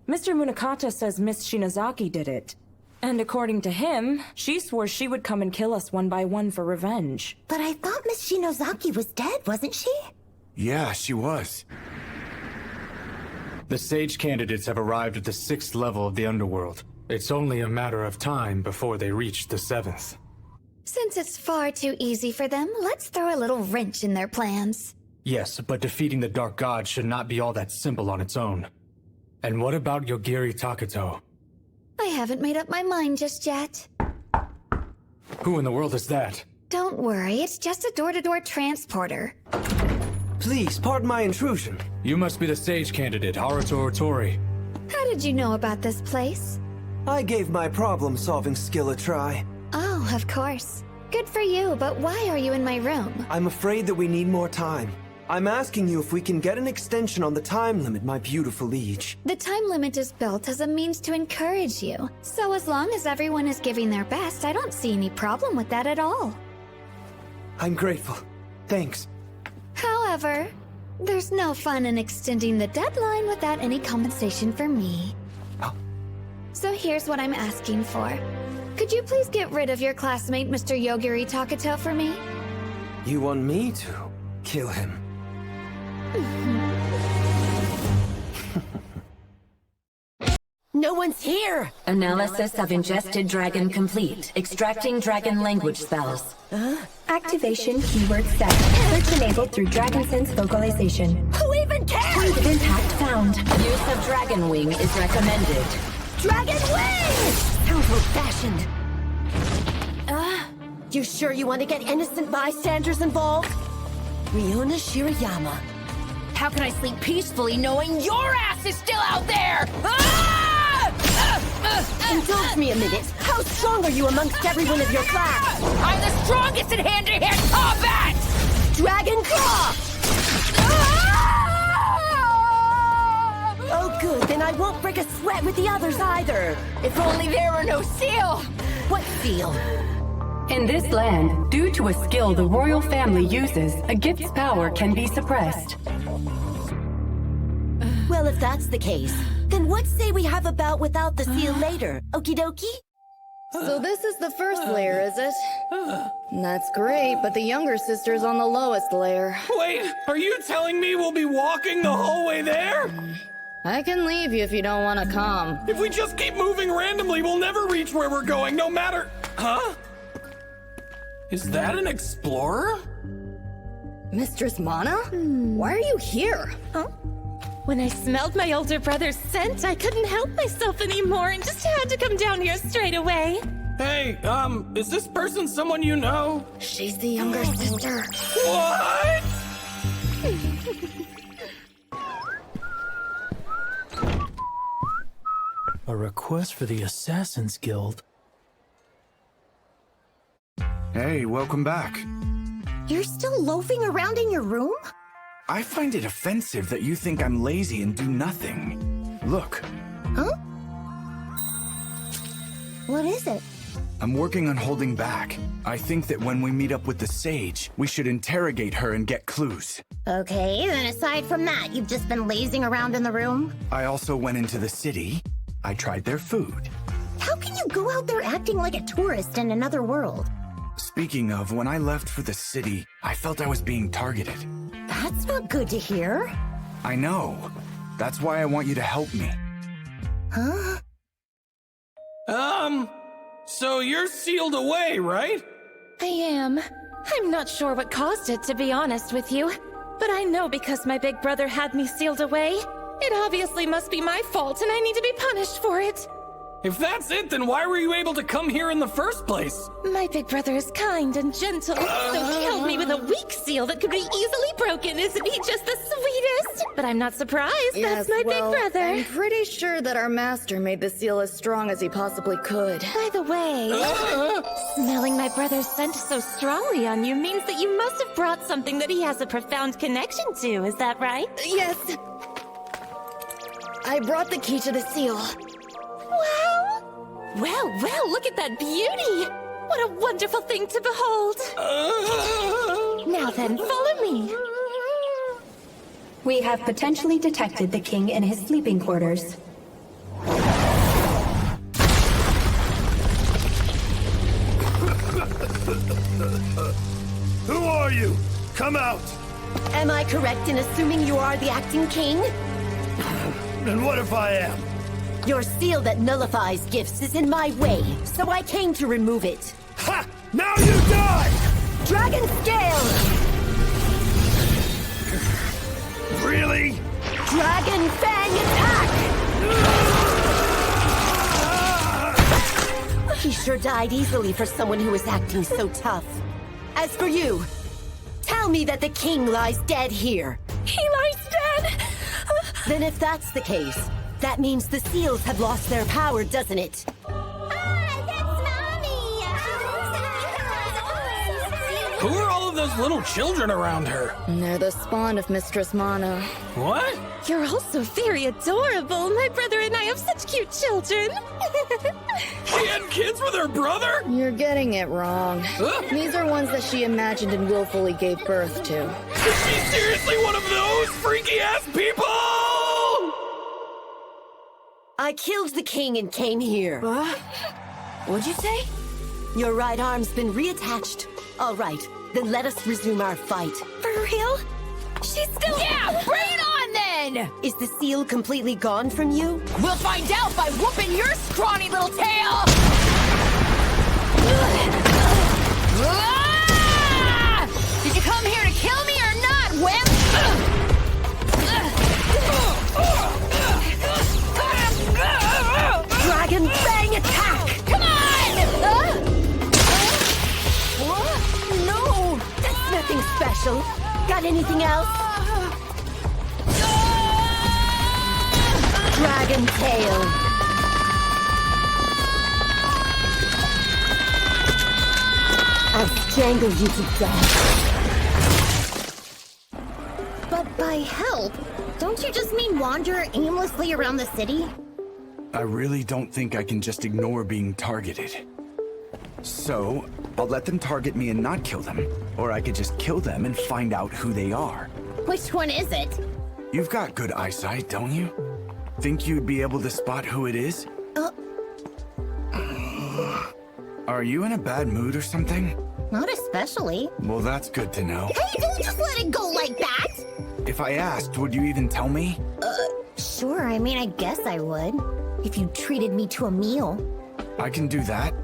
Mr. Munakata says Miss Shinozaki did it. And according to him, she swore she would come and kill us one by one for revenge. But I thought Miss Shinozaki was dead, wasn't she? Yeah, she was. The sage candidates have arrived at the 6th level of the underworld. It's only a matter of time before they reach the 7th. Since it's far too easy for them, let's throw a little wrench in their plans. Yes, but defeating the Dark God should not be all that simple on its own. And what about Yogiri Takato? I haven't made up my mind just yet. Who in the world is that? Don't worry, it's just a door-to-door transporter. Please, pardon my intrusion. You must be the sage candidate, Haruto Otori. How did you know about this place? I gave my problem-solving skill a try. Oh, of course. Good for you, but why are you in my room? I'm afraid that we need more time. I'm asking you if we can get an extension on the time limit, my beautiful liege. The time limit is built as a means to encourage you. So as long as everyone is giving their best, I don't see any problem with that at all. I'm grateful. Thanks. However, there's no fun in extending the deadline without any compensation for me. Oh. So here's what I'm asking for. Could you please get rid of your classmate, Mr. Yogiri Takato, for me? You want me to kill him? No one's here! Analysis of ingested dragon complete. Extracting dragon language spells. Activation keyword set. Search enabled through Dragon Sense vocalization. Who even cares? Point of impact found. Use of Dragon Wing is recommended. Dragon Wing! Sounds old-fashioned. You sure you want to get innocent bystanders involved? Ryuna Shirayama. How can I sleep peacefully knowing your ass is still out there? Indulge me a minute. How strong are you amongst everyone of your class? I'm the strongest in hand-to-hand combat! Dragon Claw! Oh good, then I won't break a sweat with the others either. If only there were no seal! What seal? In this land, due to a skill the royal family uses, a gift's power can be suppressed. Well, if that's the case, then what say we have a bout without the seal later? Okie dokie? So this is the first layer, is it? That's great, but the younger sister's on the lowest layer. Wait, are you telling me we'll be walking the whole way there? I can leave you if you don't want to come. If we just keep moving randomly, we'll never reach where we're going, no matter... Huh? Is that an explorer? Mistress Mana? Why are you here? Huh? When I smelled my older brother's scent, I couldn't help myself anymore and just had to come down here straight away. Hey, is this person someone you know? She's the younger sister. What? A request for the Assassin's Guild. Hey, welcome back. You're still loafing around in your room? I find it offensive that you think I'm lazy and do nothing. Look. Huh? What is it? I'm working on holding back. I think that when we meet up with the sage, we should interrogate her and get clues. Okay, then aside from that, you've just been lazing around in the room? I also went into the city. I tried their food. How can you go out there acting like a tourist in another world? Speaking of, when I left for the city, I felt I was being targeted. That's not good to hear. I know. That's why I want you to help me. Huh? So you're sealed away, right? I am. I'm not sure what caused it, to be honest with you. But I know because my big brother had me sealed away. It obviously must be my fault, and I need to be punished for it. If that's it, then why were you able to come here in the first place? My big brother is kind and gentle, so he held me with a weak seal that could be easily broken. Isn't he just the sweetest? But I'm not surprised. Yes, That's my big brother. I'm pretty sure that our master made the seal as strong as he possibly could. By the way, smelling my brother's scent so strongly on you means that you must have brought something that he has a profound connection to. Is that right? Yes. I brought the key to the seal. Wow! Well, well, look at that beauty! What a wonderful thing to behold! Now then, follow me. We have potentially detected the king in his sleeping quarters. Who are you? Come out! Am I correct in assuming you are the acting king? And what if I am? Your seal that nullifies gifts is in my way, so I came to remove it. Ha! Now you die! Dragon Scale! Really? Dragon Fang Attack! He sure died easily for someone who was acting so tough. As for you, tell me that the king lies dead here. He lies dead! Then if that's the case, that means the seals have lost their power, doesn't it? Who are all of those little children around her? They're the spawn of Mistress Mana. What? You're all so very adorable. My brother and I have such cute children. She had kids with her brother? You're getting it wrong. These are ones that she imagined and willfully gave birth to. Is she seriously one of those freaky-ass people? I killed the king and came here. What'd you say? Your right arm's been reattached. All right, then let us resume our fight. For real? She's still... Yeah, bring it on then! Is the seal completely gone from you? We'll find out by whooping your scrawny little tail! Did you come here to kill me or not, wimp? Dragon Fang Attack! Come on! No! That's nothing special. Got anything else? Dragon Tail! I'll strangle you to death. But by help, don't you just mean wander aimlessly around the city? I really don't think I can just ignore being targeted. So, I'll let them target me and not kill them. Or I could just kill them and find out who they are. Which one is it? You've got good eyesight, don't you? Think you'd be able to spot who it is? Are you in a bad mood or something? Not especially. Well, that's good to know. Hey, don't just let it go like that! If I asked, would you even tell me? Sure, I mean, I guess I would. If you treated me to a meal. I can do that.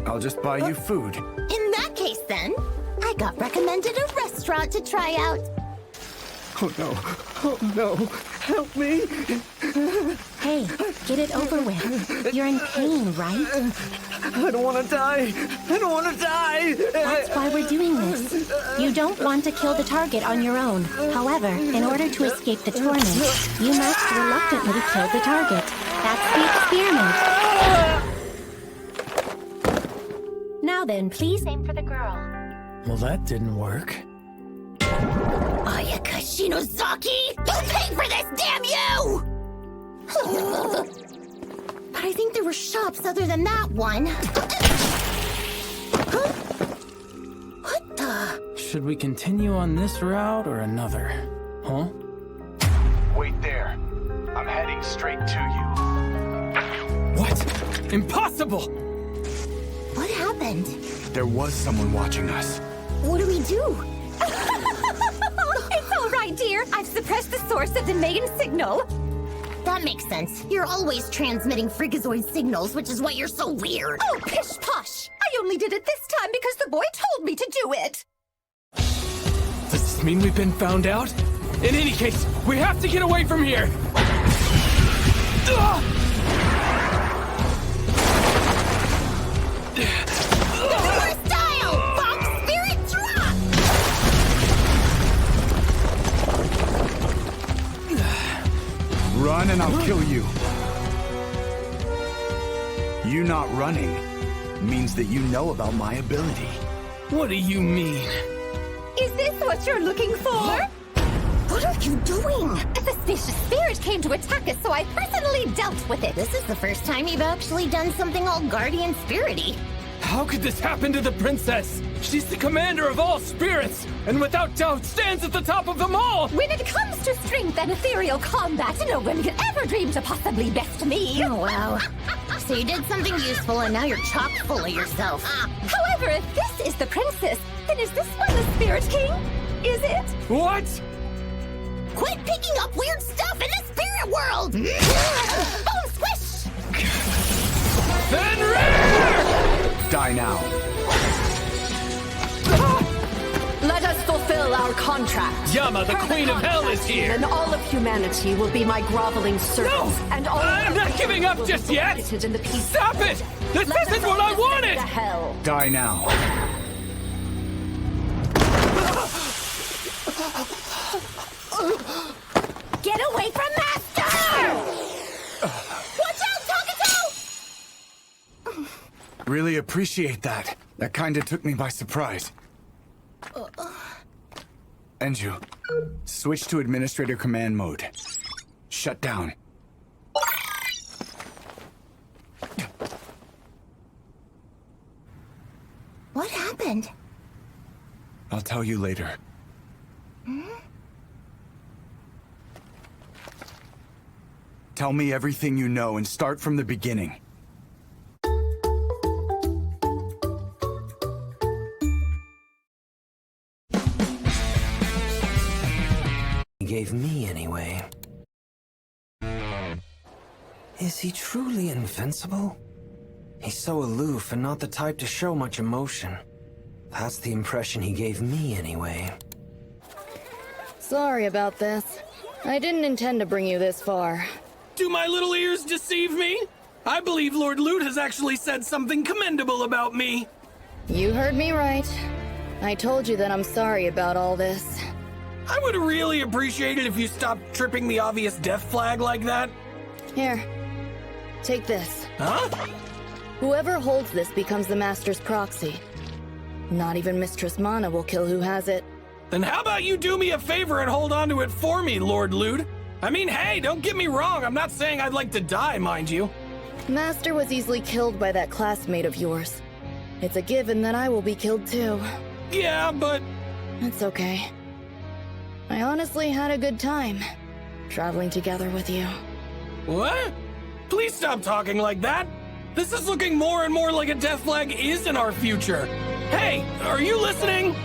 I'll just buy you food. In that case, then, I got recommended a restaurant to try out. Oh no. Oh no. Help me. Hey, get it over with. You're in pain, right? I don't want to die. I don't want to die. That's why we're doing this. You don't want to kill the target on your own. However, in order to escape the torment, you must reluctantly kill the target. That's the experiment. Now then, please aim for the girl. Well, that didn't work. Ayaka Shinozaki! You paid for this, damn you! But I think there were shops other than that one. Huh? What the? Should we continue on this route or another? Huh? Wait there. I'm heading straight to you. What? Impossible! What happened? There was someone watching us. What do we do? It's all right, dear. I've suppressed the source of the main signal. That makes sense. You're always transmitting freakazoid signals, which is why you're so weird. Oh, pish posh! I only did it this time because the boy told me to do it. Does this mean we've been found out? In any case, we have to get away from here! Style! Fox Spirit Drop! Run and I'll kill you. You not running means that you know about my ability. What do you mean? Is this what you're looking for? What are you doing? A suspicious spirit came to attack us, so I personally dealt with it. This is the first time you've actually done something all guardian spirity. How could this happen to the princess? She's the commander of all spirits, and without doubt stands at the top of them all! When it comes to strength and ethereal combat, no one could ever dream to possibly best me. Oh, wow. So you did something useful and now you're chock full of yourself. However, if this is the princess, then is this one the Spirit King? Is it? What? Quit picking up weird stuff in the spirit world! Bone squish! Fenrir! Die now. Let us fulfill our contract. Yama, the Queen of Hell, is here! And all of humanity will be my groveling servants. No! And all I'm not giving up just yet! In the peace. Stop it! This isn't what I wanted! Hell. Die now. Get away from Master! Watch out, Takato! Really appreciate that. That kinda took me by surprise. Enju, switch to Administrator Command mode. Shut down. What happened? I'll tell you later. Tell me everything you know and start from the beginning. He gave me anyway. Is he truly invincible? He's so aloof and not the type to show much emotion. That's the impression he gave me anyway. Sorry about this. I didn't intend to bring you this far. Do my little ears deceive me? I believe Lord Lute has actually said something commendable about me. You heard me right. I told you that I'm sorry about all this. I would really appreciate it if you stopped tripping the obvious death flag like that. Here, take this. Huh? Whoever holds this becomes the Master's proxy. Not even Mistress Mana will kill who has it. Then how about you do me a favor and hold on to it for me, Lord Lute? I mean, hey, don't get me wrong, I'm not saying I'd like to die, mind you. Master was easily killed by that classmate of yours. It's a given that I will be killed too. Yeah, but... It's okay. I honestly had a good time, traveling together with you. What? Please stop talking like that. This is looking more and more like a death flag is in our future. Hey, are you listening?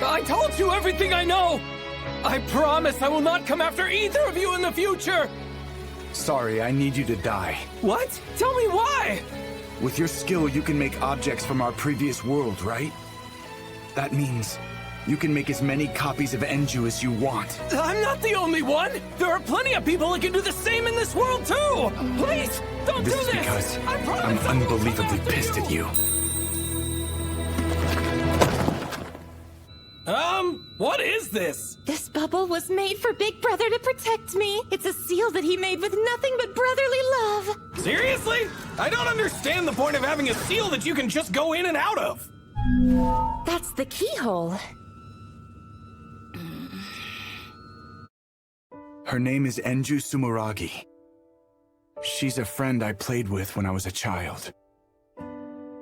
I told you everything I know. I promise I will not come after either of you in the future. Sorry, I need you to die. What? Tell me why. With your skill, you can make objects from our previous world, right? That means you can make as many copies of Enju as you want. I'm not the only one. There are plenty of people that can do the same in this world too. Please, don't do this. This is because I'm unbelievably pissed at you. What is this? This bubble was made for Big Brother to protect me. It's a seal that he made with nothing but brotherly love. Seriously? I don't understand the point of having a seal that you can just go in and out of. That's the keyhole. Her name is Enju Sumeragi. She's a friend I played with when I was a child.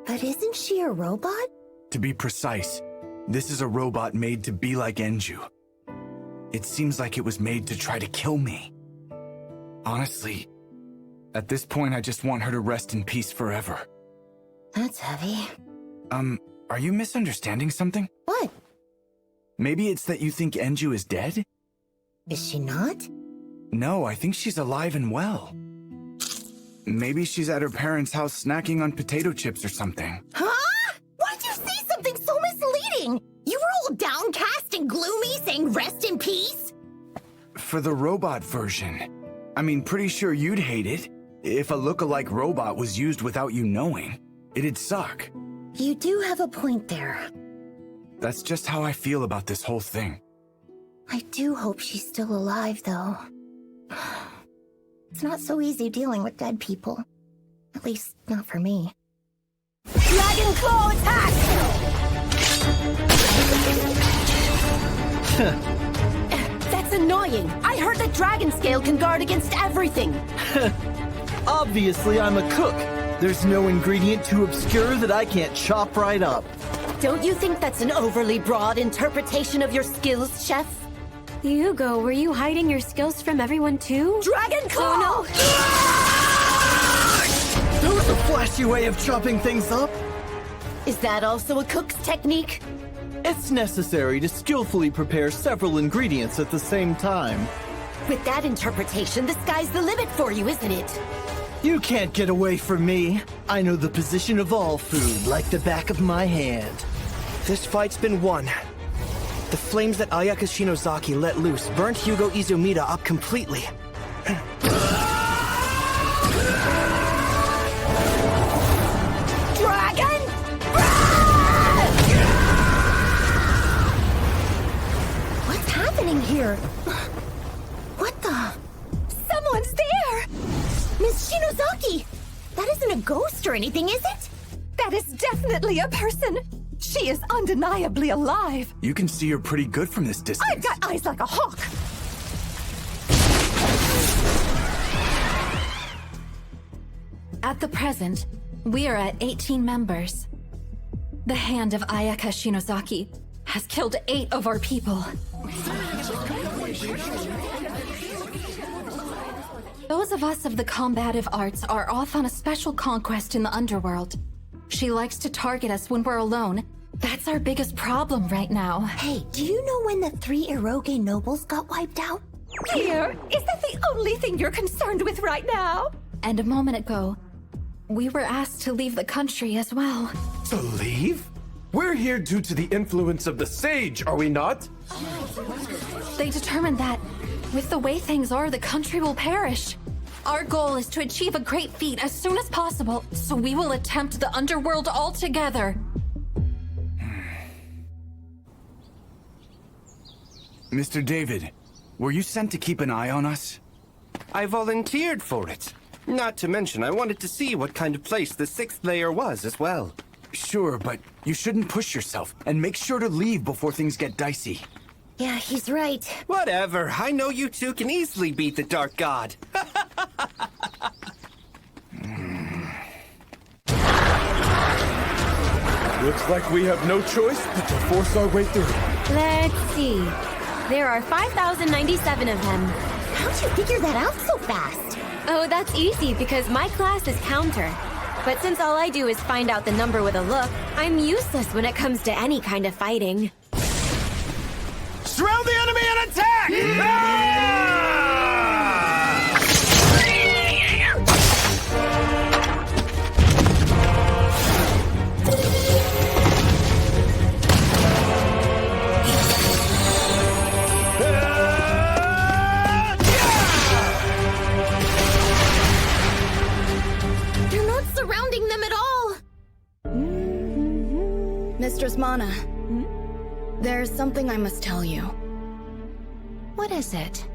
But isn't she a robot? To be precise, this is a robot made to be like Enju. It seems like it was made to try to kill me. Honestly, at this point I just want her to rest in peace forever. That's heavy. Are you misunderstanding something? What? Maybe it's that you think Enju is dead? Is she not? No, I think she's alive and well. Maybe she's at her parents' house snacking on potato chips or something. Huh? Why'd you say something so misleading? You were all downcast and gloomy, saying rest in peace? For the robot version. I mean, pretty sure you'd hate it. If a lookalike robot was used without you knowing, it'd suck. You do have a point there. That's just how I feel about this whole thing. I do hope she's still alive, though. It's not so easy dealing with dead people. At least, not for me. Dragon Claw attack! lying. I heard that dragon scale can guard against everything. Obviously, I'm a cook. There's no ingredient too obscure that I can't chop right up. Don't you think that's an overly broad interpretation of your skills, Chef? Hugo, were you hiding your skills from everyone too? Dragon Claw! Oh no! That was a flashy way of chopping things up. Is that also a cook's technique? It's necessary to skillfully prepare several ingredients at the same time. With that interpretation, the sky's the limit for you, isn't it? You can't get away from me. I know the position of all food like the back of my hand. This fight's been won. The flames that Ayaka Shinozaki let loose burnt Hugo Izumida up completely. Dragon! What's happening here? What the? Someone's there! Miss Shinozaki! That isn't a ghost or anything, is it? That is definitely a person! She is undeniably alive! You can see her pretty good from this distance. I've got eyes like a hawk! At the present, we are at 18 members. The hand of Ayaka Shinozaki has killed 8 of our people. Those of us of the combative arts are off on a special conquest in the underworld. She likes to target us when we're alone. That's our biggest problem right now. Hey, do you know when the 3 Eroge nobles got wiped out? Dear, is that the only thing you're concerned with right now? And a moment ago, we were asked to leave the country as well. To leave? We're here due to the influence of the Sage, are we not? They determined that, with the way things are, the country will perish. Our goal is to achieve a great feat as soon as possible, so we will attempt the underworld altogether. Mr. David, were you sent to keep an eye on us? I volunteered for it. Not to mention, I wanted to see what kind of place the 6th layer was as well. Sure, but you shouldn't push yourself, and make sure to leave before things get dicey. Yeah, he's right. Whatever, I know you two can easily beat the Dark God. Looks like we have no choice but to force our way through. Let's see. There are 5,097 of them. How'd you figure that out so fast? Oh, that's easy because my class is counter. But since all I do is find out the number with a look, I'm useless when it comes to any kind of fighting. Surround the enemy and attack! You're not surrounding them at all! Mistress Mana, there's something I must tell you. What is it?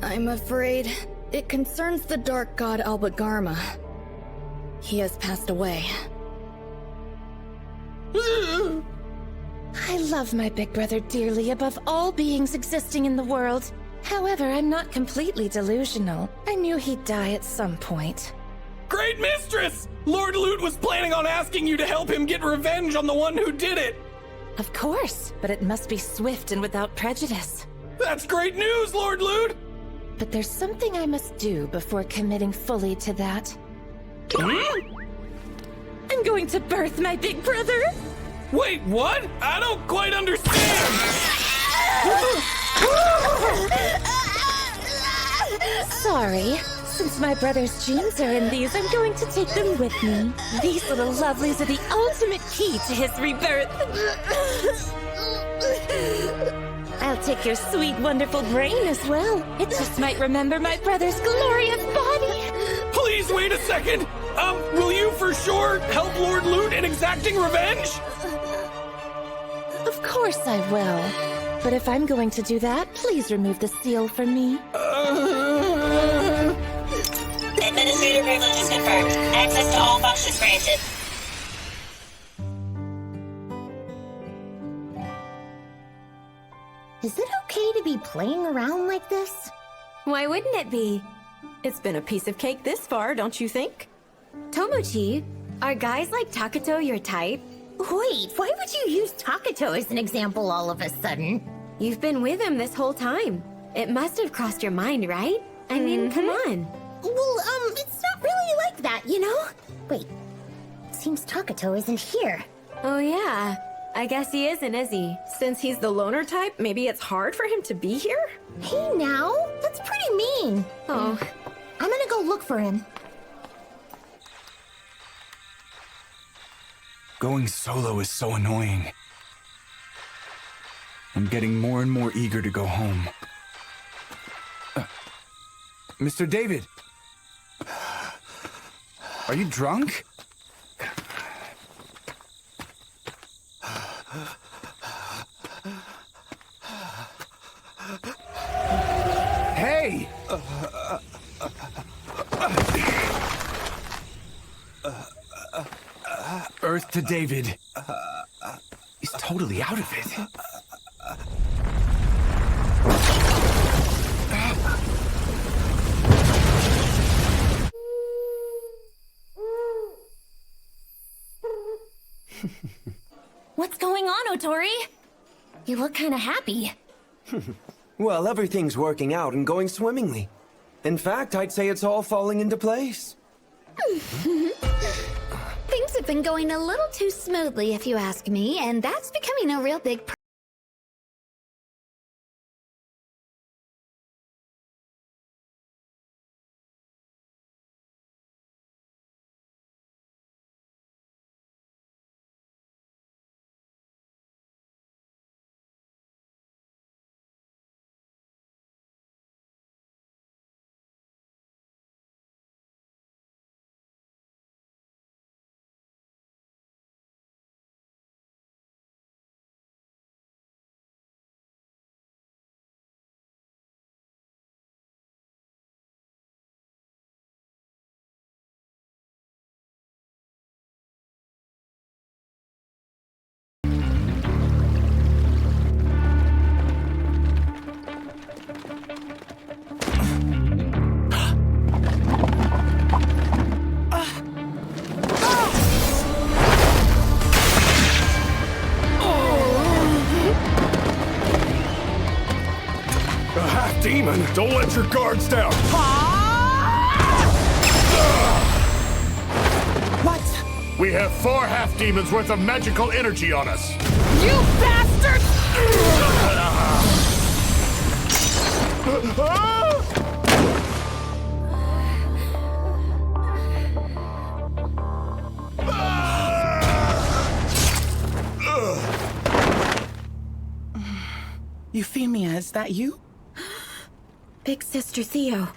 I'm afraid it concerns the Dark God Albagarma. He has passed away. I love my big brother dearly above all beings existing in the world. However, I'm not completely delusional. I knew he'd die at some point. Great mistress! Lord Lute was planning on asking you to help him get revenge on the one who did it! Of course, but it must be swift and without prejudice. That's great news, Lord Lute! But there's something I must do before committing fully to that. I'm going to birth my big brother! Wait, what? I don't quite understand! Sorry. Since my brother's genes are in these, I'm going to take them with me. These little lovelies are the ultimate key to his rebirth. I'll take your sweet, wonderful brain as well. It just might remember my brother's glorious body. Please wait a second! Will you for sure help Lord Lute in exacting revenge? Of course I will. But if I'm going to do that, please remove the seal from me. Administrator privileges confirmed. Access to all functions granted. Is it okay to be playing around like this? Why wouldn't it be? It's been a piece of cake this far, don't you think? Tomochi, are guys like Taketo your type? Wait, why would you use Taketo as an example all of a sudden? You've been with him this whole time. It must have crossed your mind, right? I mean, come on. Well, it's not really like that, you know? Wait, seems Taketo isn't here. Oh yeah, I guess he isn't, is he? Since he's the loner type, maybe it's hard for him to be here? Hey now, that's pretty mean. Oh. I'm gonna go look for him. Going solo is so annoying. I'm getting more and more eager to go home. Mr. David! Are you drunk? Hey! Earth to David. He's totally out of it. What's going on, Otori? You look kind of happy. Well, everything's working out and going swimmingly. In fact, I'd say it's all falling into place. Things have been going a little too smoothly, if you ask me, and that's becoming a real big problem. Demon, don't let your guards down. What? We have 4 half-demons worth of magical energy on us. You bastard! Euphemia, is that you? Big Sister Theo.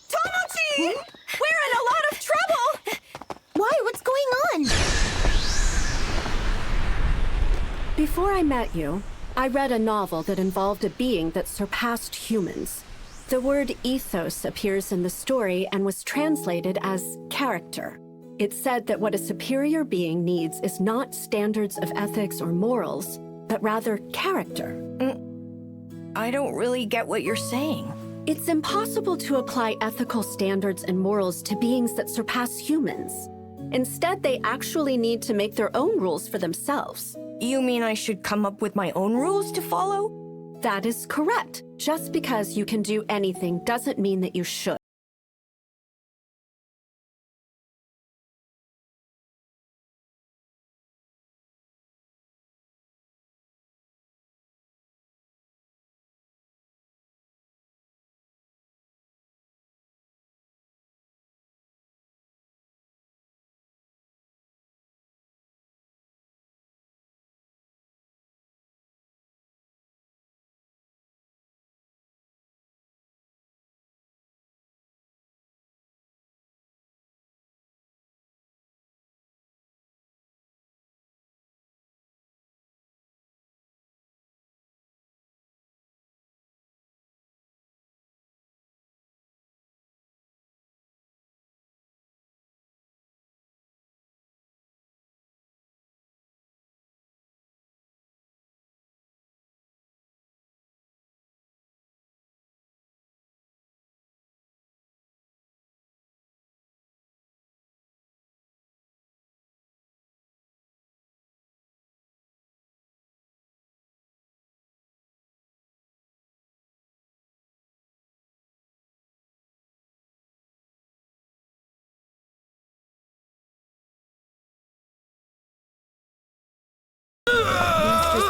Tomochi! We're in a lot of trouble! Why? What's going on? Before I met you, I read a novel that involved a being that surpassed humans. The word ethos appears in the story and was translated as character. It said that what a superior being needs is not standards of ethics or morals, but rather character. I don't really get what you're saying. It's impossible to apply ethical standards and morals to beings that surpass humans. Instead, they actually need to make their own rules for themselves. You mean I should come up with my own rules to follow? That is correct. Just because you can do anything doesn't mean that you should.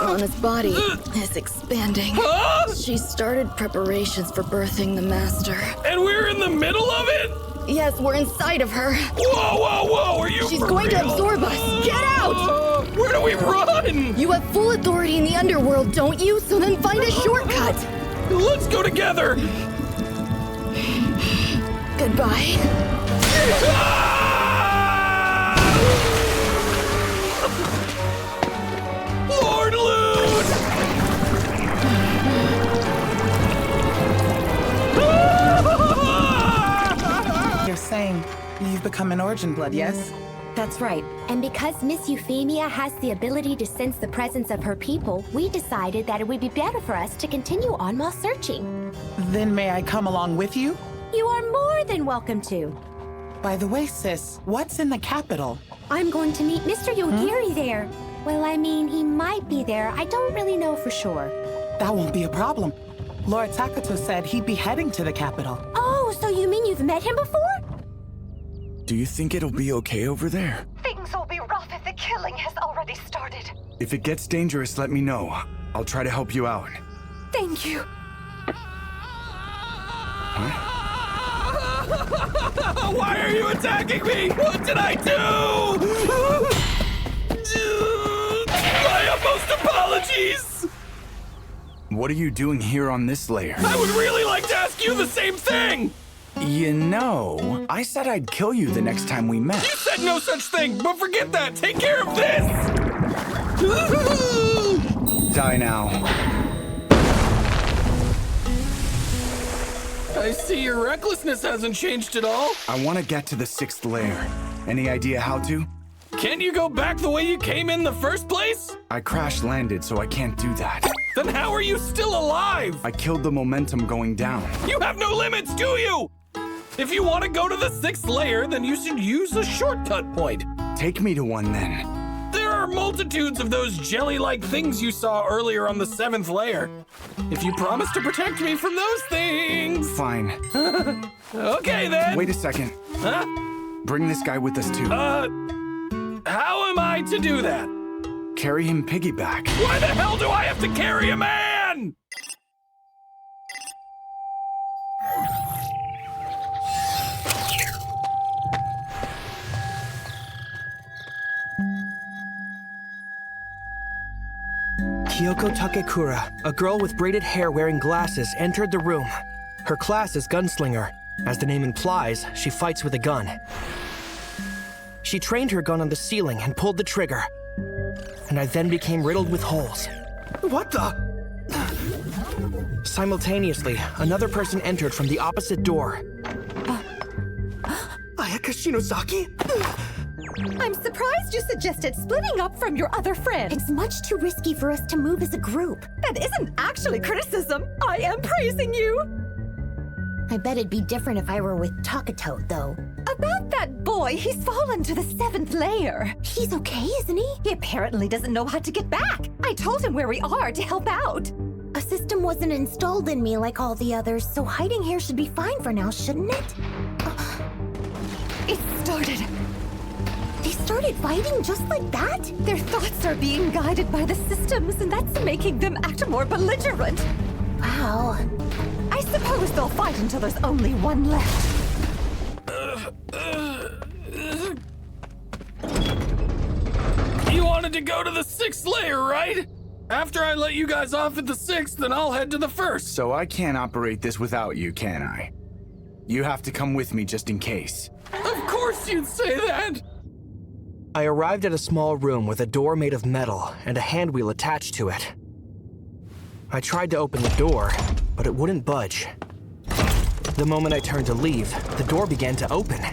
Anna's body is expanding. Huh? She started preparations for birthing the master. And we're in the middle of it? Yes, we're inside of her. Whoa, whoa, whoa, are you She's for going to real? absorb us. Get out! Where do we run? You have full authority in the underworld, don't you? So then find a shortcut. Let's go together. Goodbye. Lord Loot! You're saying you've become an Origin Blood, yes? That's right. And because Miss Euphemia has the ability to sense the presence of her people, we decided that it would be better for us to continue on while searching. Then may I come along with you? You are more than welcome to. By the way, sis, what's in the capital? I'm going to meet Mr. Yogiri there. Well, I mean, he might be there. I don't really know for sure. That won't be a problem. Lord Takato said he'd be heading to the capital. Oh, so you mean you've met him before? Do you think it'll be okay over there? Things will be rough if the killing has already started. If it gets dangerous, let me know. I'll try to help you out. Thank you. Why are you attacking me? What did I do? My utmost apologies! What are you doing here on this layer? I would really like to ask you the same thing! You know, I said I'd kill you the next time we met. You said no such thing, but forget that! Take care of this! Die now. I see your recklessness hasn't changed at all. I want to get to the 6th layer. Any idea how to? Can't you go back the way you came in the first place? I crash-landed, so I can't do that. Then how are you still alive? I killed the momentum going down. You have no limits, do you? If you want to go to the 6th layer, then you should use a shortcut point. Take me to one, then. There are multitudes of those jelly-like things you saw earlier on the 7th layer. If you promise to protect me from those things... Fine. Okay, then. Wait a second. Huh? Bring this guy with us, too. How am I to do that? Carry him piggyback. Why the hell do I have to carry a man? Kyoko Takekura, a girl with braided hair wearing glasses, entered the room. Her class is Gunslinger. As the name implies, she fights with a gun. She trained her gun on the ceiling and pulled the trigger. And I then became riddled with holes. What the? Simultaneously, another person entered from the opposite door. Ayaka Shinozaki? I'm surprised you suggested splitting up from your other friend. It's much too risky for us to move as a group. That isn't actually criticism. I am praising you. I bet it'd be different if I were with Takato, though. About that boy, he's fallen to the 7th layer. He's okay, isn't he? He apparently doesn't know how to get back. I told him where we are to help out. A system wasn't installed in me like all the others, so hiding here should be fine for now, shouldn't it? It started. They started fighting just like that? Their thoughts are being guided by the systems, and that's making them act more belligerent. Wow. I suppose they'll fight until there's only one left. You wanted to go to the 6th layer, right? After I let you guys off at the 6th, then I'll head to the 1st. So I can't operate this without you, can I? You have to come with me just in case. Of course you'd say that! I arrived at a small room with a door made of metal and a handwheel attached to it. I tried to open the door, but it wouldn't budge. The moment I turned to leave, the door began to open.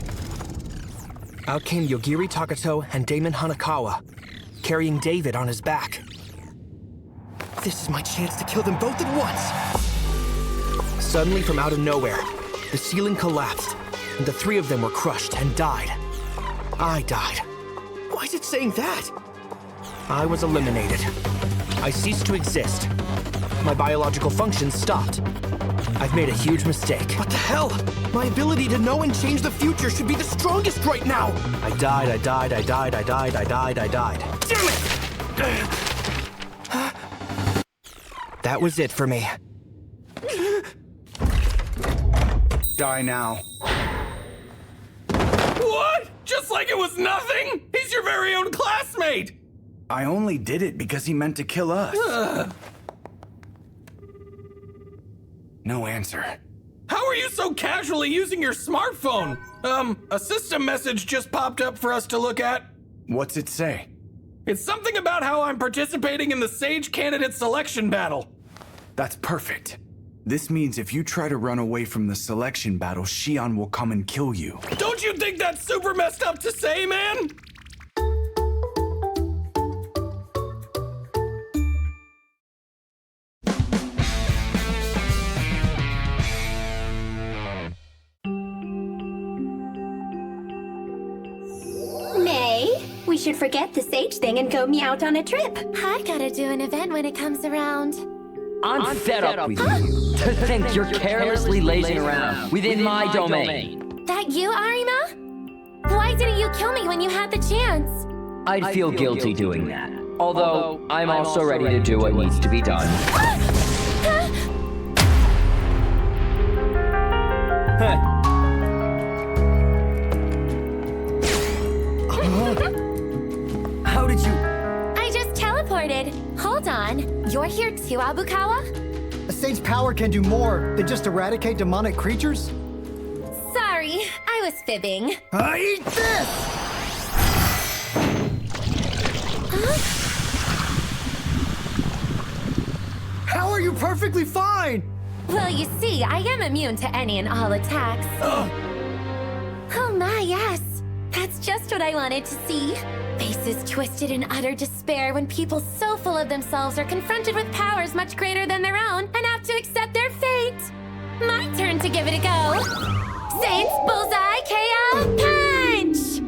Out came Yogiri Takato and Damon Hanakawa, carrying David on his back. This is my chance to kill them both at once! Suddenly, from out of nowhere, the ceiling collapsed, and the 3 of them were crushed and died. I died. Why is it saying that? I was eliminated. I ceased to exist. My biological functions stopped. I've made a huge mistake. What the hell? My ability to know and change the future should be the strongest right now! I died. Damn it! That was it for me. Die now. What? Just like it was nothing? He's your very own classmate! I only did it because he meant to kill us. No answer. How are you so casually using your smartphone? A system message just popped up for us to look at. What's it say? It's something about how I'm participating in the Sage Candidate Selection Battle. That's perfect. This means if you try to run away from the selection battle, Shion will come and kill you. Don't you think that's super messed up to say, man? May, we should forget the sage thing and go meow on a trip. I gotta do an event when it comes around. I'm fed up with you. To think you're carelessly lazing around within my domain. That you, Arima? Why didn't you kill me when you had the chance? I'd feel guilty doing that. Although, I'm also ready to do what needs to be done. How did you... I just teleported. Hold on. You're here too, Abukawa? A sage's power can do more than just eradicate demonic creatures? Sorry, I was fibbing. Eat this! How are you perfectly fine? Well, you see, I am immune to any and all attacks. Oh my, yes. That's just what I wanted to see. Faces twisted in utter despair when people so full of themselves are confronted with powers much greater than their own and have to accept their fate. My turn to give it a go. Saints, bullseye, KO, punch!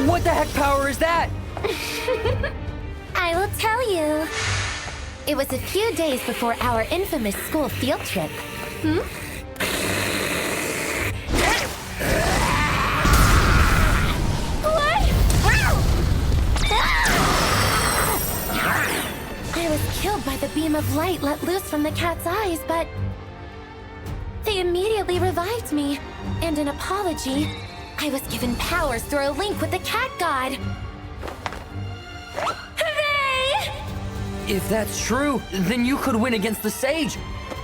What the heck power is that? I will tell you. It was a few days before our infamous school field trip. I was killed by the beam of light let loose from the cat's eyes, but they immediately revived me. And in apology, I was given powers through a link with the cat god. Hooray! If that's true, then you could win against the Sage.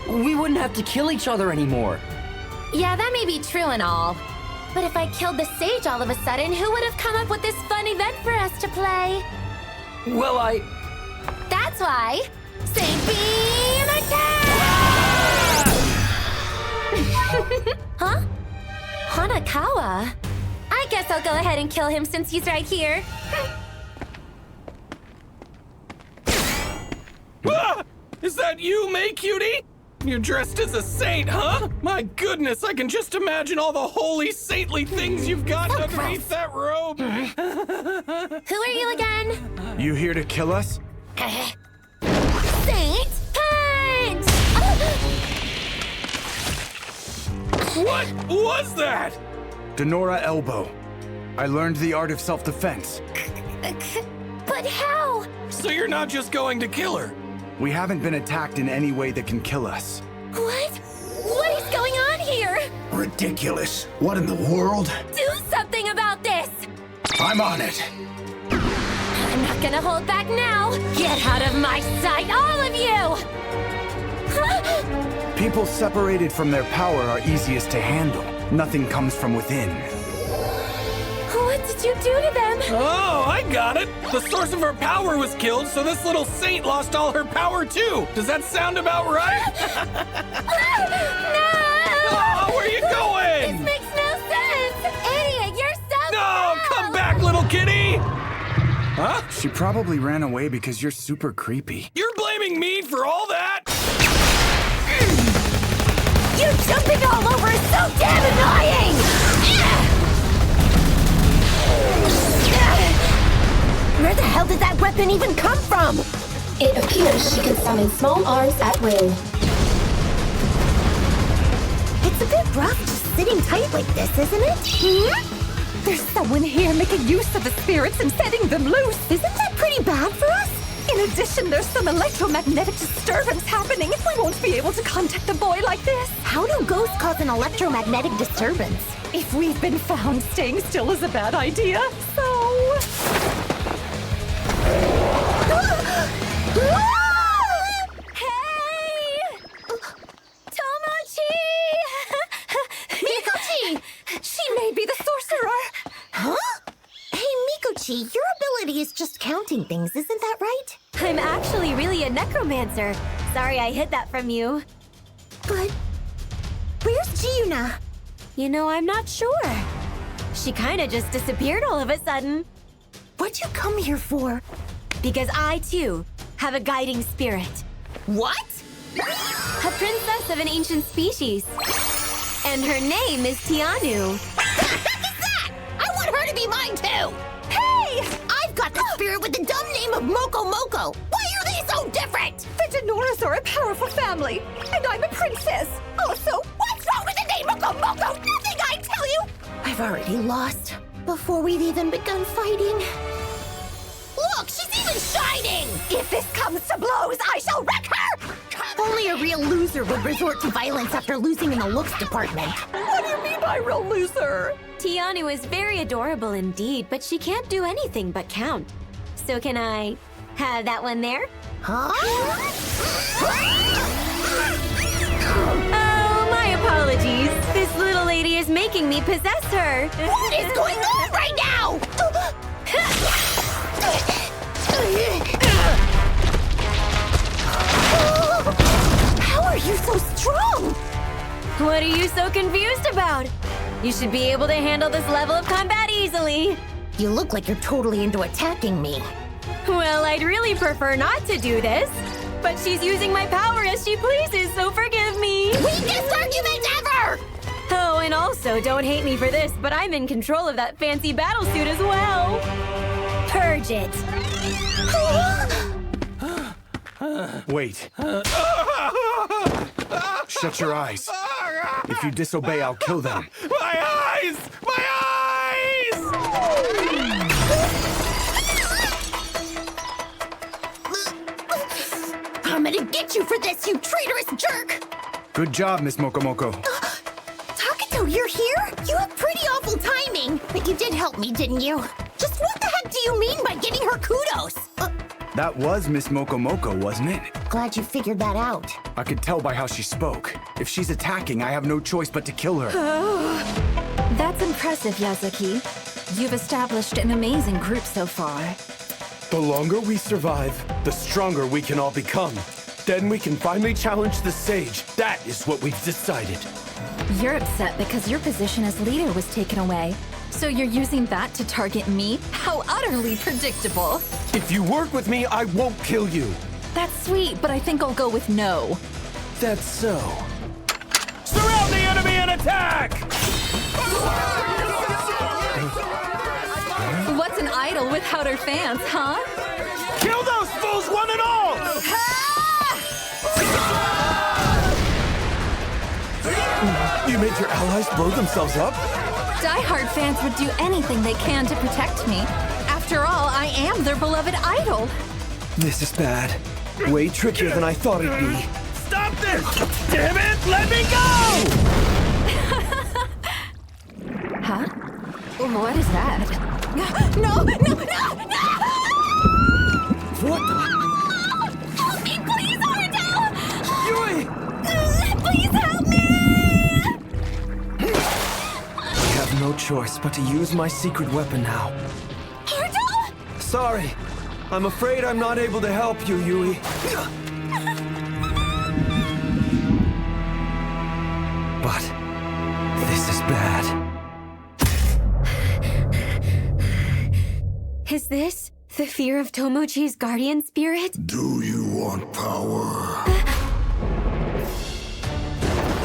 We wouldn't have to kill each other anymore. Yeah, that may be true and all. But if I killed the sage all of a sudden, who would have come up with this fun event for us to play? Well, That's why. Say beam attack! Huh? Hanakawa? I guess I'll go ahead and kill him since he's right here. Ah! Is that you, May Cutie? You're dressed as a saint, huh? My goodness, I can just imagine all the holy, saintly things you've got underneath that robe. Who are you again? You here to kill us? Saint Punch! What was that? Denora Elbow. I learned the art of self-defense. But how? So you're not just going to kill her? We haven't been attacked in any way that can kill us. What? What is going on here? Ridiculous. What in the world? Do something about this! I'm on it. I'm not gonna hold back now! Get out of my sight, all of you! People separated from their power are easiest to handle. Nothing comes from within. What did you do to them? Oh, I got it! The source of her power was killed, so this little saint lost all her power too! Does that sound about right? No! Oh, where are you going? This makes no sense! Idiot, you're so No, come back, little kitty! Huh? She probably ran away because you're super creepy. You're blaming me for all that? You jumping all over is so damn annoying! Where the hell did that weapon even come from? It appears she can summon small arms at will. It's a bit rough just sitting tight like this, isn't it? There's someone here making use of the spirits and setting them loose. Isn't that pretty bad for us? In addition, there's some electromagnetic disturbance happening. We won't be able to contact the boy like this. How do ghosts cause an electromagnetic disturbance? If we've been found, staying still is a bad idea, so... Hey! Tomochi! Mikochi! She may be the sorcerer! Huh? Hey, Mikochi, your ability is just counting things, isn't that right? I'm actually really a necromancer. Sorry I hid that from you. But... where's Giuna? You know, I'm not sure. She kinda just disappeared all of a sudden. What'd you come here for? Because I, too, have a guiding spirit. What? A princess of an ancient species. And her name is Tianu. That! I want her to be mine, too! Hey! I've got the spirit with the dumb name of Moko Moko! Why are they so different? The Denoras are a powerful family, and I'm a princess. Also, what's wrong with the name Moko Moko? Nothing, I tell you! I've already lost before we've even begun fighting. Look, she's even shining! If this comes to blows, I shall wreck her! Only a real loser would resort to violence after losing in the looks department. What do you mean by real loser? Tianu is very adorable indeed, but she can't do anything but count. So can I have that one there? Huh? Oh, my apologies. This little lady is making me possess her. What is going on right now? How are you so strong? What are you so confused about? You should be able to handle this level of combat easily. You look like you're totally into attacking me. Well, I'd really prefer not to do this. But she's using my power as she pleases, so forgive me. Weakest argument ever! Oh, and also, don't hate me for this, but I'm in control of that fancy battlesuit as well. Purge it. Wait. Shut your eyes. If you disobey, I'll kill them. My eyes! My eyes! I'm gonna get you for this, you traitorous jerk! Good job, Miss Mokomoko. Taketo, you're here? You have pretty awful timing. But you did help me, didn't you? Just what the heck do you mean by getting her kudos? That was Miss Mokomoko, wasn't it? Glad you figured that out. I could tell by how she spoke. If she's attacking, I have no choice but to kill her. That's impressive, Yazaki. You've established an amazing group so far. The longer we survive, the stronger we can all become. Then we can finally challenge the sage. That is what we've decided. You're upset because your position as leader was taken away. So you're using that to target me? How utterly predictable. If you work with me, I won't kill you. That's sweet, but I think I'll go with no. That's so. Surround the enemy and attack! What's an idol without her fans, huh? Kill those fools, one and all! You made your allies blow themselves up? Die-hard fans would do anything they can to protect me. After all, I am their beloved idol. This is bad. Way trickier than I thought it'd be. Stop this! Damn it! Let me go! Huh? What is that? No! What the? Help me, please, Ardell! Yui! Please help me! I have no choice but to use my secret weapon now. Ardell? Sorry. I'm afraid I'm not able to help you, Yui. But this is bad. Is this the fear of Tomochi's guardian spirit? Do you want power?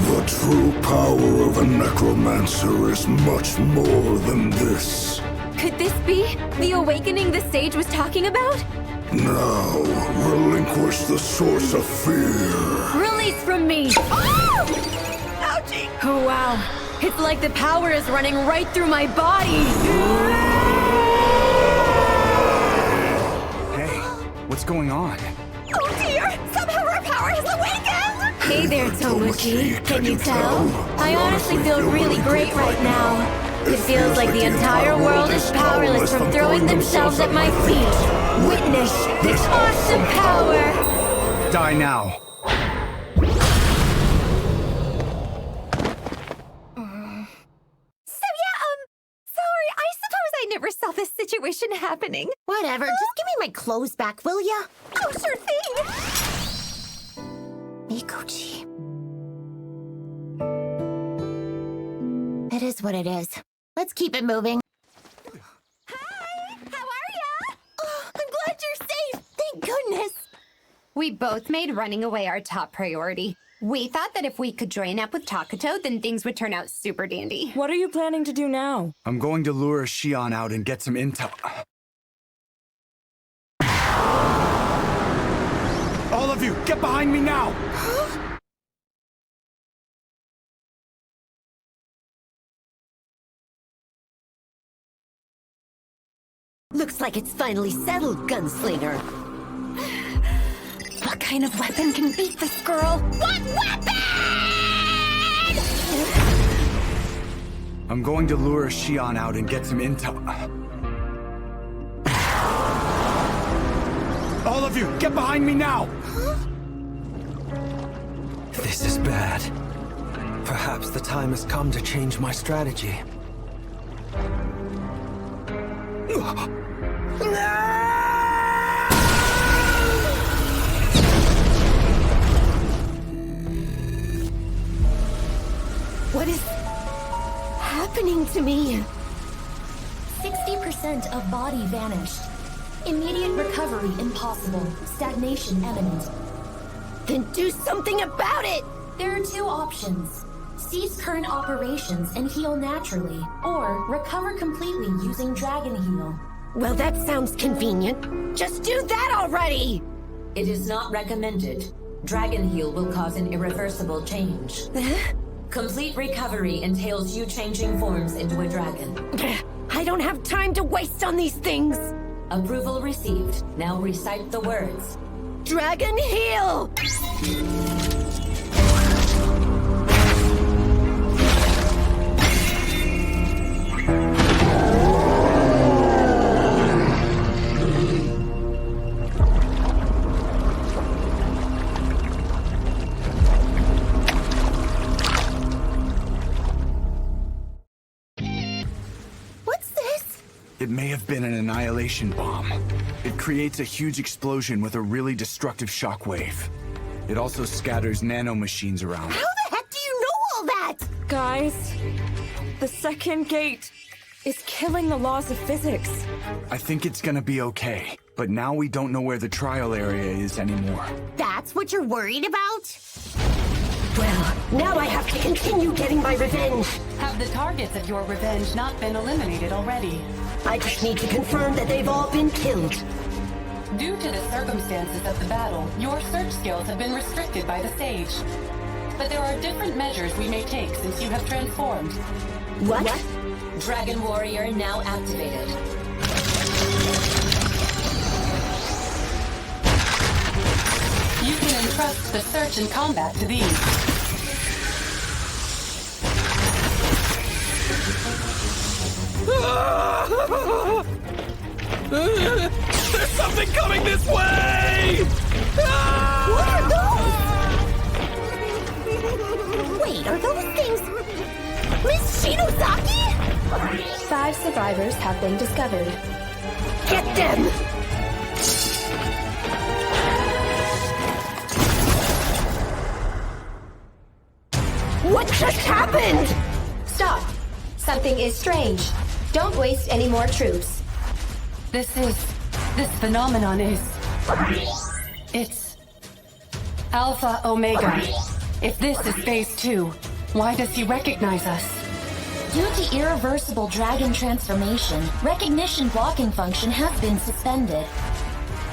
The true power of a necromancer is much more than this. Could this be the awakening the sage was talking about? Now, relinquish the source of fear. Release from me! Oh! Ouchie! Oh, wow. It's like the power is running right through my body. Hey, what's going on? Oh dear! Somehow our power has awakened! Hey there, Tomochi. Can you tell? I honestly feel really great right now. It feels like the entire world is powerless from throwing themselves at my feet. Witness this awesome power! Die now. Sorry, I suppose I never saw this situation happening. Whatever, just give me my clothes back, will ya? Oh, sure thing! Mikochi. It is what it is. Let's keep it moving. Hi! How are ya? Oh, I'm glad you're safe! Thank goodness! We both made running away our top priority. We thought that if we could join up with Takuto, then things would turn out super dandy. What are you planning to do now? I'm going to lure Shion out and get some intel. All of you, get behind me now! Looks like it's finally settled, Gunslinger. What kind of weapon can beat this girl? What weapon? I'm going to lure Shion out and get some intel. All of you, get behind me now! This is bad. Perhaps the time has come to change my strategy. What is happening to me? 60% of body vanished. Immediate recovery impossible. Stagnation imminent. Then do something about it! There are two options. Cease current operations and heal naturally, or recover completely using Dragon Heal. Well, that sounds convenient. Just do that already! It is not recommended. Dragon Heal will cause an irreversible change. Complete recovery entails you changing forms into a dragon. I don't have time to waste on these things! Approval received. Now recite the words. Dragon Heal! It may have been an annihilation bomb. It creates a huge explosion with a really destructive shockwave. It also scatters nanomachines around. How the heck do you know all that? Guys, the second gate is killing the laws of physics. I think it's gonna be okay, but now we don't know where the trial area is anymore. That's what you're worried about? Well, now I have to continue getting my revenge. Have the targets of your revenge not been eliminated already? I just need to confirm that they've all been killed. Due to the circumstances of the battle, your search skills have been restricted by the sage. But there are different measures we may take since you have transformed. What? Dragon Warrior now activated. You can entrust the search and combat to these. There's something coming this way! What are those? Wait, are those things Miss Shinozaki? 5 survivors have been discovered. Get them! What just happened? Stop! Something is strange. Don't waste any more troops. This phenomenon is... It's... Alpha Omega. If this is Phase 2, why does he recognize us? Due to irreversible dragon transformation, recognition blocking function has been suspended.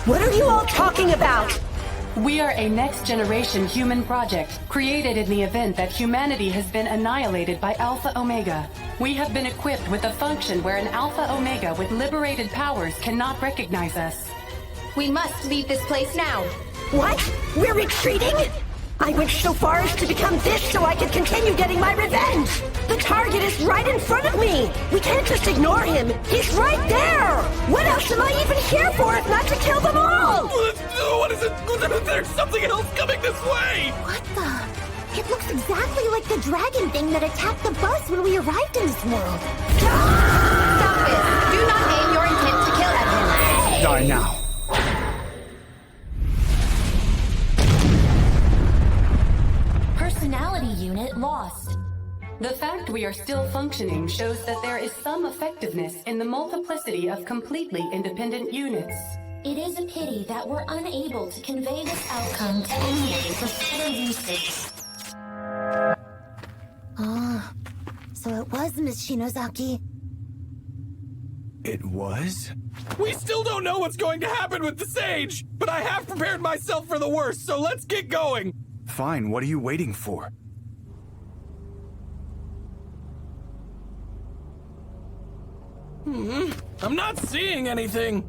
What are you all talking about? We are a next-generation human project, created in the event that humanity has been annihilated by Alpha Omega. We have been equipped with a function where an Alpha Omega with liberated powers cannot recognize us. We must leave this place now. What? We're retreating? I went so far as to become this so I could continue getting my revenge! The target is right in front of me! We can't just ignore him! He's right there! What else am I even here for if not to kill them all? What is it? There's something else coming this way! What the? It looks exactly like the dragon thing that attacked the bus when we arrived in this world. Stop this! Do not aim your intent to kill at him! Die now. Personality unit lost. The fact we are still functioning shows that there is some effectiveness in the multiplicity of completely independent units. It is a pity that we're unable to convey this outcome to anyone for further usage. Oh, so it was Miss Shinozaki. It was? We still don't know what's going to happen with the sage, but I have prepared myself for the worst, so let's get going. Fine, what are you waiting for? I'm not seeing anything.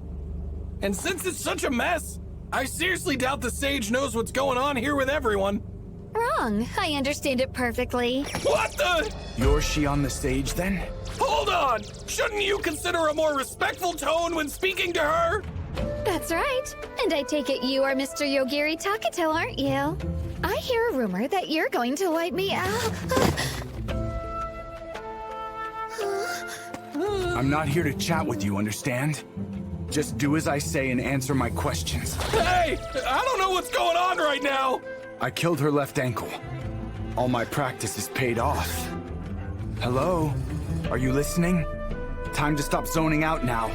And since it's such a mess, I seriously doubt the sage knows what's going on here with everyone. Wrong. I understand it perfectly. What the? You're she on the stage then? Hold on! Shouldn't you consider a more respectful tone when speaking to her? That's right. And I take it you are Mr. Yogiri Taketo, aren't you? I hear a rumor that you're going to wipe me out. I'm not here to chat with you, understand? Just do as I say and answer my questions. Hey! I don't know what's going on right now! I killed her left ankle. All my practice is paid off. Hello? Are you listening? Time to stop zoning out now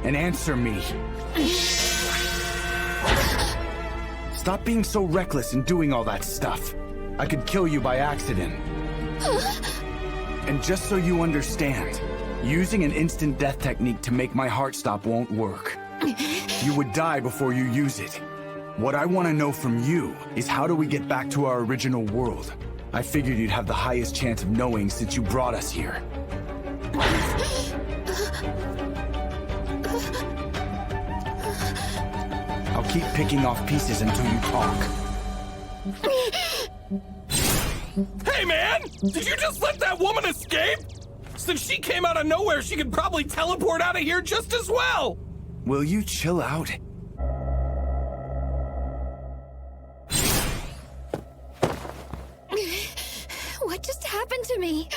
and answer me. Stop being so reckless and doing all that stuff. I could kill you by accident. And just so you understand, using an instant death technique to make my heart stop won't work. You would die before you use it. What I want to know from you is how do we get back to our original world? I figured you'd have the highest chance of knowing since you brought us here. I'll keep picking off pieces until you talk. Hey man! Did you just let that woman escape? Since she came out of nowhere, she could probably teleport out of here just as well! Will you chill out? What just happened to me?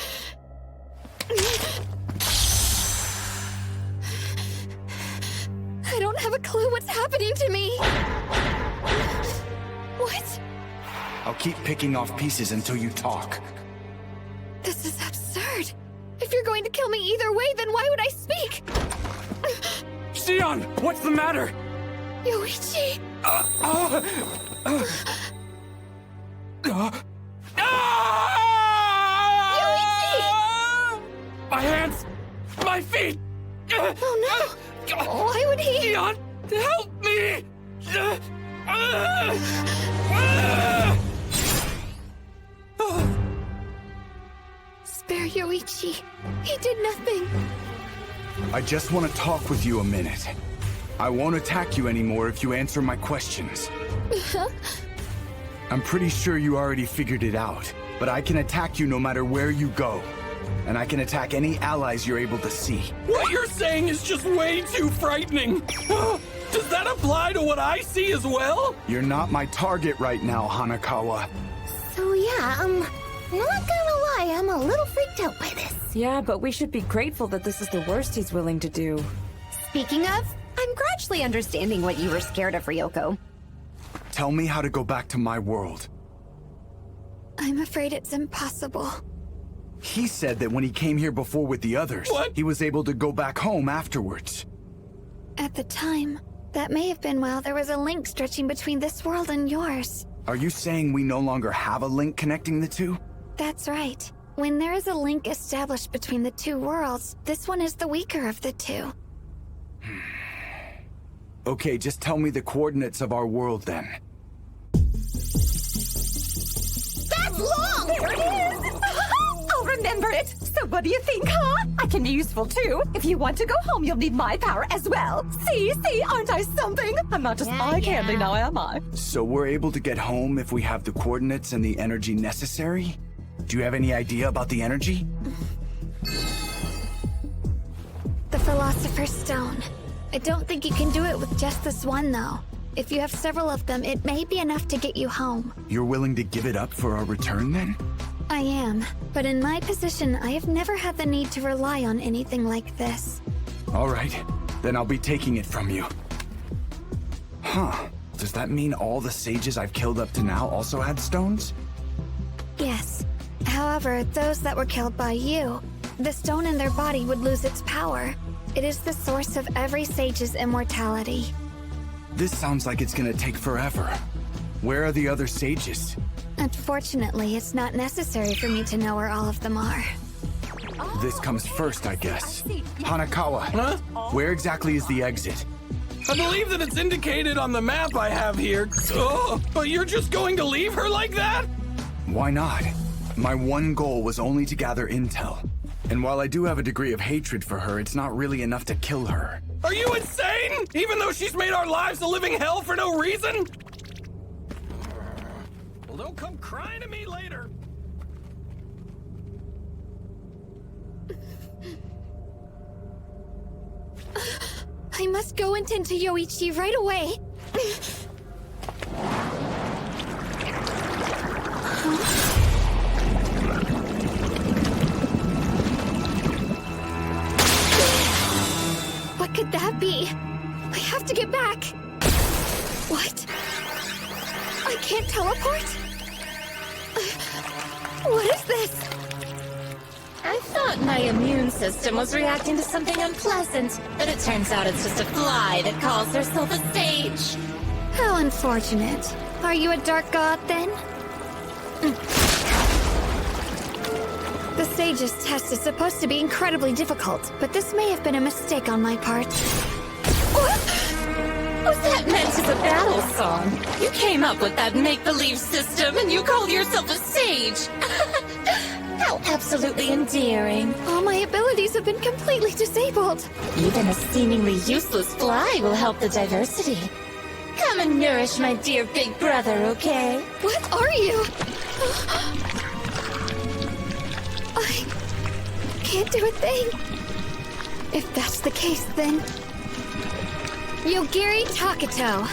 have a clue what's happening to me. What? I'll keep picking off pieces until you talk. This is absurd. If you're going to kill me either way, then why would I speak? Xion, what's the matter? Yoichi! Yoichi! My hands! My feet! Oh no! Why would he? Xion, help me! Spare Yoichi. He did nothing. I just want to talk with you a minute. I won't attack you anymore if you answer my questions. I'm pretty sure you already figured it out, but I can attack you no matter where you go. And I can attack any allies you're able to see. What you're saying is just way too frightening. Does that apply to what I see as well? You're not my target right now, Hanakawa. So yeah, not gonna lie, I'm a little freaked out by this. Yeah, but we should be grateful that this is the worst he's willing to do. Speaking of, I'm gradually understanding what you were scared of, Ryoko. Tell me how to go back to my world. I'm afraid it's impossible. He said that when he came here before with the others, he was able to go back home afterwards. At the time, that may have been while there was a link stretching between this world and yours. Are you saying we no longer have a link connecting the two? That's right. When there is a link established between the two worlds, this one is the weaker of the two. Okay, just tell me the coordinates of our world then. That's long! There it is! I'll remember it! So what do you think, huh? I can be useful too. If you want to go home, you'll need my power as well. See, aren't I something? I'm not just eye candy now, am I? So we're able to get home if we have the coordinates and the energy necessary? Do you have any idea about the energy? The Philosopher's Stone. I don't think you can do it with just this one, though. If you have several of them, it may be enough to get you home. You're willing to give it up for our return, then? I am, but in my position, I have never had the need to rely on anything like this. All right, then I'll be taking it from you. Huh, does that mean all the sages I've killed up to now also had stones? Yes. However, those that were killed by you, the stone in their body would lose its power. It is the source of every sage's immortality. This sounds like it's gonna take forever. Where are the other sages? Unfortunately, it's not necessary for me to know where all of them are. This comes first, I guess. Hanakawa, where exactly is the exit? I believe that it's indicated on the map I have here. Oh, but you're just going to leave her like that? Why not? My one goal was only to gather intel. And while I do have a degree of hatred for her, it's not really enough to kill her. Are you insane? Even though she's made our lives a living hell for no reason? Well, don't come crying to me later. I must go and tend to Yoichi right away. What could that be? I have to get back. What? I can't teleport? What is this? I thought my immune system was reacting to something unpleasant, but it turns out it's just a fly that calls herself a sage. How unfortunate. Are you a dark god, then? The sage's test is supposed to be incredibly difficult, but this may have been a mistake on my part. Was that meant as a battle song? You came up with that make-believe system and you call yourself a sage. How absolutely endearing. All my abilities have been completely disabled. Even a seemingly useless fly will help the diversity. Come and nourish my dear big brother, okay? What are you? I can't do a thing. If that's the case, then... Yogiri Taketo.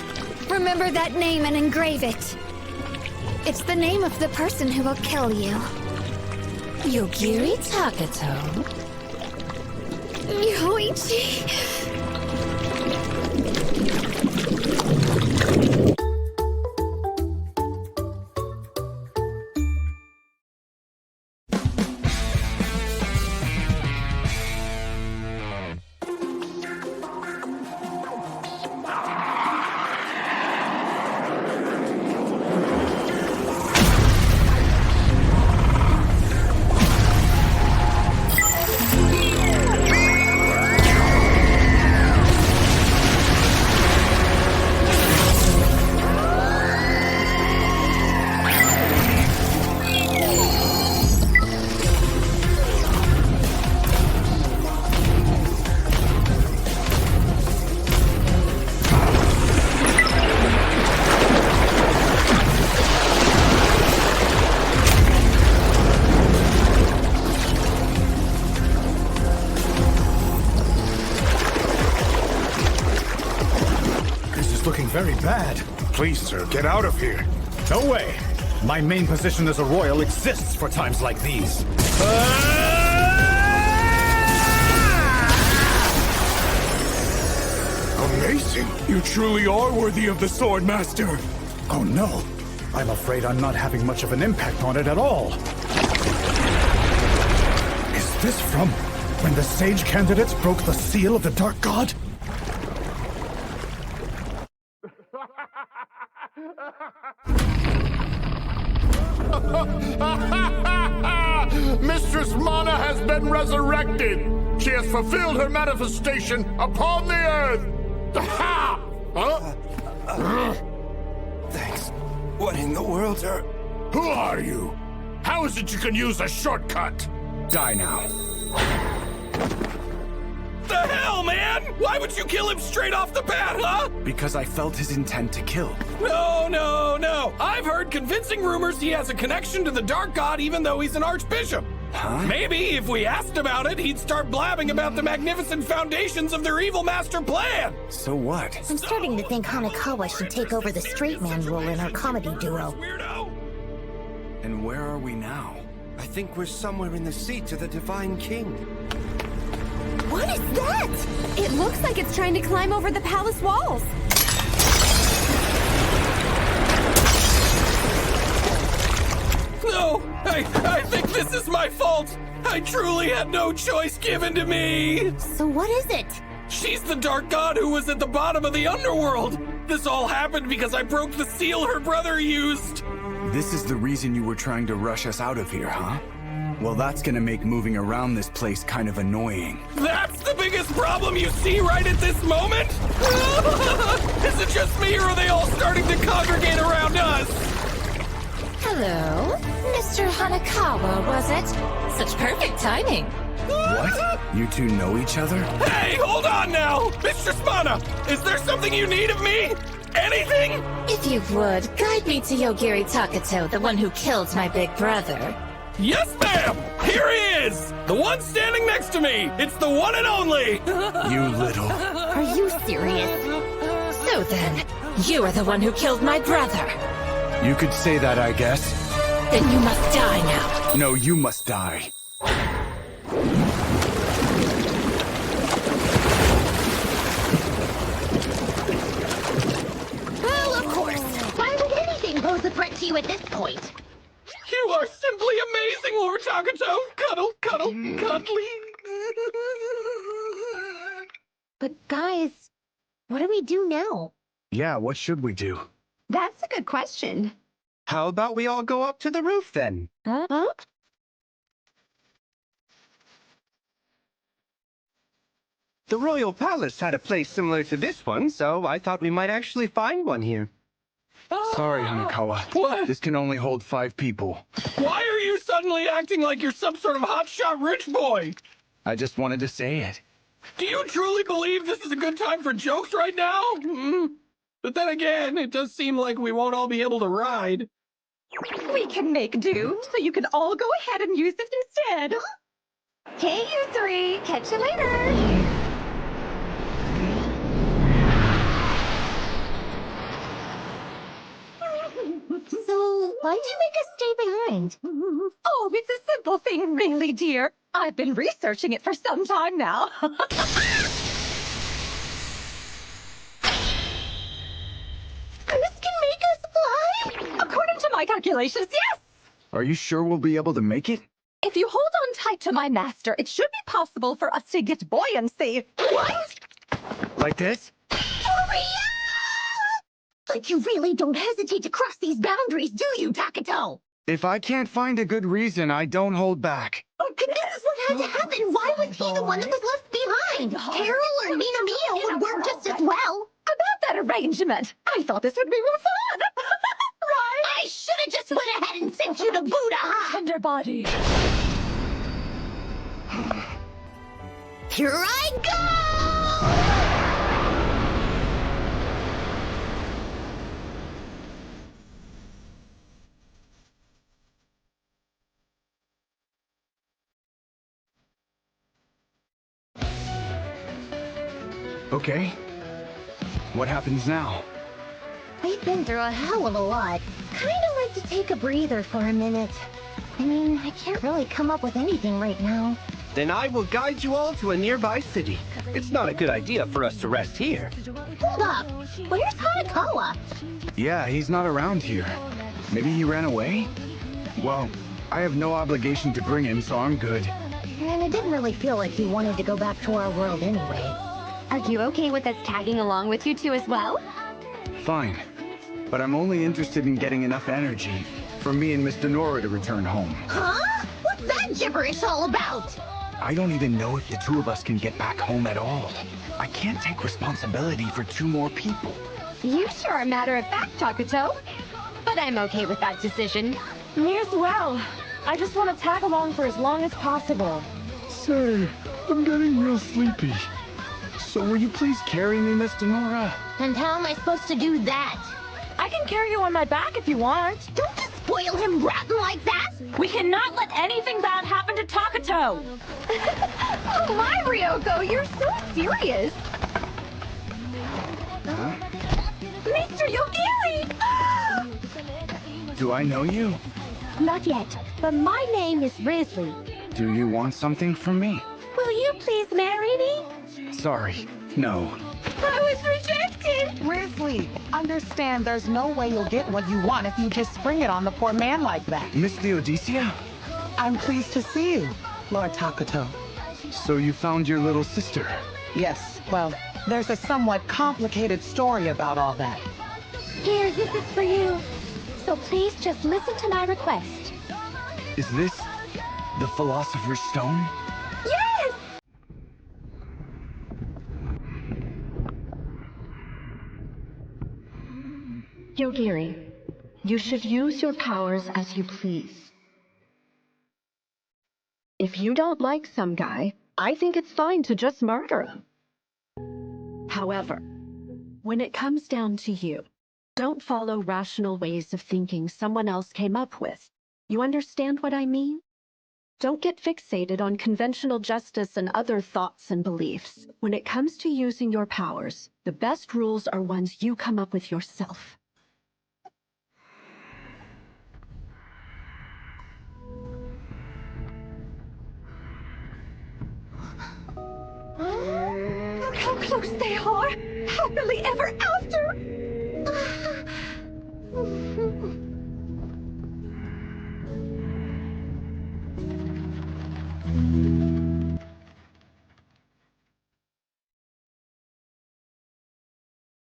Remember that name and engrave it. It's the name of the person who will kill you. Yogiri Taketo? Yoichi... very bad. Please, sir, get out of here. No way. My main position as a royal exists for times like these. Amazing. You truly are worthy of the sword, Master. Oh no. I'm afraid I'm not having much of an impact on it at all. Is this from when the sage candidates broke the seal of the Dark God? Mistress Mana has been resurrected. She has fulfilled her manifestation upon the earth. Thanks. What in the world are... Who are you? How is it you can use a shortcut? Die now. The hell, man? Why would you kill him straight off the bat, huh? Because I felt his intent to kill. No. I've heard convincing rumors he has a connection to the Dark God even though he's an archbishop. Huh? Maybe if we asked about it, he'd start blabbing about the magnificent foundations of their evil master plan. So what? I'm starting to think Hanakawa should take over the straight man role in our comedy duo. Weirdo. And where are we now? I think we're somewhere in the seat of the Divine King. What is that? It looks like it's trying to climb over the palace walls. No, I think this is my fault. I truly had no choice given to me. So what is it? She's the Dark God who was at the bottom of the underworld. This all happened because I broke the seal her brother used. This is the reason you were trying to rush us out of here, huh? Well, that's gonna make moving around this place kind of annoying. That's the biggest problem you see right at this moment? Is it just me or are they all starting to congregate around us? Hello? Mr. Hanakawa, was it? Such perfect timing. What? You two know each other? Hey, hold on now! Mistress Mana, is there something you need of me? Anything? If you would, guide me to Yogiri Takato, the one who killed my big brother. Yes, ma'am! Here he is! The one standing next to me! It's the one and only! You little... Are you serious? So then, you are the one who killed my brother. You could say that, I guess. Then you must die now. No, you must die. Well, of course. Why would anything pose a threat to you at this point? You are simply amazing, Lord Takato! Cuddle, cuddle, cuddly! But guys, what do we do now? Yeah, what should we do? That's a good question. How about we all go up to the roof then? Huh? The royal palace had a place similar to this one, so I thought we might actually find one here. Sorry, Hanakawa. What? This can only hold 5 people. Why are you suddenly acting like you're some sort of hotshot rich boy? I just wanted to say it. Do you truly believe this is a good time for jokes right now? But then again, it does seem like we won't all be able to ride. We can make do, so you can all go ahead and use it instead. Hey, you three. Catch you later. So, why'd you make us stay behind? Oh, it's a simple thing, really, dear. I've been researching it for some time now. This can make us fly? According to my calculations, yes! Are you sure we'll be able to make it? If you hold on tight to my master, it should be possible for us to get buoyancy. What? Like this? Like you really don't hesitate to cross these boundaries, do you, Takato? If I can't find a good reason, I don't hold back. Oh, this is what had to happen. Why was he the one that was left behind? Carol or Minamiya would work just as well. About that arrangement, I thought this would be real fun. Right? I should have just went ahead and sent you to Buddha. Tender body. Here I go! Okay. What happens now? We've been through a hell of a lot. Kinda like to take a breather for a minute. I mean, I can't really come up with anything right now. Then I will guide you all to a nearby city. It's not a good idea for us to rest here. Hold up! Where's Hanakawa? Yeah, he's not around here. Maybe he ran away? Well, I have no obligation to bring him, so I'm good. And it didn't really feel like he wanted to go back to our world anyway. Are you okay with us tagging along with you two as well? Fine. But I'm only interested in getting enough energy for me and Miss Denora to return home. Huh? What's that gibberish all about? I don't even know if the two of us can get back home at all. I can't take responsibility for 2 more people. You sure are matter-of-fact, Takuto. But I'm okay with that decision. Me as well. I just want to tag along for as long as possible. Say, I'm getting real sleepy. So will you please carry me, Miss Denora? And how am I supposed to do that? I can carry you on my back if you want. Don't just spoil him rotten like that! We cannot let anything bad happen to Takuto! Oh my, Ryoko, you're so serious! Mr. Yogiri! Do I know you? Not yet, but my name is Risley. Do you want something from me? Will you please marry me? Sorry, no. I was rejected! Risley, understand there's no way you'll get what you want if you just spring it on the poor man like that. Miss Theodicea? I'm pleased to see you, Lord Takuto. So you found your little sister? Yes, well, there's a somewhat complicated story about all that. Here, this is for you. So please just listen to my request. Is this the Philosopher's Stone? Yes! Yogiri, you should use your powers as you please. If you don't like some guy, I think it's fine to just murder him. However, when it comes down to you, don't follow rational ways of thinking someone else came up with. You understand what I mean? Don't get fixated on conventional justice and other thoughts and beliefs. When it comes to using your powers, the best rules are ones you come up with yourself. Look how close they are! Happily ever after!